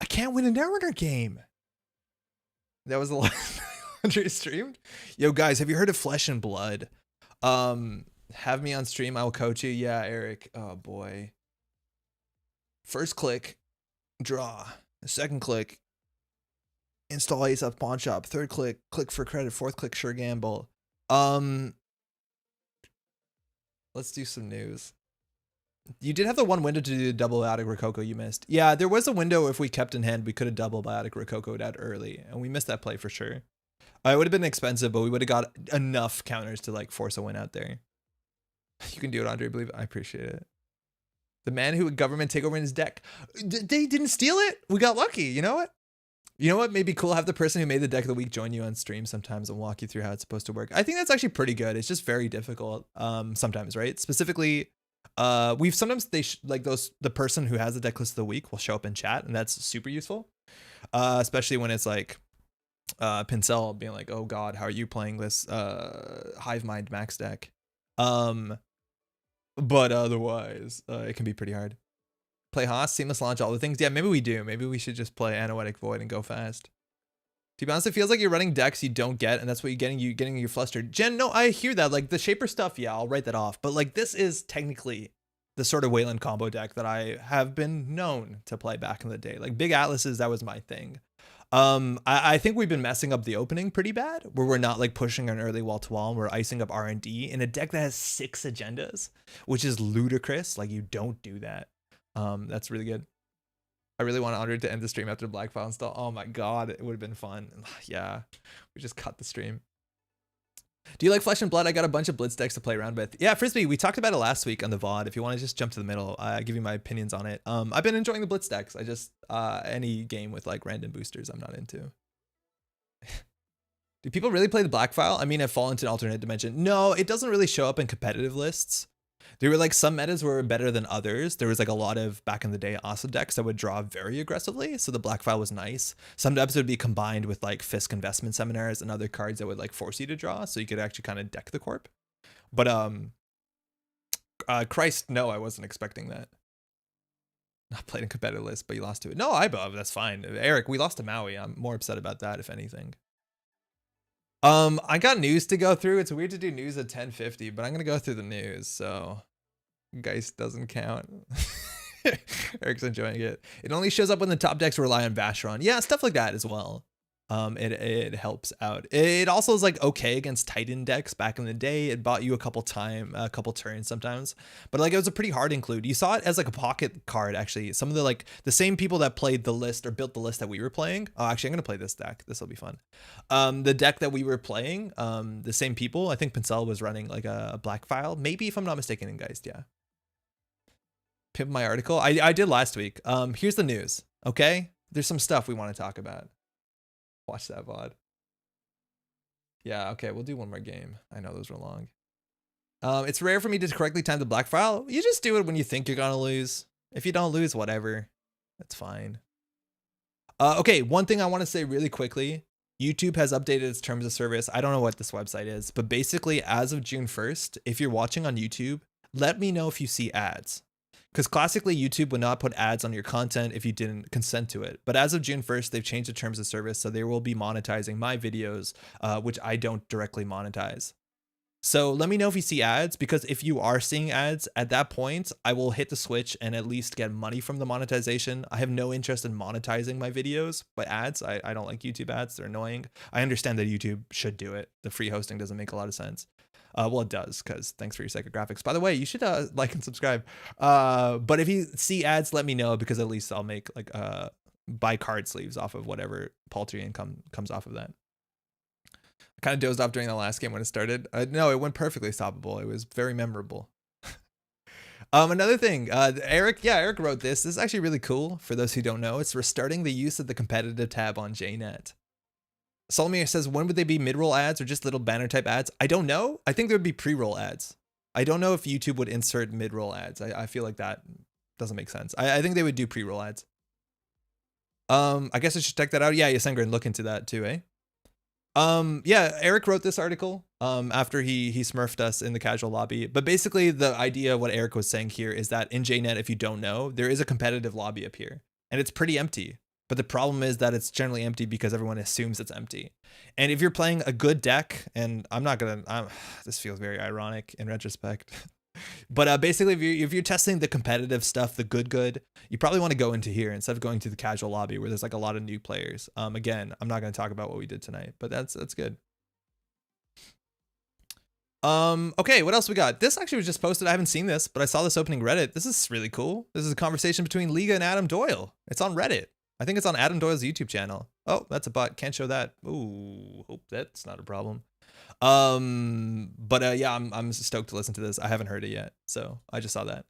I can't win a Netrunner game. That was the last Andre streamed. Yo, guys, have you heard of Flesh and Blood? Have me on stream. I will coach you. Yeah, Eric. Oh, boy. First click, draw. Second click, install Ace off Pawn Shop. Third click, click for credit. Fourth click, sure gamble. Let's do some news. You did have the one window to do the double Biotic Rococo you missed. Yeah, there was a window if we kept in hand. We could have double Biotic Rococo'd out early, and we missed that play for sure. It would have been expensive, but we would have got enough counters to like force a win out there. You can do it, Andre. I believe. I appreciate it. The man who would government take over in his deck. They didn't steal it. We got lucky. You know what? You know what? Maybe cool. Have the person who made the deck of the week join you on stream sometimes and walk you through how it's supposed to work. I think that's actually pretty good. It's just very difficult sometimes, right? Specifically, we've sometimes the person who has the deck list of the week will show up in chat, and that's super useful. Especially when it's like Pinsel being like, "Oh God, how are you playing this Hive Mind Max deck?" But otherwise, it can be pretty hard. Play Haas, seamless launch, all the things. Yeah, maybe we do. Maybe we should just play Anoetic Void and go fast. To be honest, it feels like you're running decks you don't get, and that's what you're getting. You getting you flustered. Jen, no, I hear that. Like the Shaper stuff, yeah, I'll write that off. But like this is technically the sort of Weyland combo deck that I have been known to play back in the day. Like big Atlases, that was my thing. I think we've been messing up the opening pretty bad, where we're not like pushing an early wall to wall, and we're icing up R&D in a deck that has 6 agendas, which is ludicrous. Like you don't do that. That's really good. I really want Andre to end the stream after the Black File install. Oh my God, it would have been fun. Yeah, we just cut the stream. Do you like Flesh and Blood? I got a bunch of Blitz decks to play around with. Yeah, Frisbee, we talked about it last week on the VOD. If you want to just jump to the middle, I give you my opinions on it. I've been enjoying the Blitz decks. I just, any game with like random boosters I'm not into. Do people really play the black file? I mean, I've fallen into an alternate dimension. No, it doesn't really show up in competitive lists. There were like some metas were better than others. There was like a lot of back in the day awesome decks that would draw very aggressively. So the black file was nice. Some decks would be combined with like Fisk investment seminars and other cards that would like force you to draw. So you could actually kind of deck the corp. But Christ, no, I wasn't expecting that. Not played in competitive list, but you lost to it. No, that's fine. Eric, we lost to Maui. I'm more upset about that, if anything. I got news to go through. It's weird to do news at 10:50, but I'm gonna go through the news, so Geist doesn't count. Eric's enjoying it. It only shows up when the top decks rely on Vacheron. Yeah, stuff like that as well. It helps out. It also is like okay against Titan decks back in the day. It bought you a couple turns sometimes, but like it was a pretty hard include. You saw it as like a pocket card actually. Some of the same people that played the list or built the list that we were playing. Oh, actually, I'm gonna play this deck. This will be fun. The deck that we were playing, the same people. I think Pinsel was running like a black file, maybe if I'm not mistaken. In Geist, yeah. Pimp my article. I did last week. Here's the news. Okay, there's some stuff we want to talk about. Watch that VOD. Yeah, okay, we'll do one more game. I know those were long. It's rare for me to correctly time the black file. You just do it when you think you're gonna lose. If you don't lose, whatever. That's fine. Okay, one thing I want to say really quickly. YouTube has updated its terms of service. I don't know what this website is, but basically as of June 1st, if you're watching on YouTube, let me know if you see ads. Because classically, YouTube would not put ads on your content if you didn't consent to it. But as of June 1st, they've changed the terms of service, so they will be monetizing my videos, which I don't directly monetize. So let me know if you see ads, because if you are seeing ads, at that point, I will hit the switch and at least get money from the monetization. I have no interest in monetizing my videos, but ads, I don't like YouTube ads. They're annoying. I understand that YouTube should do it. The free hosting doesn't make a lot of sense. Well, it does, because thanks for your psychographics. By the way, you should like and subscribe. But if you see ads, let me know, because at least I'll make like buy card sleeves off of whatever paltry income comes off of that. I kind of dozed off during the last game when it started. No, it went perfectly stoppable. It was very memorable. Another thing, Eric wrote this. This is actually really cool. For those who don't know, it's restarting the use of the competitive tab on JNet. Solomir says, when would they be mid-roll ads or just little banner type ads? I don't know. I think there would be pre-roll ads. I don't know if YouTube would insert mid-roll ads. I feel like that doesn't make sense. I think they would do pre-roll ads. I guess I should check that out. Yeah, Yasengrin, look into that too, eh? Yeah, Eric wrote this article after he smurfed us in the casual lobby. But basically the idea of what Eric was saying here is that in JNet, if you don't know, there is a competitive lobby up here and it's pretty empty. But the problem is that it's generally empty because everyone assumes it's empty. And if you're playing a good deck, and this feels very ironic in retrospect, but basically if you're testing the competitive stuff, the good, you probably want to go into here instead of going to the casual lobby where there's like a lot of new players. Again, I'm not going to talk about what we did tonight, but that's good. Okay, what else we got? This actually was just posted. I haven't seen this, but I saw this opening Reddit. This is really cool. This is a conversation between Liga and Adam Doyle. It's on Reddit. I think it's on Adam Doyle's YouTube channel. Oh, that's a bot. Can't show that. Ooh, hope that's not a problem. Yeah, I'm stoked to listen to this. I haven't heard it yet, so I just saw that.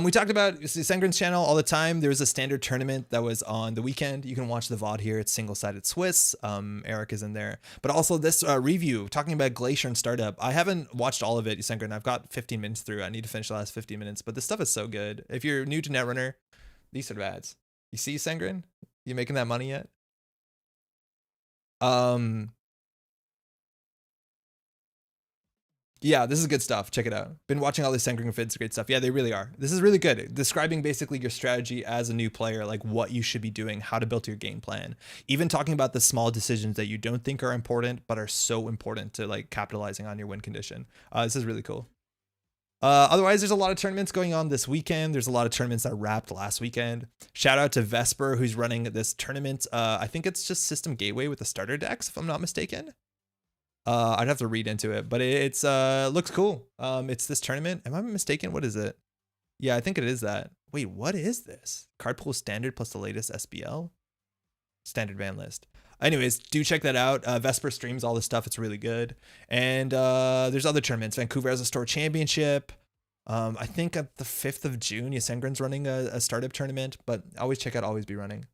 We talked about Sengrin's channel all the time. There was a standard tournament that was on the weekend. You can watch the VOD here. It's single-sided Swiss. Eric is in there. But also this review, talking about Glacier and Startup. I haven't watched all of it, Sengrin. I've got 15 minutes through. I need to finish the last 15 minutes, but this stuff is so good. If you're new to Netrunner, these sort of ads. You see, Sengrin? You making that money yet? Yeah, this is good stuff. Check it out. Been watching all these Sengrin vids. Great stuff. Yeah, they really are. This is really good. Describing basically your strategy as a new player, like what you should be doing, how to build your game plan. Even talking about the small decisions that you don't think are important, but are so important to like capitalizing on your win condition. This is really cool. Otherwise, there's a lot of tournaments going on this weekend. There's a lot of tournaments that wrapped last weekend. Shout out to Vesper, who's running this tournament. I think it's just System Gateway with the starter decks, if I'm not mistaken. I'd have to read into it, but it's looks cool. It's this tournament. Am I mistaken? What is it? Yeah, I think it is that. Wait, what is this? Card pool standard plus the latest SBL? Standard ban list. Anyways, do check that out. Vesper streams all this stuff. It's really good. And there's other tournaments. Vancouver has a store championship. I think at the 5th of June, Yasengrin's running a startup tournament, but always check out Always Be Running.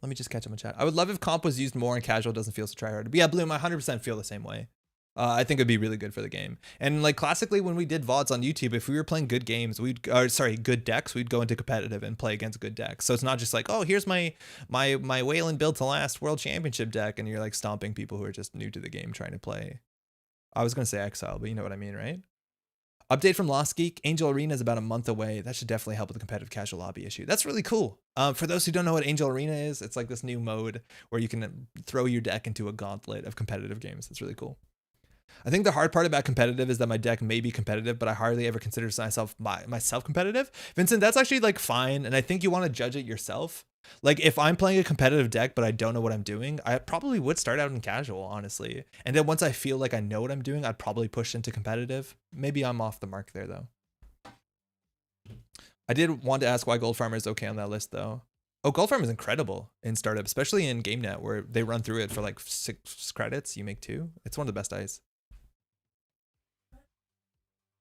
Let me just catch up on chat. I would love if comp was used more and casual doesn't feel so tryhard. But yeah, Bloom, I 100% feel the same way. I think it'd be really good for the game. And like classically, when we did VODs on YouTube, if we were playing good games, good decks, we'd go into competitive and play against good decks. So it's not just like, oh, here's my Weyland built to last world championship deck, and you're like stomping people who are just new to the game trying to play. I was gonna say Exile, but you know what I mean, right? Update from Lost Geek, Angel Arena is about a month away. That should definitely help with the competitive casual lobby issue. That's really cool. For those who don't know what Angel Arena is, it's like this new mode where you can throw your deck into a gauntlet of competitive games. It's really cool. I think the hard part about competitive is that my deck may be competitive, but I hardly ever consider myself competitive. Vincent, that's actually like fine. And I think you want to judge it yourself. Like if I'm playing a competitive deck, but I don't know what I'm doing, I probably would start out in casual, honestly. And then once I feel like I know what I'm doing, I'd probably push into competitive. Maybe I'm off the mark there though. I did want to ask why Gold Farmer is okay on that list though. Oh, Gold Farm is incredible in startup, especially in GameNet where they run through it for like 6 credits. You make 2. It's one of the best dice.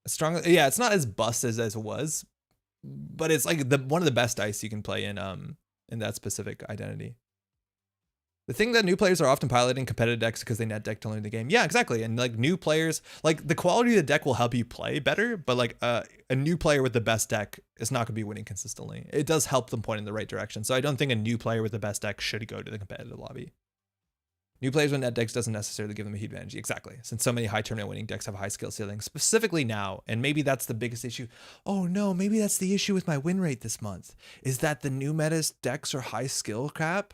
Strong, yeah, it's not as bust as it was, but it's like one of the best dice you can play in that specific identity. The thing that new players are often piloting competitive decks because they net deck to learn the game. Yeah, exactly. And like new players, like the quality of the deck will help you play better, but like a new player with the best deck is not going to be winning consistently. It does help them point in the right direction. So I don't think a new player with the best deck should go to the competitive lobby. New players with net decks doesn't necessarily give them a huge advantage. Exactly. Since so many high tournament winning decks have a high skill ceiling, specifically now, and maybe that's the biggest issue. Oh no, maybe that's the issue with my win rate this month, is that the new meta's decks are high skill crap.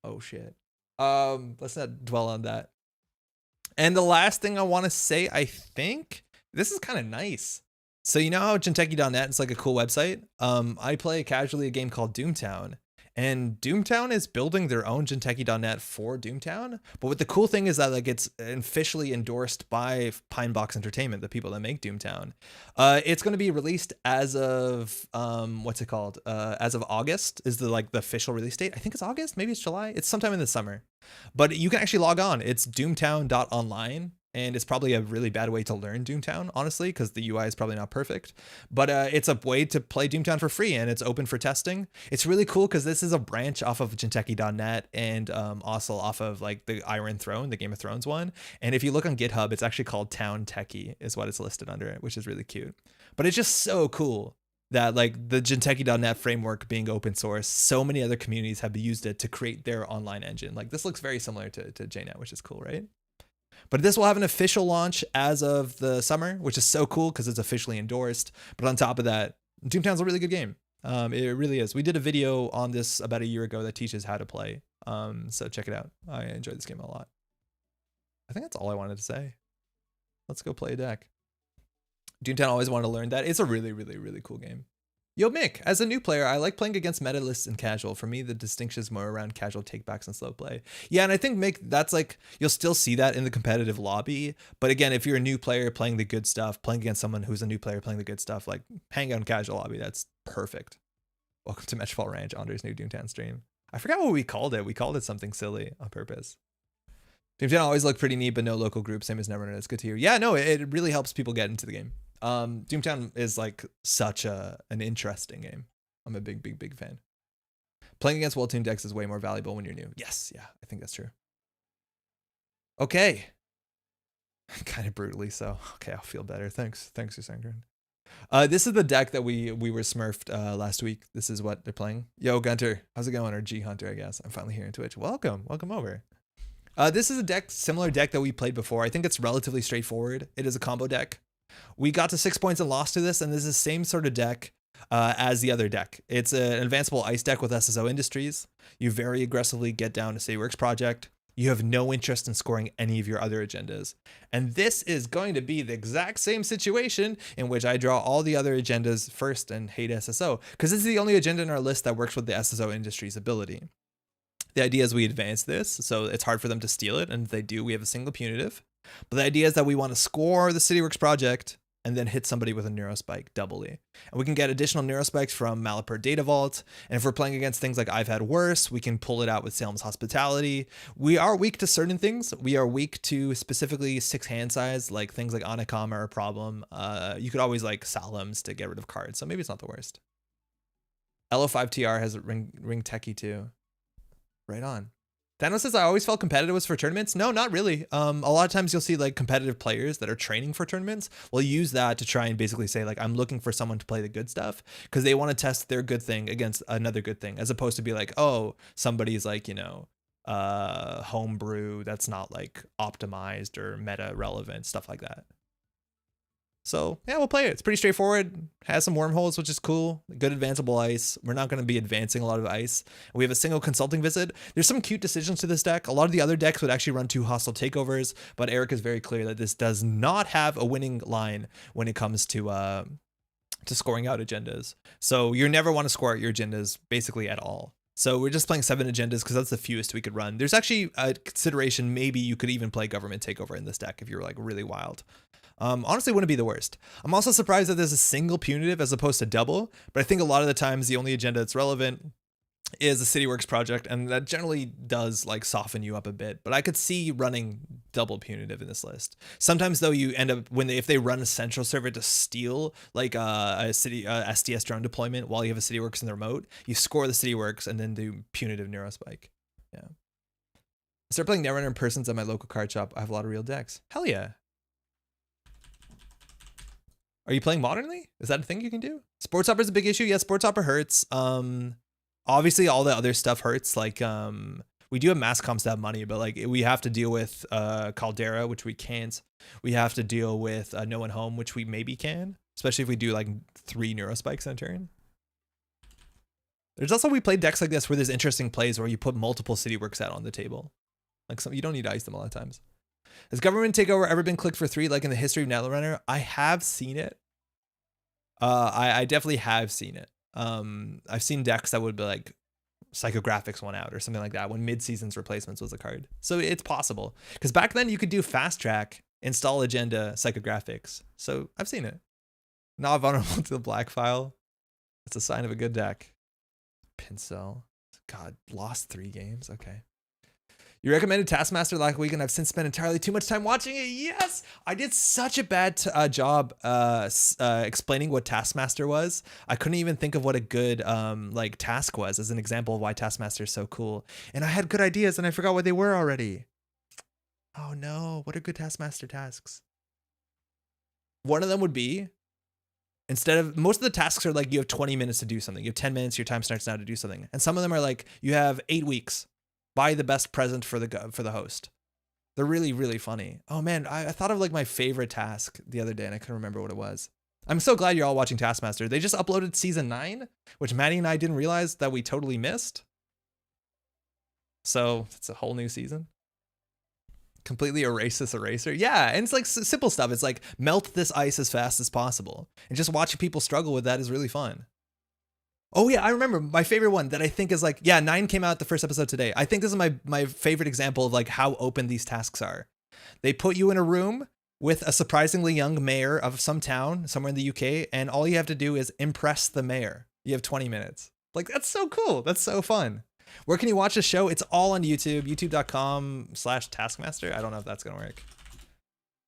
Oh shit. Let's not dwell on that. And the last thing I want to say, I think this is kind of nice. So you know how Jinteki.net is like a cool website? I play casually a game called Doomtown. And Doomtown is building their own Jinteki.net for Doomtown. But what the cool thing is that like it's officially endorsed by Pinebox Entertainment, the people that make Doomtown. It's going to be released as of what's it called? As of August is the official release date. I think it's August, maybe it's July. It's sometime in the summer. But you can actually log on. It's doomtown.online. And it's probably a really bad way to learn Doomtown, honestly, because the UI is probably not perfect. But it's a way to play Doomtown for free, and it's open for testing. It's really cool because this is a branch off of Jinteki.net and also off of like the Iron Throne, the Game of Thrones one. And if you look on GitHub, it's actually called Town Techie is what it's listed under it, which is really cute. But it's just so cool that like the Jinteki.net framework being open source, so many other communities have used it to create their online engine. Like this looks very similar to JNet, which is cool, right? But this will have an official launch as of the summer, which is so cool because it's officially endorsed. But on top of that, Doomtown's a really good game. It really is. We did a video on this about a year ago that teaches how to play. So check it out. I enjoyed this game a lot. I think that's all I wanted to say. Let's go play a deck. Doomtown always wanted to learn that. It's a really, really, really cool game. Yo, Mick, as a new player, I like playing against meta lists and casual. For me, the distinction is more around casual takebacks and slow play. Yeah, and I think, Mick, that's like, you'll still see that in the competitive lobby. But again, if you're a new player playing the good stuff, playing against someone who's a new player playing the good stuff, like hang out in casual lobby, that's perfect. Welcome to Metropole Ranch, Andre's new Doomtown stream. I forgot what we called it. We called it something silly on purpose. Doomtown always looked pretty neat, but no local group, same as Netrunner. It's good to hear. Yeah, no, it really helps people get into the game. Doomtown is like such an interesting game. I'm a big fan. Playing against well-tuned decks is way more valuable when you're new. Yes, yeah, I think that's true. Okay. Kind of brutally so. Okay, I'll feel better. Thanks, Usangren. This is the deck that we were smurfed last week. This is what they're playing. Yo, Gunter, how's it going? Or G Hunter, I guess. I'm finally here on Twitch. Welcome over. This is a similar deck that we played before. I think it's relatively straightforward. It is a combo deck. We got to 6 points and lost to this, and this is the same sort of deck as the other deck. It's an advanceable ice deck with SSO Industries. You very aggressively get down to Cityworks Project. You have no interest in scoring any of your other agendas. And this is going to be the exact same situation in which I draw all the other agendas first and hate SSO, because this is the only agenda in our list that works with the SSO Industries ability. The idea is we advance this, so it's hard for them to steal it, and if they do, we have a single punitive. But the idea is that we want to score the Cityworks Project and then hit somebody with a Neurospike doubly. And we can get additional Neurospikes from Malapert Data Vault. And if we're playing against things like I've Had Worse, we can pull it out with Salem's Hospitality. We are weak to certain things. We are weak to specifically 6 hand size, like things like Anakama are a problem. You could always like Salem's to get rid of cards, so maybe it's not the worst. LO5TR has ring techie too. Right on. Thanos says, I always felt competitive was for tournaments. No, not really. A lot of times you'll see like competitive players that are training for tournaments will use that to try and basically say like, I'm looking for someone to play the good stuff because they want to test their good thing against another good thing, as opposed to be like, oh, somebody's like, you know, homebrew that's not like optimized or meta relevant, stuff like that. So yeah, we'll play it. It's pretty straightforward. Has some wormholes, which is cool. Good advanceable ice. We're not going to be advancing a lot of ice. We have a single consulting visit. There's some cute decisions to this deck. A lot of the other decks would actually run 2 hostile takeovers, but Eric is very clear that this does not have a winning line when it comes to scoring out agendas. So you never want to score out your agendas basically at all. So we're just playing 7 agendas because that's the fewest we could run. There's actually a consideration maybe you could even play government takeover in this deck if you're like really wild. Honestly, wouldn't be the worst. I'm also surprised that there's a single punitive as opposed to double, but I think a lot of the times the only agenda that's relevant is a CityWorks project, and that generally does like soften you up a bit. But I could see running double punitive in this list. Sometimes though, you end up if they run a central server to steal like a city SDS drone deployment while you have a CityWorks in the remote, you score the CityWorks and then do punitive Neurospike. Yeah. I start playing Netrunner in persons at my local card shop. I have a lot of real decks. Hell yeah. Are you playing modernly? Is that a thing you can do? Sports Hopper is a big issue. Yeah, Sports Hopper hurts. Obviously all the other stuff hurts. Like we do have mass comps to have money, but like we have to deal with Caldera, which we can't. We have to deal with No One Home, which we maybe can, especially if we do like 3 Neurospikes in a turn. There's also, we play decks like this where there's interesting plays where you put multiple CityWorks out on the table. Like you don't need to ice them a lot of times. Has government takeover ever been clicked for 3 like in the history of Netrunner? I have seen it. I definitely have seen it. I've seen decks that would be like psychographics one out or something like that when mid-seasons replacements was a card. So it's possible. Because back then you could do fast track, install agenda, psychographics. So I've seen it. Not vulnerable to the black file. That's a sign of a good deck. Pinsel. God, lost 3 games. Okay. You recommended Taskmaster last week, and I've since spent entirely too much time watching it. Yes, I did such a bad job explaining what Taskmaster was. I couldn't even think of what a good like task was as an example of why Taskmaster is so cool. And I had good ideas, and I forgot what they were already. Oh no, what are good Taskmaster tasks? One of them would be, instead of, most of the tasks are like you have 20 minutes to do something. You have 10 minutes, your time starts now to do something. And some of them are like, you have 8 weeks. Buy the best present for the host. They're really, really funny. Oh man, I thought of like my favorite task the other day and I couldn't remember what it was. I'm so glad you're all watching Taskmaster. They just uploaded season 9, which Maddie and I didn't realize that we totally missed. So it's a whole new season. Completely erase this eraser. Yeah, and it's like simple stuff. It's like melt this ice as fast as possible. And just watching people struggle with that is really fun. Oh yeah, I remember my favorite one that I think is like, yeah, 9 came out the first episode today. I think this is my favorite example of like how open these tasks are. They put you in a room with a surprisingly young mayor of some town somewhere in the UK, and all you have to do is impress the mayor. You have 20 minutes. Like, that's so cool. That's so fun. Where can you watch the show? It's all on YouTube, youtube.com/taskmaster. I don't know if that's going to work.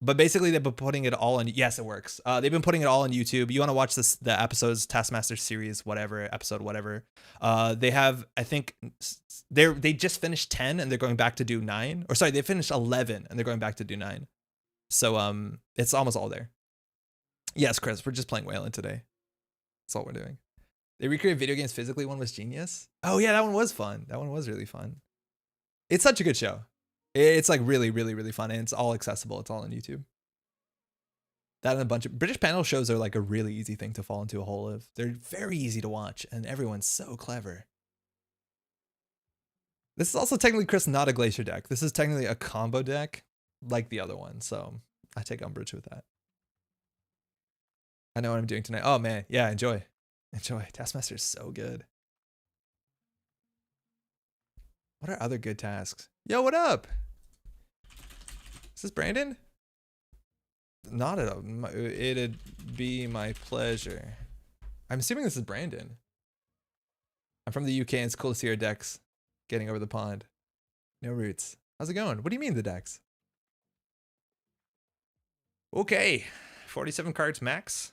But basically, they've been putting it all on. Yes, it works. They've been putting it all on YouTube. You want to watch the episodes, Taskmaster series, whatever, episode, whatever. They have, I think, they just finished 10 and they're going back to do 9. Or sorry, they finished 11 and they're going back to do 9. So it's almost all there. Yes, Chris, we're just playing Weyland today. That's all we're doing. They recreated video games physically. One was genius. Oh yeah, that one was fun. That one was really fun. It's such a good show. It's like really, really, really fun, and it's all accessible. It's all on YouTube. That and a bunch of British panel shows are like a really easy thing to fall into a hole of. They're very easy to watch, and everyone's so clever. This is also technically, Chris, not a Glacier deck. This is technically a combo deck, like the other one, so I take umbrage with that. I know what I'm doing tonight. Oh man, yeah, enjoy. Enjoy. Taskmaster is so good. What are other good tasks? Yo, what up? Is this Brandon? Not at all. It'd be my pleasure. I'm assuming this is Brandon. I'm from the UK and it's cool to see our decks getting over the pond. No roots. How's it going? What do you mean the decks? Okay. 47 cards max.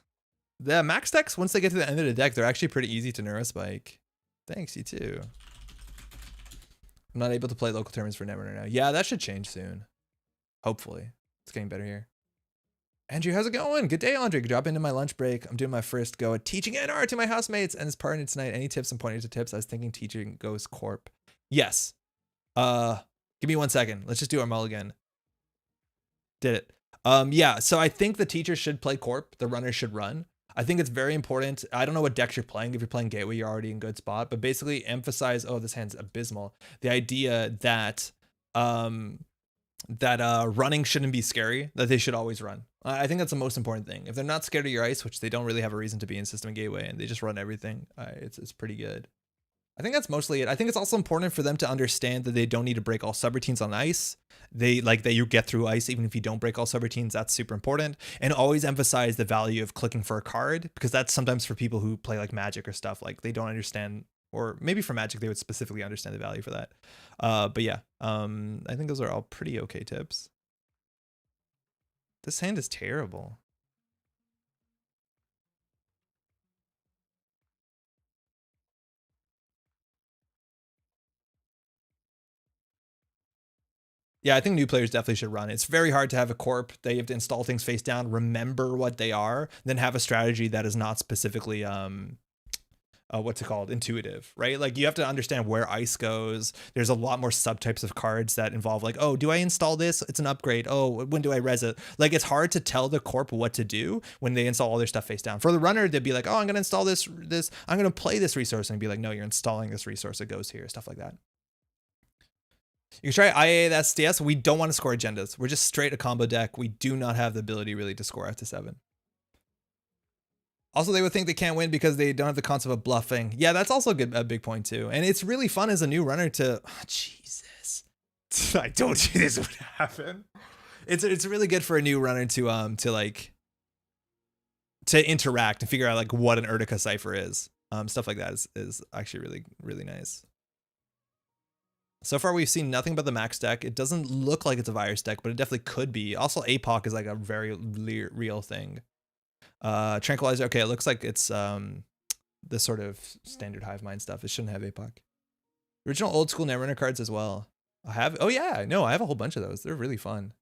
The max decks, once they get to the end of the deck, they're actually pretty easy to Neurospike. Thanks, you too. I'm not able to play local tournaments for Netrunner now. Yeah, that should change soon. Hopefully. It's getting better here. Andrew, how's it going? Good day, Andre. Drop into my lunch break. I'm doing my first go at teaching NR to my housemates and his partner tonight. Any tips and pointers to tips? I was thinking teaching goes corp. Yes. Give me 1 second. Let's just do our mulligan. Did it. Yeah, so I think the teacher should play corp. The runner should run. I think it's very important. I don't know what decks you're playing. If you're playing gateway, you're already in good spot. But basically emphasize, oh, this hand's abysmal. The idea that running shouldn't be scary, that they should always run. I think that's the most important thing. If they're not scared of your ice, which they don't really have a reason to be in system and gateway, and they just run everything, it's pretty good. I think that's mostly it. I think it's also important for them to understand that they don't need to break all subroutines on ice. They like that you get through ice even if you don't break all subroutines. That's super important. And always emphasize the value of clicking for a card, because that's sometimes for people who play like Magic or stuff, like they don't understand, or maybe for Magic they would specifically understand the value for that. But yeah, I think those are all pretty okay tips. This hand is terrible. Yeah, I think new players definitely should run. It's very hard to have a corp. They have to install things face down, remember what they are, then have a strategy that is not specifically what's it called, intuitive, right? Like you have to understand where ice goes. There's a lot more subtypes of cards that involve like, oh, do I install this? It's an upgrade. Oh, when do I res it? Like it's hard to tell the corp what to do when they install all their stuff face down. For the runner, they'd be like, oh, I'm gonna install this, I'm gonna play this resource, and be like, no, you're installing this resource, it goes here, stuff like that. You can try IA the SDS. We don't want to score agendas. We're just straight a combo deck. We do not have the ability really to score after 7. Also, they would think they can't win because they don't have the concept of bluffing. Yeah, that's also a big point too. And it's really fun as a new runner to, oh, Jesus, I told you this would happen. It's really good for a new runner to interact and figure out like what an Urtica cipher is. Stuff like that is actually really, really nice. So far, we've seen nothing but the max deck. It doesn't look like it's a virus deck, but it definitely could be. Also, APOC is like a very real thing. Tranquilizer, okay, it looks like it's this sort of standard hive mind stuff. It shouldn't have APOC. Original old school Netrunner cards as well. I have, oh yeah, no, I have a whole bunch of those. They're really fun.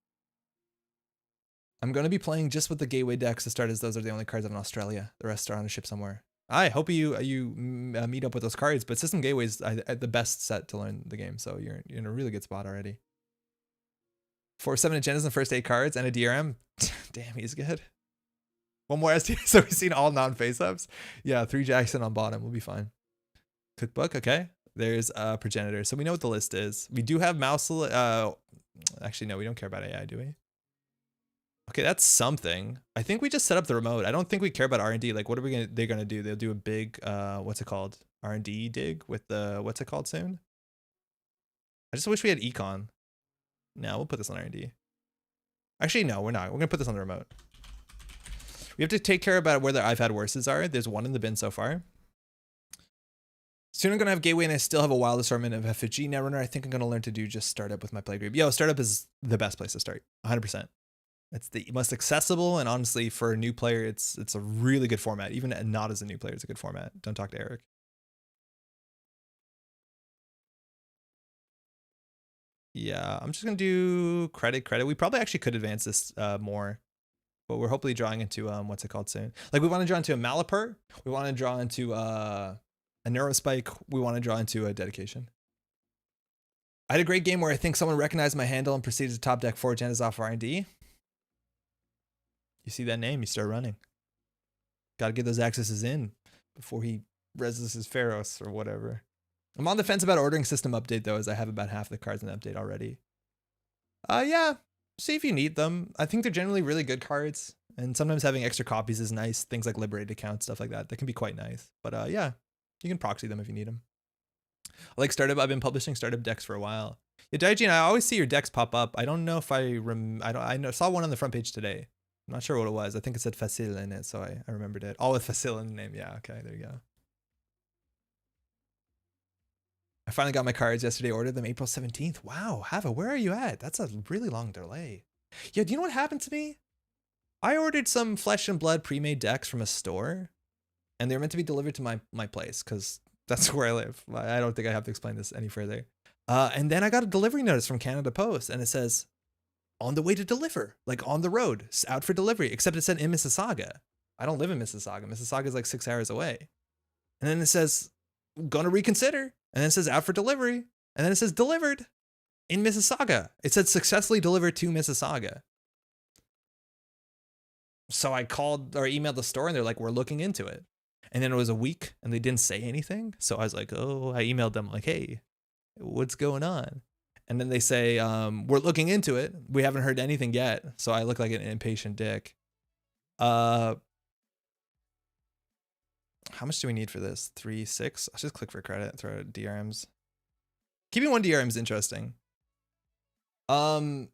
I'm going to be playing just with the gateway decks to start, as those are the only cards I have in Australia. The rest are on a ship somewhere. I hope you meet up with those cards, but System Gateway is the best set to learn the game, so you're in a really good spot already. 4-7 agendas in the first 8 cards and a DRM. Damn, he's good. One more SD, so we've seen all non-face-ups. Yeah, 3 Jackson on bottom, we'll be fine. Cookbook, okay. There's a progenitor, so we know what the list is. We do have mouse. Actually, no, we don't care about AI, do we? Okay, that's something. I think we just set up the remote. I don't think we care about R&D. Like, what are they're gonna do? They'll do a big, what's it called? R&D dig with the, what's it called soon? I just wish we had econ. No, we'll put this on R&D. Actually, no, we're not. We're gonna put this on the remote. We have to take care about where the I've had worses are. There's one in the bin so far. Soon I'm gonna have Gateway, and I still have a wild assortment of FFG Netrunner. I think I'm gonna learn to do just startup with my play group. Yo, startup is the best place to start, 100%. It's the most accessible, and honestly, for a new player, it's a really good format. Even not as a new player, it's a good format. Don't talk to Eric. Yeah, I'm just gonna do credit. We probably actually could advance this more, but we're hopefully drawing into what's it called soon. Like we want to draw into a Malapert. We want to draw into a Neurospike. We want to draw into a Dedication. I had a great game where I think someone recognized my handle and proceeded to top deck 4 agendas off R&D. You see that name, you start running. Gotta get those accesses in before he reses his Pharos or whatever. I'm on the fence about ordering system update though, as I have about half the cards in the update already. Yeah, see if you need them. I think they're generally really good cards, and sometimes having extra copies is nice. Things like liberated accounts, stuff like that can be quite nice. But yeah, you can proxy them if you need them. I like startup. I've been publishing startup decks for a while. Yeah, Daijin, I always see your decks pop up. I don't know if I saw one on the front page today. I'm not sure what it was. I think it said Facile in it, so I remembered it. All with Facile in the name. Yeah, okay, there you go. I finally got my cards yesterday, ordered them April 17th. Wow, Hava, where are you at? That's a really long delay. Yeah, do you know what happened to me? I ordered some Flesh and Blood pre-made decks from a store, and they were meant to be delivered to my place, because That's where I live. I don't think I have to explain this any further. And then I got a delivery notice from Canada Post, and it says, on the way to deliver, like on the road, out for delivery, except it said in Mississauga. I don't live in Mississauga. Mississauga is like 6 hours away. And then it says, gonna reconsider. And then it says out for delivery. And then it says delivered in Mississauga. It said successfully delivered to Mississauga. So I called or emailed the store and they're like, we're looking into it. And then it was a week and they didn't say anything. So I was like, oh, I emailed them like, hey, what's going on? And then they say, we're looking into it. We haven't heard anything yet. So I look like an impatient dick. How much do we need for this? 3.6. I'll just click for credit, throw out DRMs. Keeping 1 DRM is interesting. And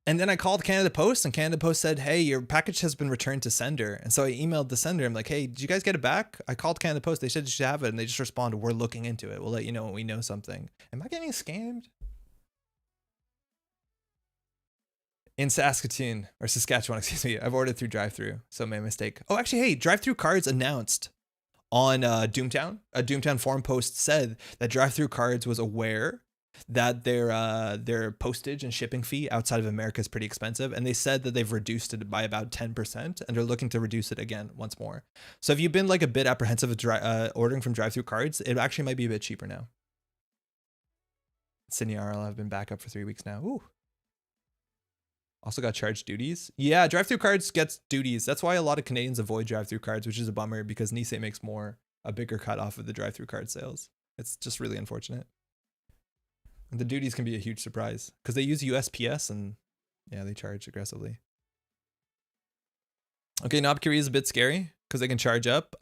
then I called Canada Post and Canada Post said, hey, your package has been returned to sender. And so I emailed the sender. I'm like, hey, did you guys get it back? I called Canada Post. They said you should have it. And they just responded, we're looking into it. We'll let you know when we know something. Am I getting scammed? In Saskatoon or Saskatchewan, excuse me. I've ordered through drive-through. So my mistake. Oh, actually, hey, drive-through cards announced on Doomtown. A Doomtown forum post said that drive-through cards was aware that their postage and shipping fee outside of America is pretty expensive, and they said that they've reduced it by about 10%, and they're looking to reduce it again once more. So if you've been like a bit apprehensive of ordering from drive-through cards, it actually might be a bit cheaper now. Sydney RL have been back up for 3 weeks now. Ooh. Also got charged duties. Yeah, drive-through cards gets duties. That's why a lot of Canadians avoid drive-through cards, which is a bummer because Nisei makes a bigger cut off of the drive-through card sales. It's just really unfortunate. And the duties can be a huge surprise because they use USPS and yeah, they charge aggressively. Okay, Knob Curie is a bit scary because they can charge up.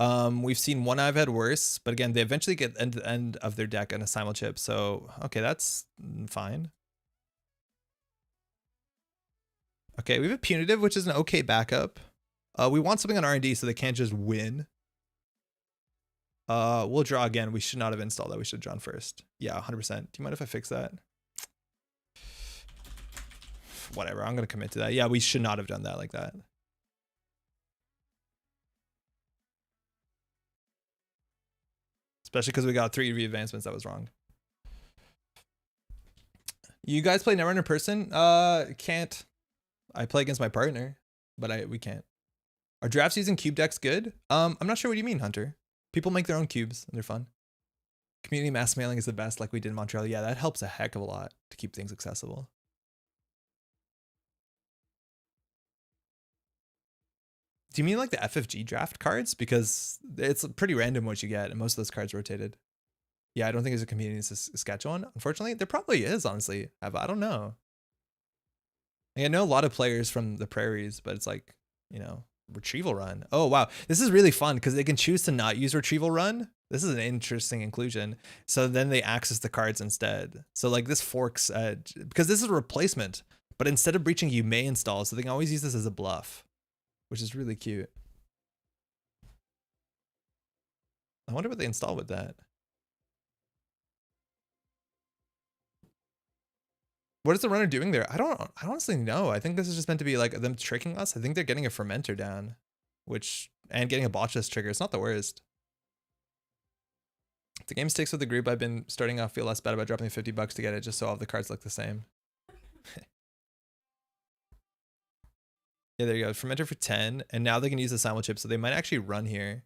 We've seen one I've had worse, but again, they eventually get end of their deck on a simul chip. So, okay, that's fine. Okay, we have a punitive, which is an okay backup. We want something on R&D so they can't just win. We'll draw again. We should not have installed that. We should have drawn first. Yeah, 100%. Do you mind if I fix that? Whatever. I'm going to commit to that. Yeah, we should not have done that like that. Especially because we got 3 re-advancements. That was wrong. You guys play Netrunner in person? Can't. I play against my partner, but we can't. Are drafts using cube decks good? I'm not sure what you mean, Hunter. People make their own cubes and they're fun. Community mass mailing is the best, like we did in Montreal. Yeah, that helps a heck of a lot to keep things accessible. Do you mean like the FFG draft cards? Because it's pretty random what you get and most of those cards rotated. Yeah, I don't think there's a community in Saskatchewan. Unfortunately, there probably is, honestly. I don't know. I know a lot of players from the prairies, but it's like, you know, retrieval run. Oh, wow. This is really fun because they can choose to not use retrieval run. This is an interesting inclusion. So then they access the cards instead. So like this forks, because this is a replacement, but instead of breaching, you may install. So they can always use this as a bluff, which is really cute. I wonder what they install with that. What is the runner doing there? I honestly know. I think this is just meant to be like them tricking us. I think they're getting a fermenter down, and getting a botchless trigger. It's not the worst. If the game sticks with the group, I've been starting off feel less bad about dropping $50 to get it just so all the cards look the same. Yeah, there you go. Fermenter for 10, and now they can use the simul chip, so they might actually run here.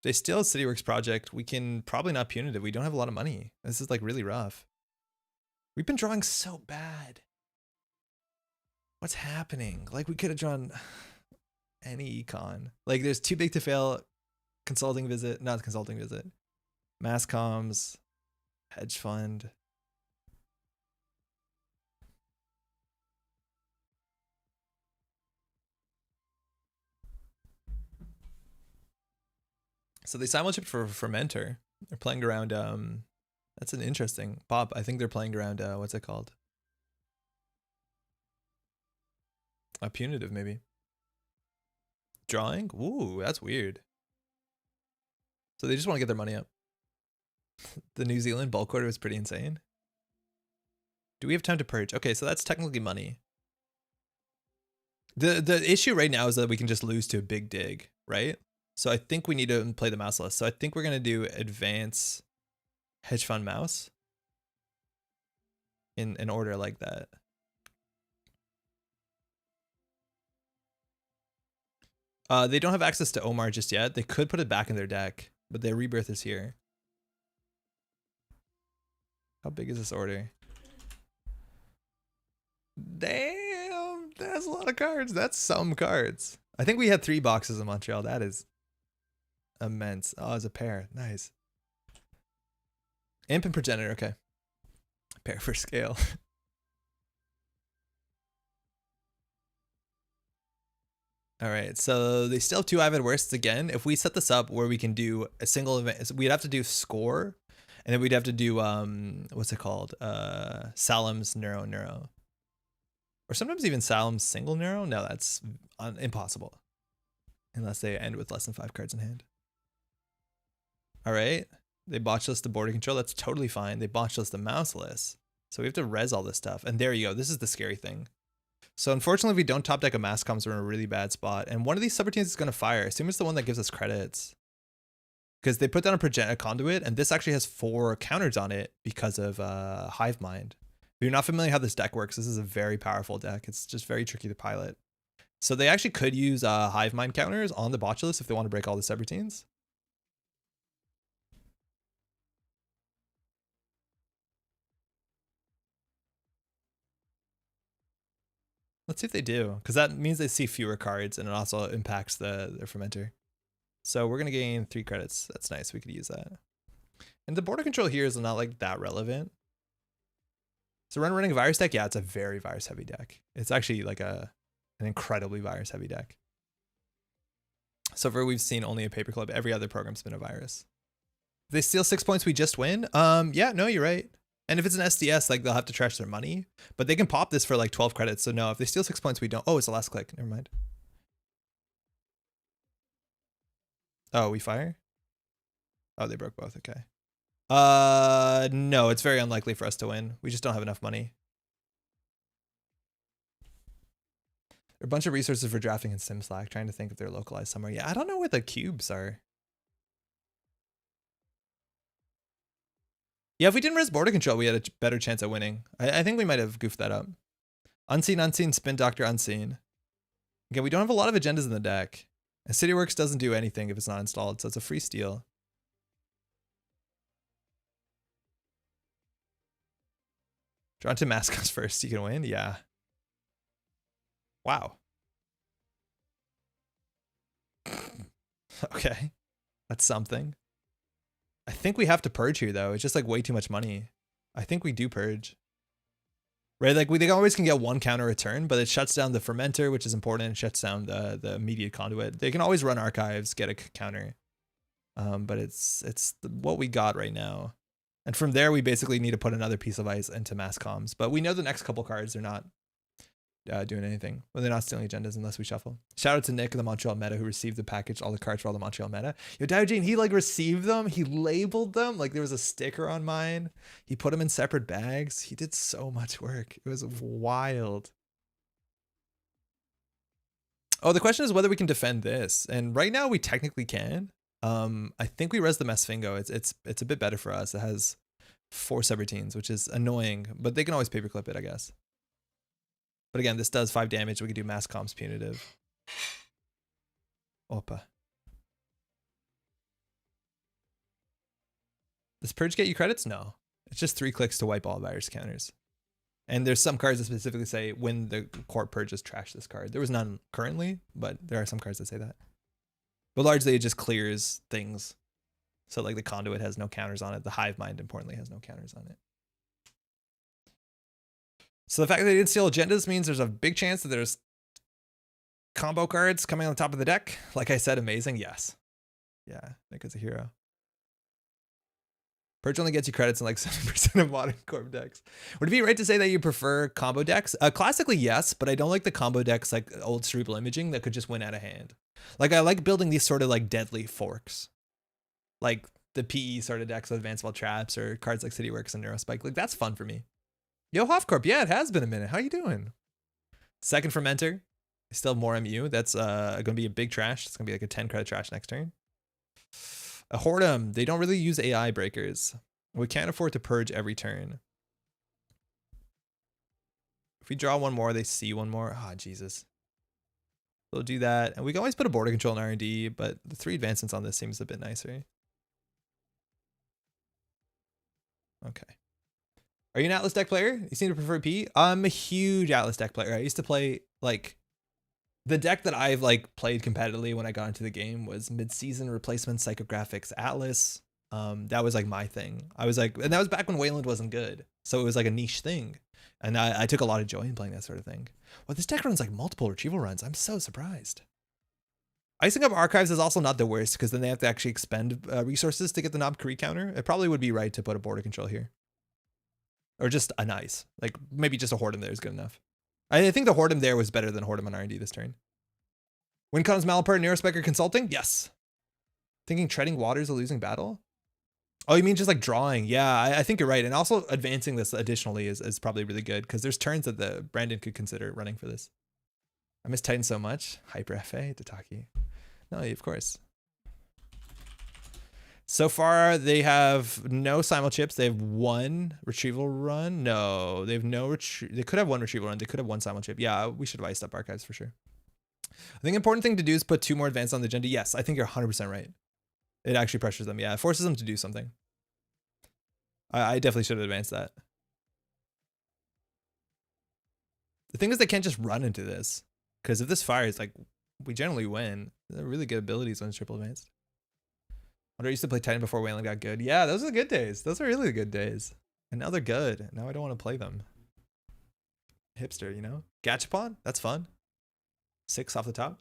If they steal a CityWorks project, we can probably not punitive. We don't have a lot of money. This is like really rough. We've been drawing so bad. What's happening? Like we could have drawn any econ. Like there's too big to fail. Consulting visit, not consulting visit. Mass comms, hedge fund. So they simul-chipped for fermenter. They're playing around. That's an interesting pop. I think they're playing around. What's it called? A punitive, maybe. Drawing? Ooh, that's weird. So they just want to get their money up. The New Zealand bulk order was pretty insane. Do we have time to purge? Okay, so that's technically money. The issue right now is that we can just lose to a big dig, right? So I think we need to play the mouse list. So I think we're going to do advance hedge fund mouse in an order like that. They don't have access to Omar just yet. They could put it back in their deck, but their rebirth is here. How big is this order? Damn, that's a lot of cards. That's some cards. I think we had 3 boxes in Montreal. That is immense. Oh, it's a pair. Nice. Imp and Progenitor. Okay. Pair for scale. All right, so they still have 2 Avid Worsts again. If we set this up where we can do a single event, we'd have to do score, and then we'd have to do what's it called? Salem's Neuro. Or sometimes even Salem's single Neuro. No, that's impossible. Unless they end with less than 5 cards in hand. All right, they botched us the border control. That's totally fine. They botched us the mouse list. So we have to res all this stuff. And there you go. This is the scary thing. So unfortunately, if we don't top deck a mass comms, we're in a really bad spot. And one of these subroutines is going to fire. Assume it's the one that gives us credits. Because they put down a conduit, and this actually has 4 counters on it because of Hive Mind. If you're not familiar how this deck works, this is a very powerful deck. It's just very tricky to pilot. So they actually could use Hive Mind counters on the botulus if they want to break all the subroutines. Let's see if they do, because that means they see fewer cards, and it also impacts their fermenter. So we're going to gain 3 credits. That's nice. We could use that. And the border control here is not like that relevant. So running a virus deck, yeah, it's a very virus heavy deck. It's actually like an incredibly virus heavy deck. So far we've seen only a paperclip. Every other program's been a virus. If they steal 6 points, we just win. Yeah, no, you're right. And if it's an SDS, like they'll have to trash their money, but they can pop this for like 12 credits. So no, if they steal 6 points, we don't. Oh, it's the last click. Never mind. Oh, we fire? Oh, they broke both. Okay. No, it's very unlikely for us to win. We just don't have enough money. There are a bunch of resources for drafting in SimSlack, trying to think if they're localized somewhere. Yeah, I don't know where the cubes are. Yeah, if we didn't res border control, we had a better chance at winning. I think we might have goofed that up. Unseen, Spin Doctor, Unseen. Again, we don't have a lot of agendas in the deck. And CityWorks doesn't do anything if it's not installed, so it's a free steal. Draw to mascots first, you can win? Yeah. Wow. Okay. That's something. I think we have to purge here, though. It's just like way too much money. I think we do purge. Right? Like they always can get 1 counter return, but it shuts down the fermenter, which is important. It shuts down the immediate conduit. They can always run archives, get a counter. But it's what we got right now. And from there, we basically need to put another piece of ice into mass comms. But we know the next couple cards are not doing anything. Well, they're not stealing agendas unless we shuffle. Shout out to Nick of the Montreal Meta who received the package, all the cards for all the Montreal Meta. Yo, Diogene, he like received them. He labeled them. Like there was a sticker on mine. He put them in separate bags. He did so much work. It was wild. Oh, the question is whether we can defend this. And right now we technically can. I think we res the Mesfingo. It's a bit better for us. It has 4 subroutines, which is annoying, but they can always paperclip it, I guess. But again, this does 5 damage. We can do mass comms punitive. Opa. Does purge get you credits? No. It's just 3 clicks to wipe all virus counters. And there's some cards that specifically say when the court purges, trash this card. There was none currently, but there are some cards that say that. But largely it just clears things. So like the conduit has no counters on it. The hive mind, importantly, has no counters on it. So the fact that they didn't steal agendas means there's a big chance that there's combo cards coming on the top of the deck. Like I said, amazing. Yes. Yeah, Nick is a hero. Purge only gets you credits in like 7% of modern corp decks. Would it be right to say that you prefer combo decks? Classically, yes, but I don't like the combo decks like old Cerebral Imaging that could just win out of hand. Like I like building these sort of like deadly forks. Like the PE sort of decks with Advanced Ball Traps or cards like CityWorks and Neurospike. Like that's fun for me. Yo, Hofcorp, yeah, it has been a minute. How you doing? Second Fermenter. They still have more MU. That's going to be a big trash. It's going to be like a 10 credit trash next turn. A Hordem. They don't really use AI breakers. We can't afford to purge every turn. If we draw one more, they see one more. Ah, Jesus. They'll do that. And we can always put a border control in R&D, but the 3 advancements on this seems a bit nicer. Okay. Are you an Atlas deck player? You seem to prefer P? I'm a huge Atlas deck player. I used to play, like, the deck that I've, like, played competitively when I got into the game was mid-season replacement psychographics Atlas. That was, like, my thing. I was like, and that was back when Weyland wasn't good. So it was, like, a niche thing. And I took a lot of joy in playing that sort of thing. Well, this deck runs, like, multiple retrieval runs. I'm so surprised. Icing up archives is also not the worst, because then they have to actually expend resources to get the knob Curie counter. It probably would be right to put a border control here. Or just a nice. Like, maybe just a Hordem there is good enough. I think the Hordem there was better than Hordem on R&D this turn. When comes Malapert, Neurospec, or Consulting? Yes. Thinking Treading Water is a losing battle? Oh, you mean just like drawing? Yeah, I think you're right. And also advancing this additionally is probably really good, because there's turns that the Brandon could consider running for this. I miss Titan so much. Hyper FA, Tataki. No, of course. So far, they have no simul chips. They have 1 retrieval run. No, they have no they could have 1 retrieval run. They could have 1 simul chip. Yeah, we should have iced up archives for sure. I think important thing to do is put 2 more advanced on the agenda. Yes, I think you're 100% right. It actually pressures them. Yeah, it forces them to do something. I definitely should have advanced that. The thing is, they can't just run into this, because if this fires, like, we generally win. They're really good abilities when it's triple advanced. I used to play Titan before Weyland got good. Yeah, those are the good days. Those are really good days. And now they're good. Now I don't want to play them. Hipster, you know? Gachapon? That's fun. 6 off the top.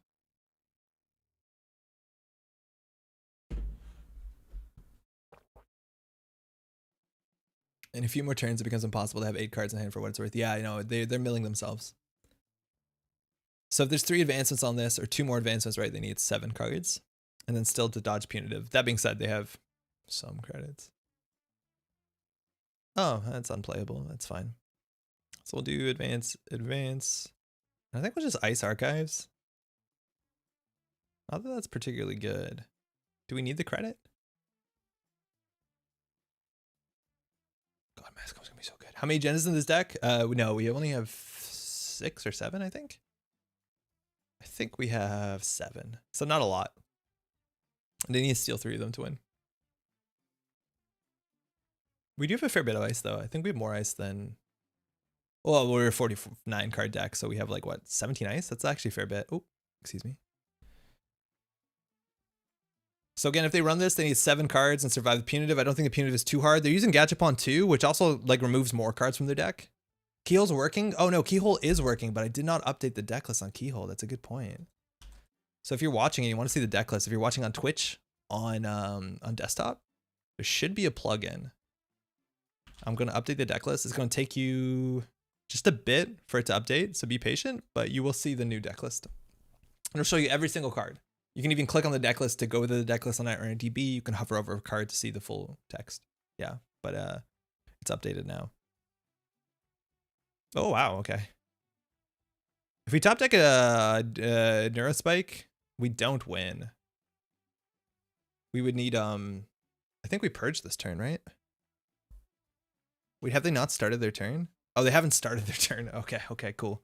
In a few more turns, it becomes impossible to have 8 cards in hand for what it's worth. Yeah, you know, they're milling themselves. So if there's 3 advancements on this, or 2 more advancements, right, they need 7 cards. And then still to dodge punitive. That being said, they have some credits. Oh, that's unplayable. That's fine. So we'll do advance. I think we'll just ice archives. Not that that's particularly good. Do we need the credit? God, Mascom's gonna be so good. How many agendas in this deck? No, we only have 6 or 7, I think. I think we have 7. So not a lot. They need to steal 3 of them to win. We do have a fair bit of ice, though. I think we have more ice than... Well, we're a 49 card deck, so we have, like, what, 17 ice? That's actually a fair bit. Oh, excuse me. So again, if they run this, they need 7 cards and survive the punitive. I don't think the punitive is too hard. They're using Gachapon too, which also, like, removes more cards from their deck. Keyhole's working? Oh, no, Keyhole is working, but I did not update the deck list on Keyhole. That's a good point. So if you're watching and you want to see the deck list, if you're watching on Twitch, on desktop, there should be a plugin. I'm going to update the deck list. It's going to take you just a bit for it to update, so be patient, but you will see the new deck list. And it'll show you every single card. You can even click on the deck list to go to the deck list on IronDB. You can hover over a card to see the full text. Yeah, but it's updated now. Oh, wow, okay. If we top deck a Neurospike, we don't win. We would need, I think we purged this turn, right? Wait, have they not started their turn? Oh, they haven't started their turn. Okay, cool.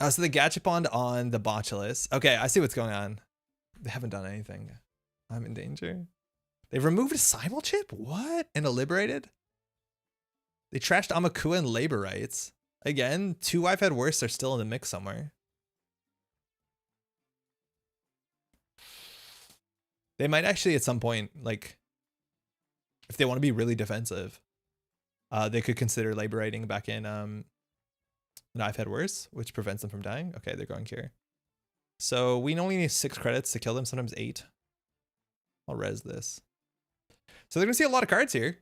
So the Gachapon on the Botulus. Okay, I see what's going on. They haven't done anything. I'm in danger. They've removed a simul chip? What? And a liberated? They trashed Amakua and labor rights. Again, 2 I've had worse are still in the mix somewhere. They might actually at some point, like, if they want to be really defensive, they could consider liberating back in an I've had worse, which prevents them from dying. Okay, they're going cure. So we only need 6 credits to kill them, sometimes 8. I'll res this. So they're gonna see a lot of cards here.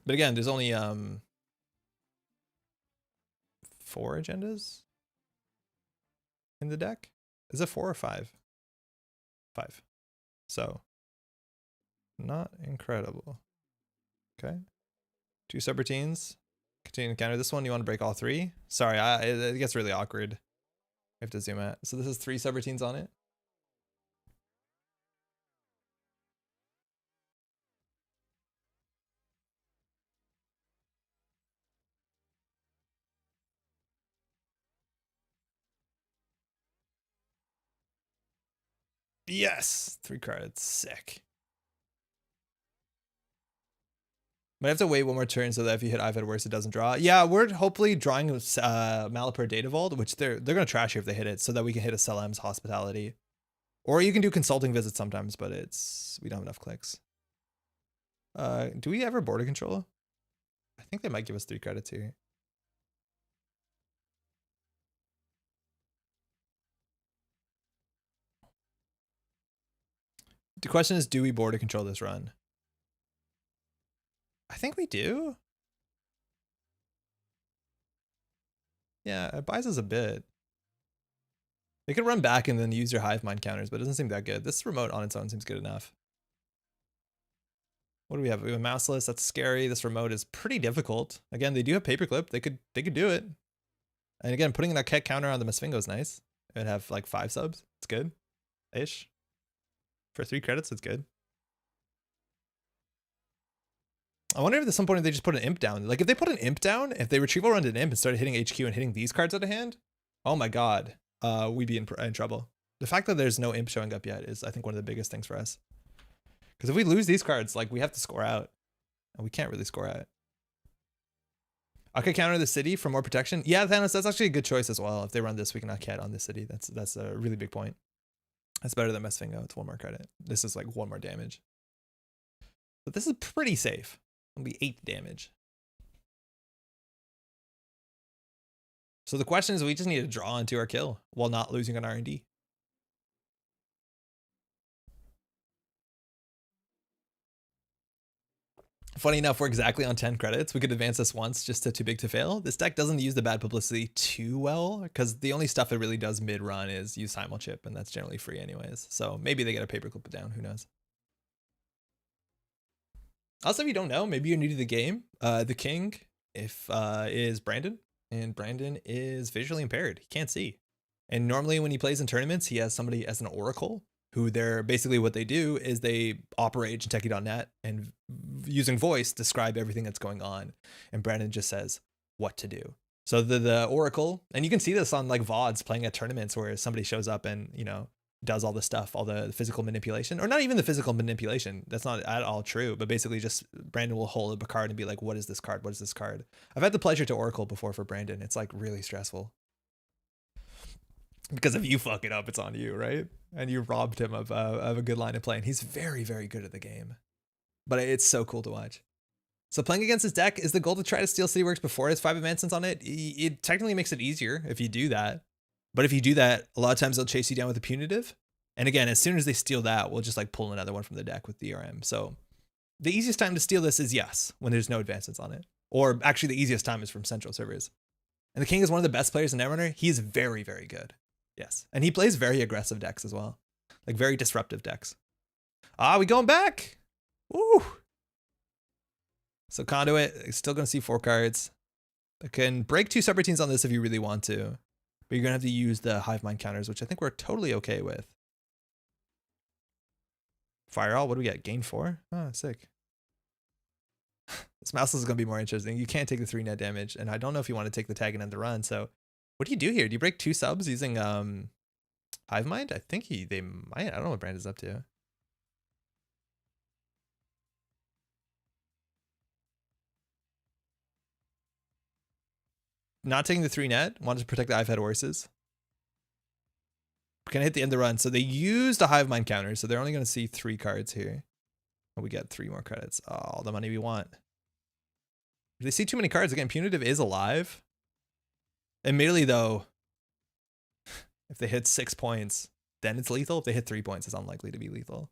But again, there's only 4 agendas in the deck. Is it 4 or 5? 5. So not incredible. Okay. 2 subroutines. Continue to counter this one. You want to break all 3? Sorry, it gets really awkward. We have to zoom out. So this is 3 subroutines on it. Yes, 3 cards. Sick. Might have to wait one more turn so that if you hit I've had worse, it doesn't draw. Yeah, we're hopefully drawing Malapur Data Vault, which they're gonna trash you if they hit it, so that we can hit a Selem's Hospitality. Or you can do consulting visits sometimes, but we don't have enough clicks. Do we ever border control? I think they might give us 3 credits here. The question is, do we border control this run? I think we do. Yeah, it buys us a bit. They could run back and then use their hive mind counters, but it doesn't seem that good. This remote on its own seems good enough. What do we have? We have a mouseless. That's scary. This remote is pretty difficult. Again, they do have paperclip. They could do it. And again, putting that cat counter on the Masvingo is nice. It would have like 5 subs. It's good. Ish. For 3 credits, it's good. I wonder if at some point they just put an imp down. Like if they put an imp down, if they retrieval run an imp and started hitting HQ and hitting these cards out of hand, oh my god, we'd be in trouble. The fact that there's no imp showing up yet is, I think, one of the biggest things for us. Because if we lose these cards, like we have to score out, and we can't really score out. I could counter the city for more protection. Yeah, Thanos, that's actually a good choice as well. If they run this, we can knock cat on this city. That's a really big point. That's better than Masvingo. It's 1 more credit. This is like 1 more damage. But this is pretty safe. It'll be 8 damage. So the question is, we just need to draw into our kill while not losing on R&D. Funny enough, we're exactly on 10 credits. We could advance this once just to too big to fail. This deck doesn't use the bad publicity too well because the only stuff it really does mid-run is use Simulchip, and that's generally free anyways. So maybe they get a paperclip down. Who knows? Also, if you don't know, maybe you're new to the game. The king is Brandon, and Brandon is visually impaired. He can't see. And normally when he plays in tournaments, he has somebody as an oracle who they're basically what they do is they operate Jinteki.net and using voice describe everything that's going on. And Brandon just says what to do. So the oracle, and you can see this on like VODs playing at tournaments where somebody shows up and, you know, does all the stuff, all the physical manipulation, or not even the physical manipulation. That's not at all true, but basically just Brandon will hold up a card and be like, what is this card? What is this card? I've had the pleasure to oracle before for Brandon. It's like really stressful. Because if you fuck it up, it's on you, right? And you robbed him of a good line of play. And he's very, very good at the game. But it's so cool to watch. So playing against his deck, is the goal to try to steal City Works before it has 5 advancements on it? It technically makes it easier if you do that. But if you do that, a lot of times they'll chase you down with a punitive. And again, as soon as they steal that, we'll just like pull another one from the deck with DRM. So the easiest time to steal this is yes, when there's no advancements on it. Or actually the easiest time is from central servers. And the king is one of the best players in Netrunner. He is very, very good. Yes. And he plays very aggressive decks as well. Like very disruptive decks. Ah, we going back. Woo. So Conduit, still going to see 4 cards. I can break 2 subroutines on this if you really want to. But you're going to have to use the Hive Mind counters, which I think we're totally okay with. Fire all, what do we get? Gain 4? Oh, sick. This mouse is going to be more interesting. You can't take the 3 net damage, and I don't know if you want to take the tag and end the run, so what do you do here? Do you break 2 subs using Hive Mind? I think they might. I don't know what Brandon's up to. Not taking the 3 net. Wanted to protect the I've had horses. Can I hit the end of the run? So they used a Hive Mind counter, so they're only going to see 3 cards here. And we get 3 more credits. Oh, all the money we want. If they see too many cards, again, Punitive is alive. Immediately, though, if they hit 6 points, then it's lethal. If they hit 3 points, it's unlikely to be lethal.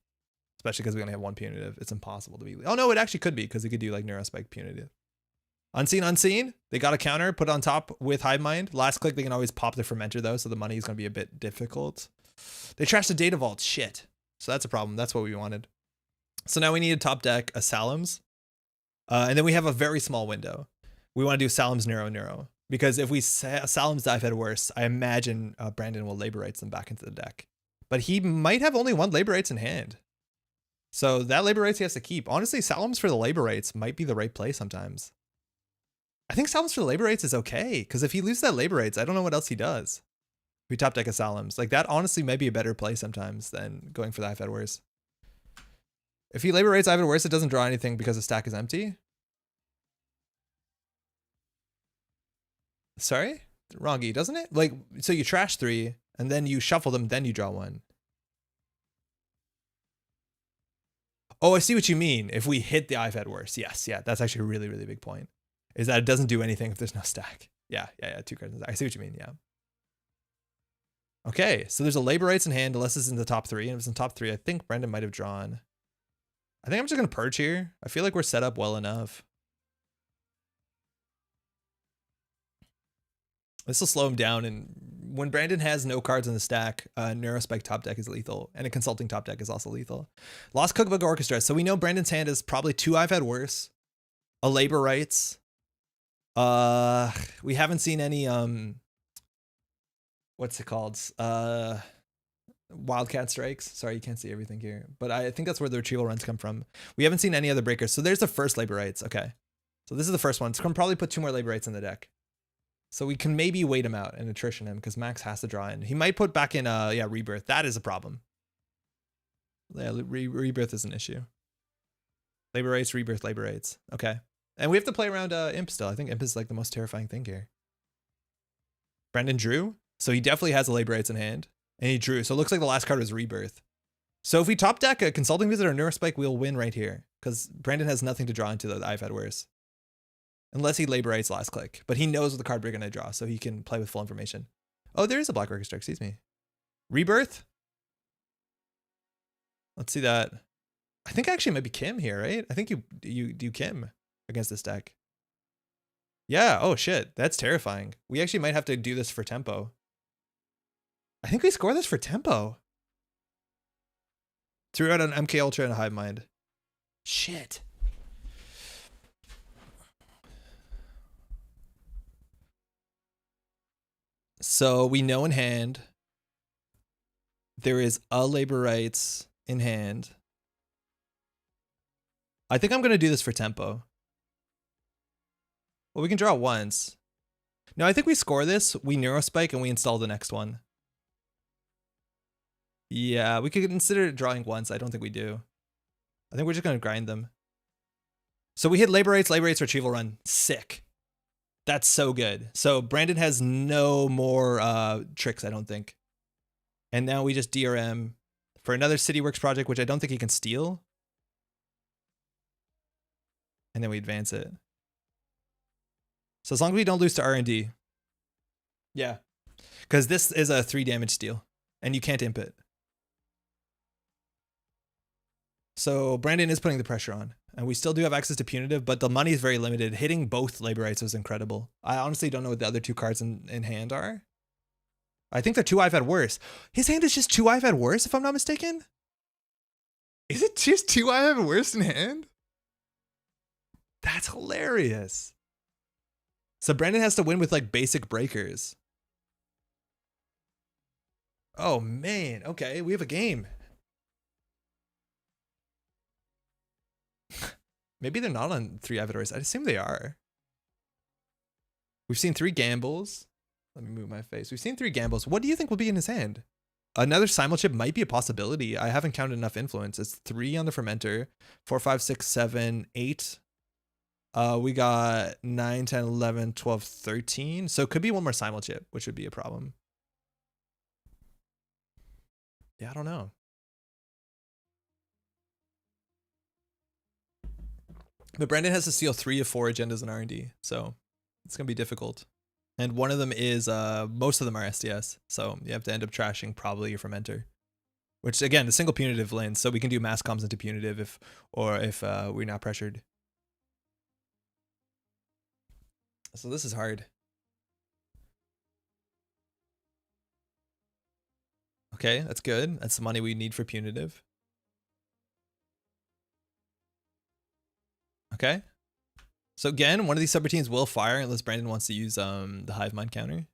Especially because we only have 1 Punitive. It's impossible to be lethal. Oh, no, it actually could be, because they could do, like, Neurospike Punitive. Unseen. They got a counter, put on top with Hive Mind. Last click, they can always pop the Fermenter, though, so the money is going to be a bit difficult. They trashed the Data Vault. Shit. So that's a problem. That's what we wanted. So now we need a top deck, a Salem's. And then we have a very small window. We want to do Salem's Neuro. Because if we Salem's Dive Head Worse, I imagine Brandon will labor rights them back into the deck. But he might have only one labor rights in hand. So that labor rights he has to keep. Honestly, Salem's for the labor rights might be the right play sometimes. I think Salem's for the labor rights is okay. Because if he loses that labor rights, I don't know what else he does. If we top deck a Salem's. Like that honestly might be a better play sometimes than going for the Dive Head Worse. If he labor rights Dive Head Worse, it doesn't draw anything because the stack is empty. Sorry? Wrongy, doesn't it? Like, so you trash 3, and then you shuffle them, then you draw 1. Oh, I see what you mean. If we hit the I've had worse. Yes, yeah, that's actually a really, really big point. Is that it doesn't do anything if there's no stack. Yeah, 2 cards in the stack. I see what you mean, yeah. Okay, so there's a labor rights in hand, unless it's in the top 3. And if it's in top 3, I think Brendan might have drawn. I think I'm just going to purge here. I feel like we're set up well enough. This will slow him down, and when Brandon has no cards in the stack, Neurospike top deck is lethal, and a Consulting top deck is also lethal. Lost Cookbook Orchestra. So we know Brandon's hand is probably 2 I've had worse, a labor rights. We haven't seen any what's it called? Wildcat Strikes. Sorry, you can't see everything here, but I think that's where the retrieval runs come from. We haven't seen any other breakers. So there's the first labor rights. Okay, so this is the first one. It's gonna probably put 2 more labor rights in the deck. So we can maybe wait him out and attrition him because Max has to draw in. He might put back in, yeah, Rebirth. That is a problem. Yeah, Rebirth is an issue. Labor rights, Rebirth, labor rights. Okay. And we have to play around Imp still. I think Imp is like the most terrifying thing here. Brandon drew. So he definitely has the labor rights in hand. And he drew. So it looks like the last card was Rebirth. So if we top deck a Consulting Visit or Neurospike, we'll win right here. Because Brandon has nothing to draw into that I've had worse. Unless he labor rights last click. But he knows what the card we're going to draw, so he can play with full information. Oh, there is a Black Orchestra, excuse me. Rebirth? Let's see that. I think actually it might be Kim here, right? I think you do Kim against this deck. Yeah, oh shit, that's terrifying. We actually might have to do this for tempo. I think we score this for tempo. Threw out an MK Ultra and a Hive Mind. Shit. So we know in hand there is a labor rights in hand. I think I'm going to do this for tempo. Well, we can draw once. No, I think we score this, we Neurospike, and we install the next one. Yeah, we could consider drawing once. I don't think we do. I think we're just going to grind them. So we hit labor rights, retrieval run. Sick. That's so good. So Brandon has no more tricks, I don't think. And now we just DRM for another CityWorks project, which I don't think he can steal. And then we advance it. So as long as we don't lose to R&D. Yeah. Because this is a 3 damage steal. And you can't imp it. So Brandon is putting the pressure on. And we still do have access to punitive, but the money is very limited. Hitting both labor rights was incredible. I honestly don't know what the other 2 cards in hand are. I think they're 2 I've had worse. His hand is just 2 I've had worse, if I'm not mistaken. Is it just 2 I've had worse in hand? That's hilarious. So Brandon has to win with like basic breakers. Oh man, okay, we have a game. Maybe they're not on 3 Avidors. I assume they are. We've seen 3 gambles. Let me move my face. We've seen 3 gambles. What do you think will be in his hand? Another Simulchip might be a possibility. I haven't counted enough influence. It's 3 on the Fermenter. 4, 5, 6, 7, 8. We got 9, 10, 11, 12, 13. So it could be one more Simulchip, which would be a problem. Yeah, I don't know. But Brandon has to steal 3 of 4 agendas in R&D, so it's going to be difficult. And one of them is, most of them are SDS, so you have to end up trashing probably your Fermenter. Which, again, the single punitive lane, so we can do mass comms into punitive if we're not pressured. So this is hard. Okay, that's good. That's the money we need for punitive. Okay. So again, one of these subroutines will fire unless Brandon wants to use the hive mind counter.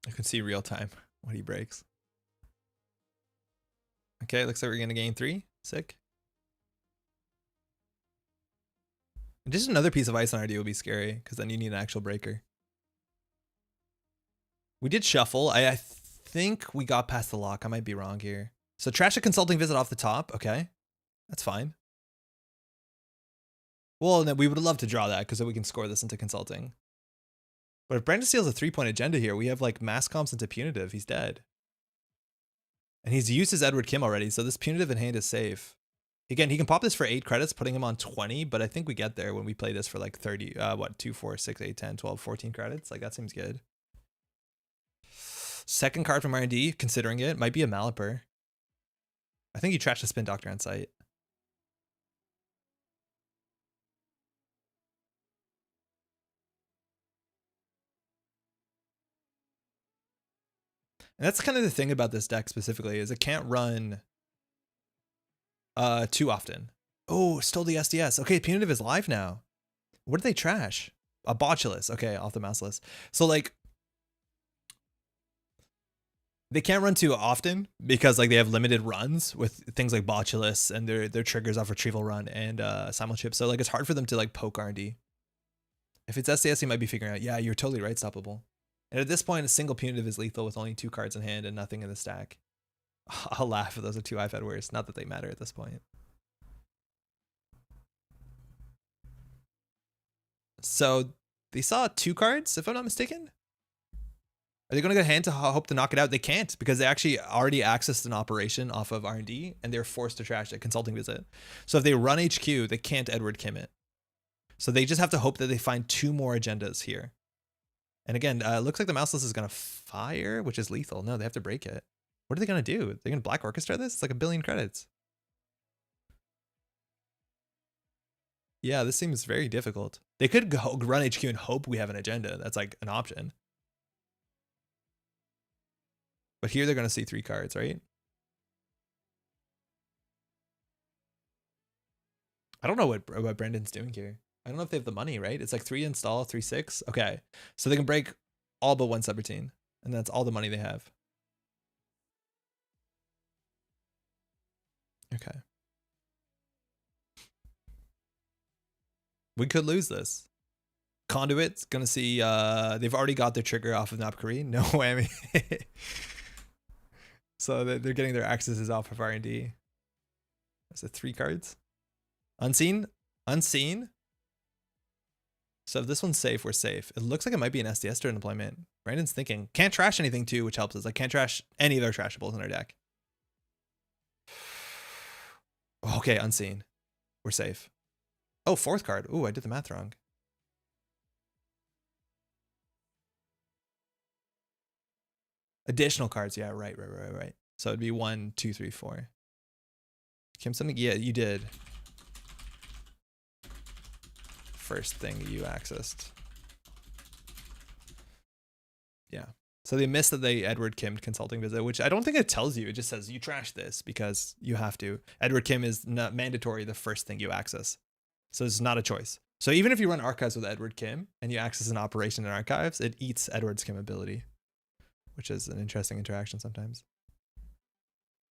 I can see real time what he breaks. Okay, looks like we're gonna gain 3. Sick. And just another piece of ice on RD will be scary because then you need an actual breaker. We did shuffle. I think we got past the lock. I might be wrong here. So trash a consulting visit off the top. Okay, that's fine. Well, no, we would love to draw that because then we can score this into consulting. But if Brandon steals a 3-point agenda here, we have like mass comps into punitive. He's dead. And he's used his Edward Kim already, so this punitive in hand is safe. Again, he can pop this for 8 credits, putting him on 20, but I think we get there when we play this for like 30, 2, 4, 6, 8, 10, 12, 14 credits. Like that seems good. Second card from R&D, considering it, might be a Maliper. I think you trash the Spin Doctor on site. And that's kind of the thing about this deck specifically, is it can't run too often. Oh, stole the SDS. Okay, punitive is live now. What did they trash? A Botulus. Okay, off the mouse list. So like, they can't run too often because like they have limited runs with things like Botulus and their triggers off retrieval run and simulchip. So like it's hard for them to like poke R&D. If it's SDS, you might be figuring out, yeah, you're totally right, stoppable. And at this point, a single punitive is lethal with only 2 cards in hand and nothing in the stack. I'll laugh if those are 2 iPad words. Not that they matter at this point. So they saw 2 cards, if I'm not mistaken. Are they going to go hand to hope to knock it out? They can't because they actually already accessed an operation off of R&D and they're forced to trash a consulting visit. So if they run HQ, they can't Edward Kim it. So they just have to hope that they find 2 more agendas here. And again, it looks like the mouseless is going to fire, which is lethal. No, they have to break it. What are they going to do? They're going to Black Orchestra this? It's like 1 billion credits. Yeah, this seems very difficult. They could go run HQ and hope we have an agenda. That's like an option. But here they're going to see 3 cards, right? I don't know what Brandon's doing here. I don't know if they have the money, right? It's like 3 install, 3, 6. Okay. So they can break all but 1 subroutine. And that's all the money they have. Okay. We could lose this. Conduit's gonna see they've already got their trigger off of Napkari. No whammy. So they're getting their accesses off of R&D. That's it, 3 cards. Unseen. Unseen. So if this one's safe, we're safe. It looks like it might be an SDS during deployment. Brandon's thinking. Can't trash anything too, which helps us. I can't trash any of our trashables in our deck. Okay, unseen. We're safe. Oh, 4th card. Ooh, I did the math wrong. Additional cards. Yeah, right. So it'd be 1, 2, 3, 4. Kim, something? Yeah, you did. First thing you accessed. Yeah. So they missed that they Edward Kim consulting visit, which I don't think it tells you. It just says you trash this because you have to. Edward Kim is not mandatory the first thing you access. So it's not a choice. So even if you run archives with Edward Kim and you access an operation in archives, it eats Edward's Kim ability, which is an interesting interaction sometimes.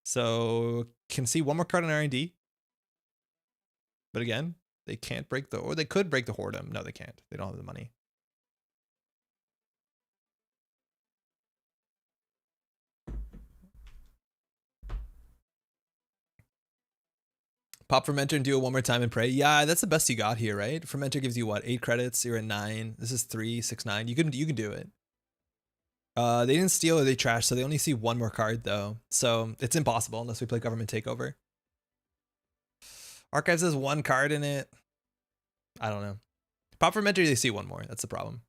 So can see 1 more card on R&D. But again, they can't break the, or they could break the Whoredom. No, they can't. They don't have the money. Pop Fermenter and do it 1 more time and pray. Yeah, that's the best you got here, right? Fermenter gives you what? 8 credits. You're at 9. This is 3, 6, 9. You can do it. They didn't steal or they trashed, so they only see 1 more card though. So it's impossible unless we play Government Takeover. Archives has 1 card in it. I don't know. Pop Fermenter, they see 1 more. That's the problem.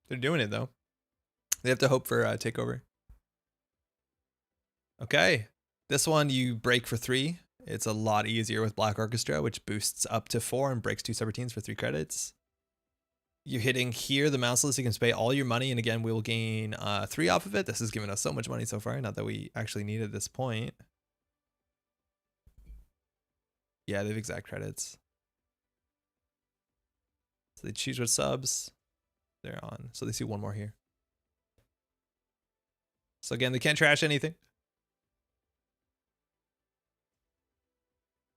They're doing it though. They have to hope for Takeover. Okay. This one you break for 3. It's a lot easier with Black Orchestra, which boosts up to 4 and breaks 2 subroutines for 3 credits. You're hitting here, the mouse list, you can pay all your money, and again, we will gain 3 off of it. This has given us so much money so far, not that we actually need it at this point. Yeah, they have exact credits. So they choose what subs they're on. So they see one more here. So again, they can't trash anything.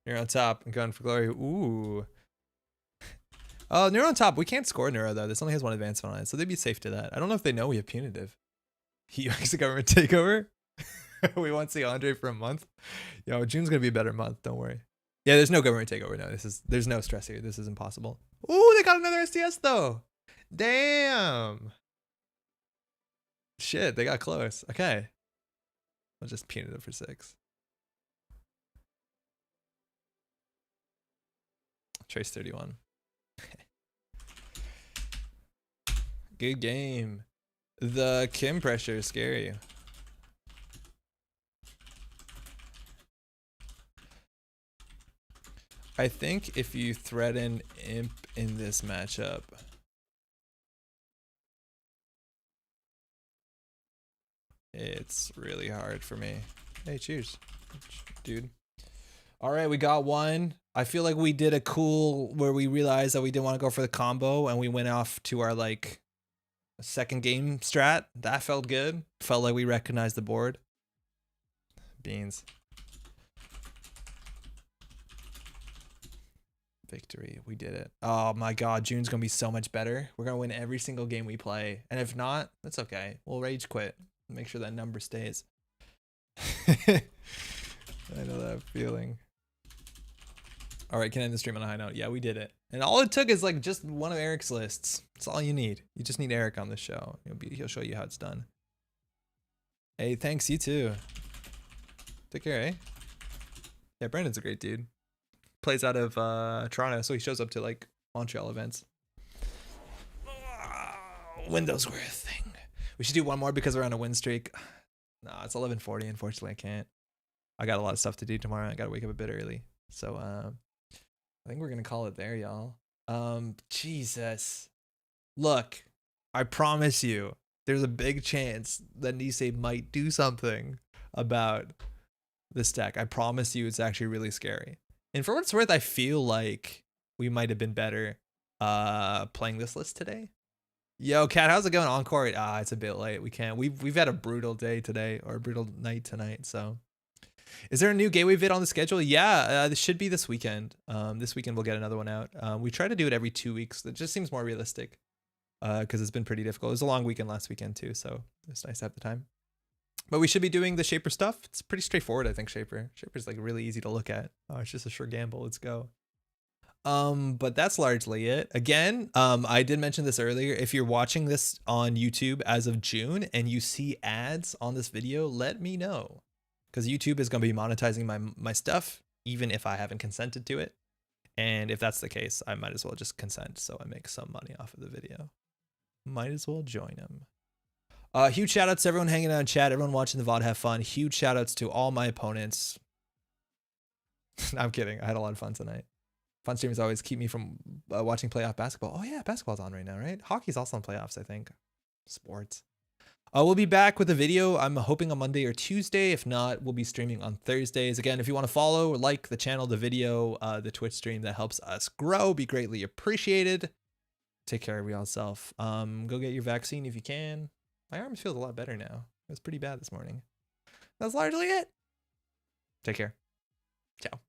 You're on top and going for glory. Ooh. Oh, Neuro on top. We can't score Neuro, though. This only has 1 advancement on it, so they'd be safe to that. I don't know if they know we have punitive. He likes the government takeover. We won't see Andre for a month. Yo, June's going to be a better month. Don't worry. Yeah, there's no government takeover. No, there's no stress here. This is impossible. Ooh, they got another STS, though. Damn. Shit, they got close. Okay. I'll just punitive for 6. Trace 31. Good game. The Kim pressure is scary. I think if you threaten Imp in this matchup, it's really hard for me. Hey, cheers, dude. All right, we got one. I feel like we did a cool where we realized that we didn't want to go for the combo and we went off to our like second game strat. That felt good. Felt like we recognized the board. Beans. Victory. We did it. Oh my god, June's gonna be so much better. We're gonna win every single game we play. And if not, that's okay. We'll rage quit. Make sure that number stays. I know that feeling. All right, can end the stream on a high note. Yeah, we did it. And all it took is like just one of Eric's lists. That's all you need. You just need Eric on the show. He'll show you how it's done. Hey, thanks. You too. Take care, eh? Yeah, Brandon's a great dude. Plays out of Toronto, so he shows up to like Montreal events. Windows were a thing. We should do one more because we're on a win streak. No, it's 11:40. Unfortunately, I can't. I got a lot of stuff to do tomorrow. I gotta wake up a bit early. So I think we're gonna call it there, y'all. Jesus. Look, I promise you, there's a big chance that Nisei might do something about this deck. I promise you it's actually really scary. And for what it's worth, I feel like we might have been better playing this list today. Yo, Kat, how's it going? Encore? It's a bit late. We can't. We've had a brutal day today, or a brutal night tonight. So, is there a new gateway vid on the schedule? Yeah, this should be this weekend. This weekend we'll get another one out. We try to do it every 2 weeks. It just seems more realistic because it's been pretty difficult. It was a long weekend last weekend too, so it's nice to have the time. But we should be doing the Shaper stuff. It's pretty straightforward, I think. Shaper's like really easy to look at. Oh, it's just a sure gamble. Let's go. But that's largely it. Again, I did mention this earlier. If you're watching this on YouTube as of June and you see ads on this video, let me know. Because YouTube is going to be monetizing my stuff, even if I haven't consented to it. And if that's the case, I might as well just consent so I make some money off of the video. Might as well join them. Huge shout outs to everyone hanging out in chat, everyone watching the VOD, have fun. Huge shout outs to all my opponents. I'm kidding. I had a lot of fun tonight. Fun streamers always keep me from watching playoff basketball. Oh yeah, basketball's on right now, right? Hockey's also in playoffs, I think. Sports. We'll be back with a video. I'm hoping on Monday or Tuesday. If not, we'll be streaming on Thursdays. Again, if you want to follow or like the channel, the video, the Twitch stream, that helps us grow, be greatly appreciated. Take care of yourself. Go get your vaccine if you can. My arm feels a lot better now. It was pretty bad this morning. That's largely it. Take care. Ciao.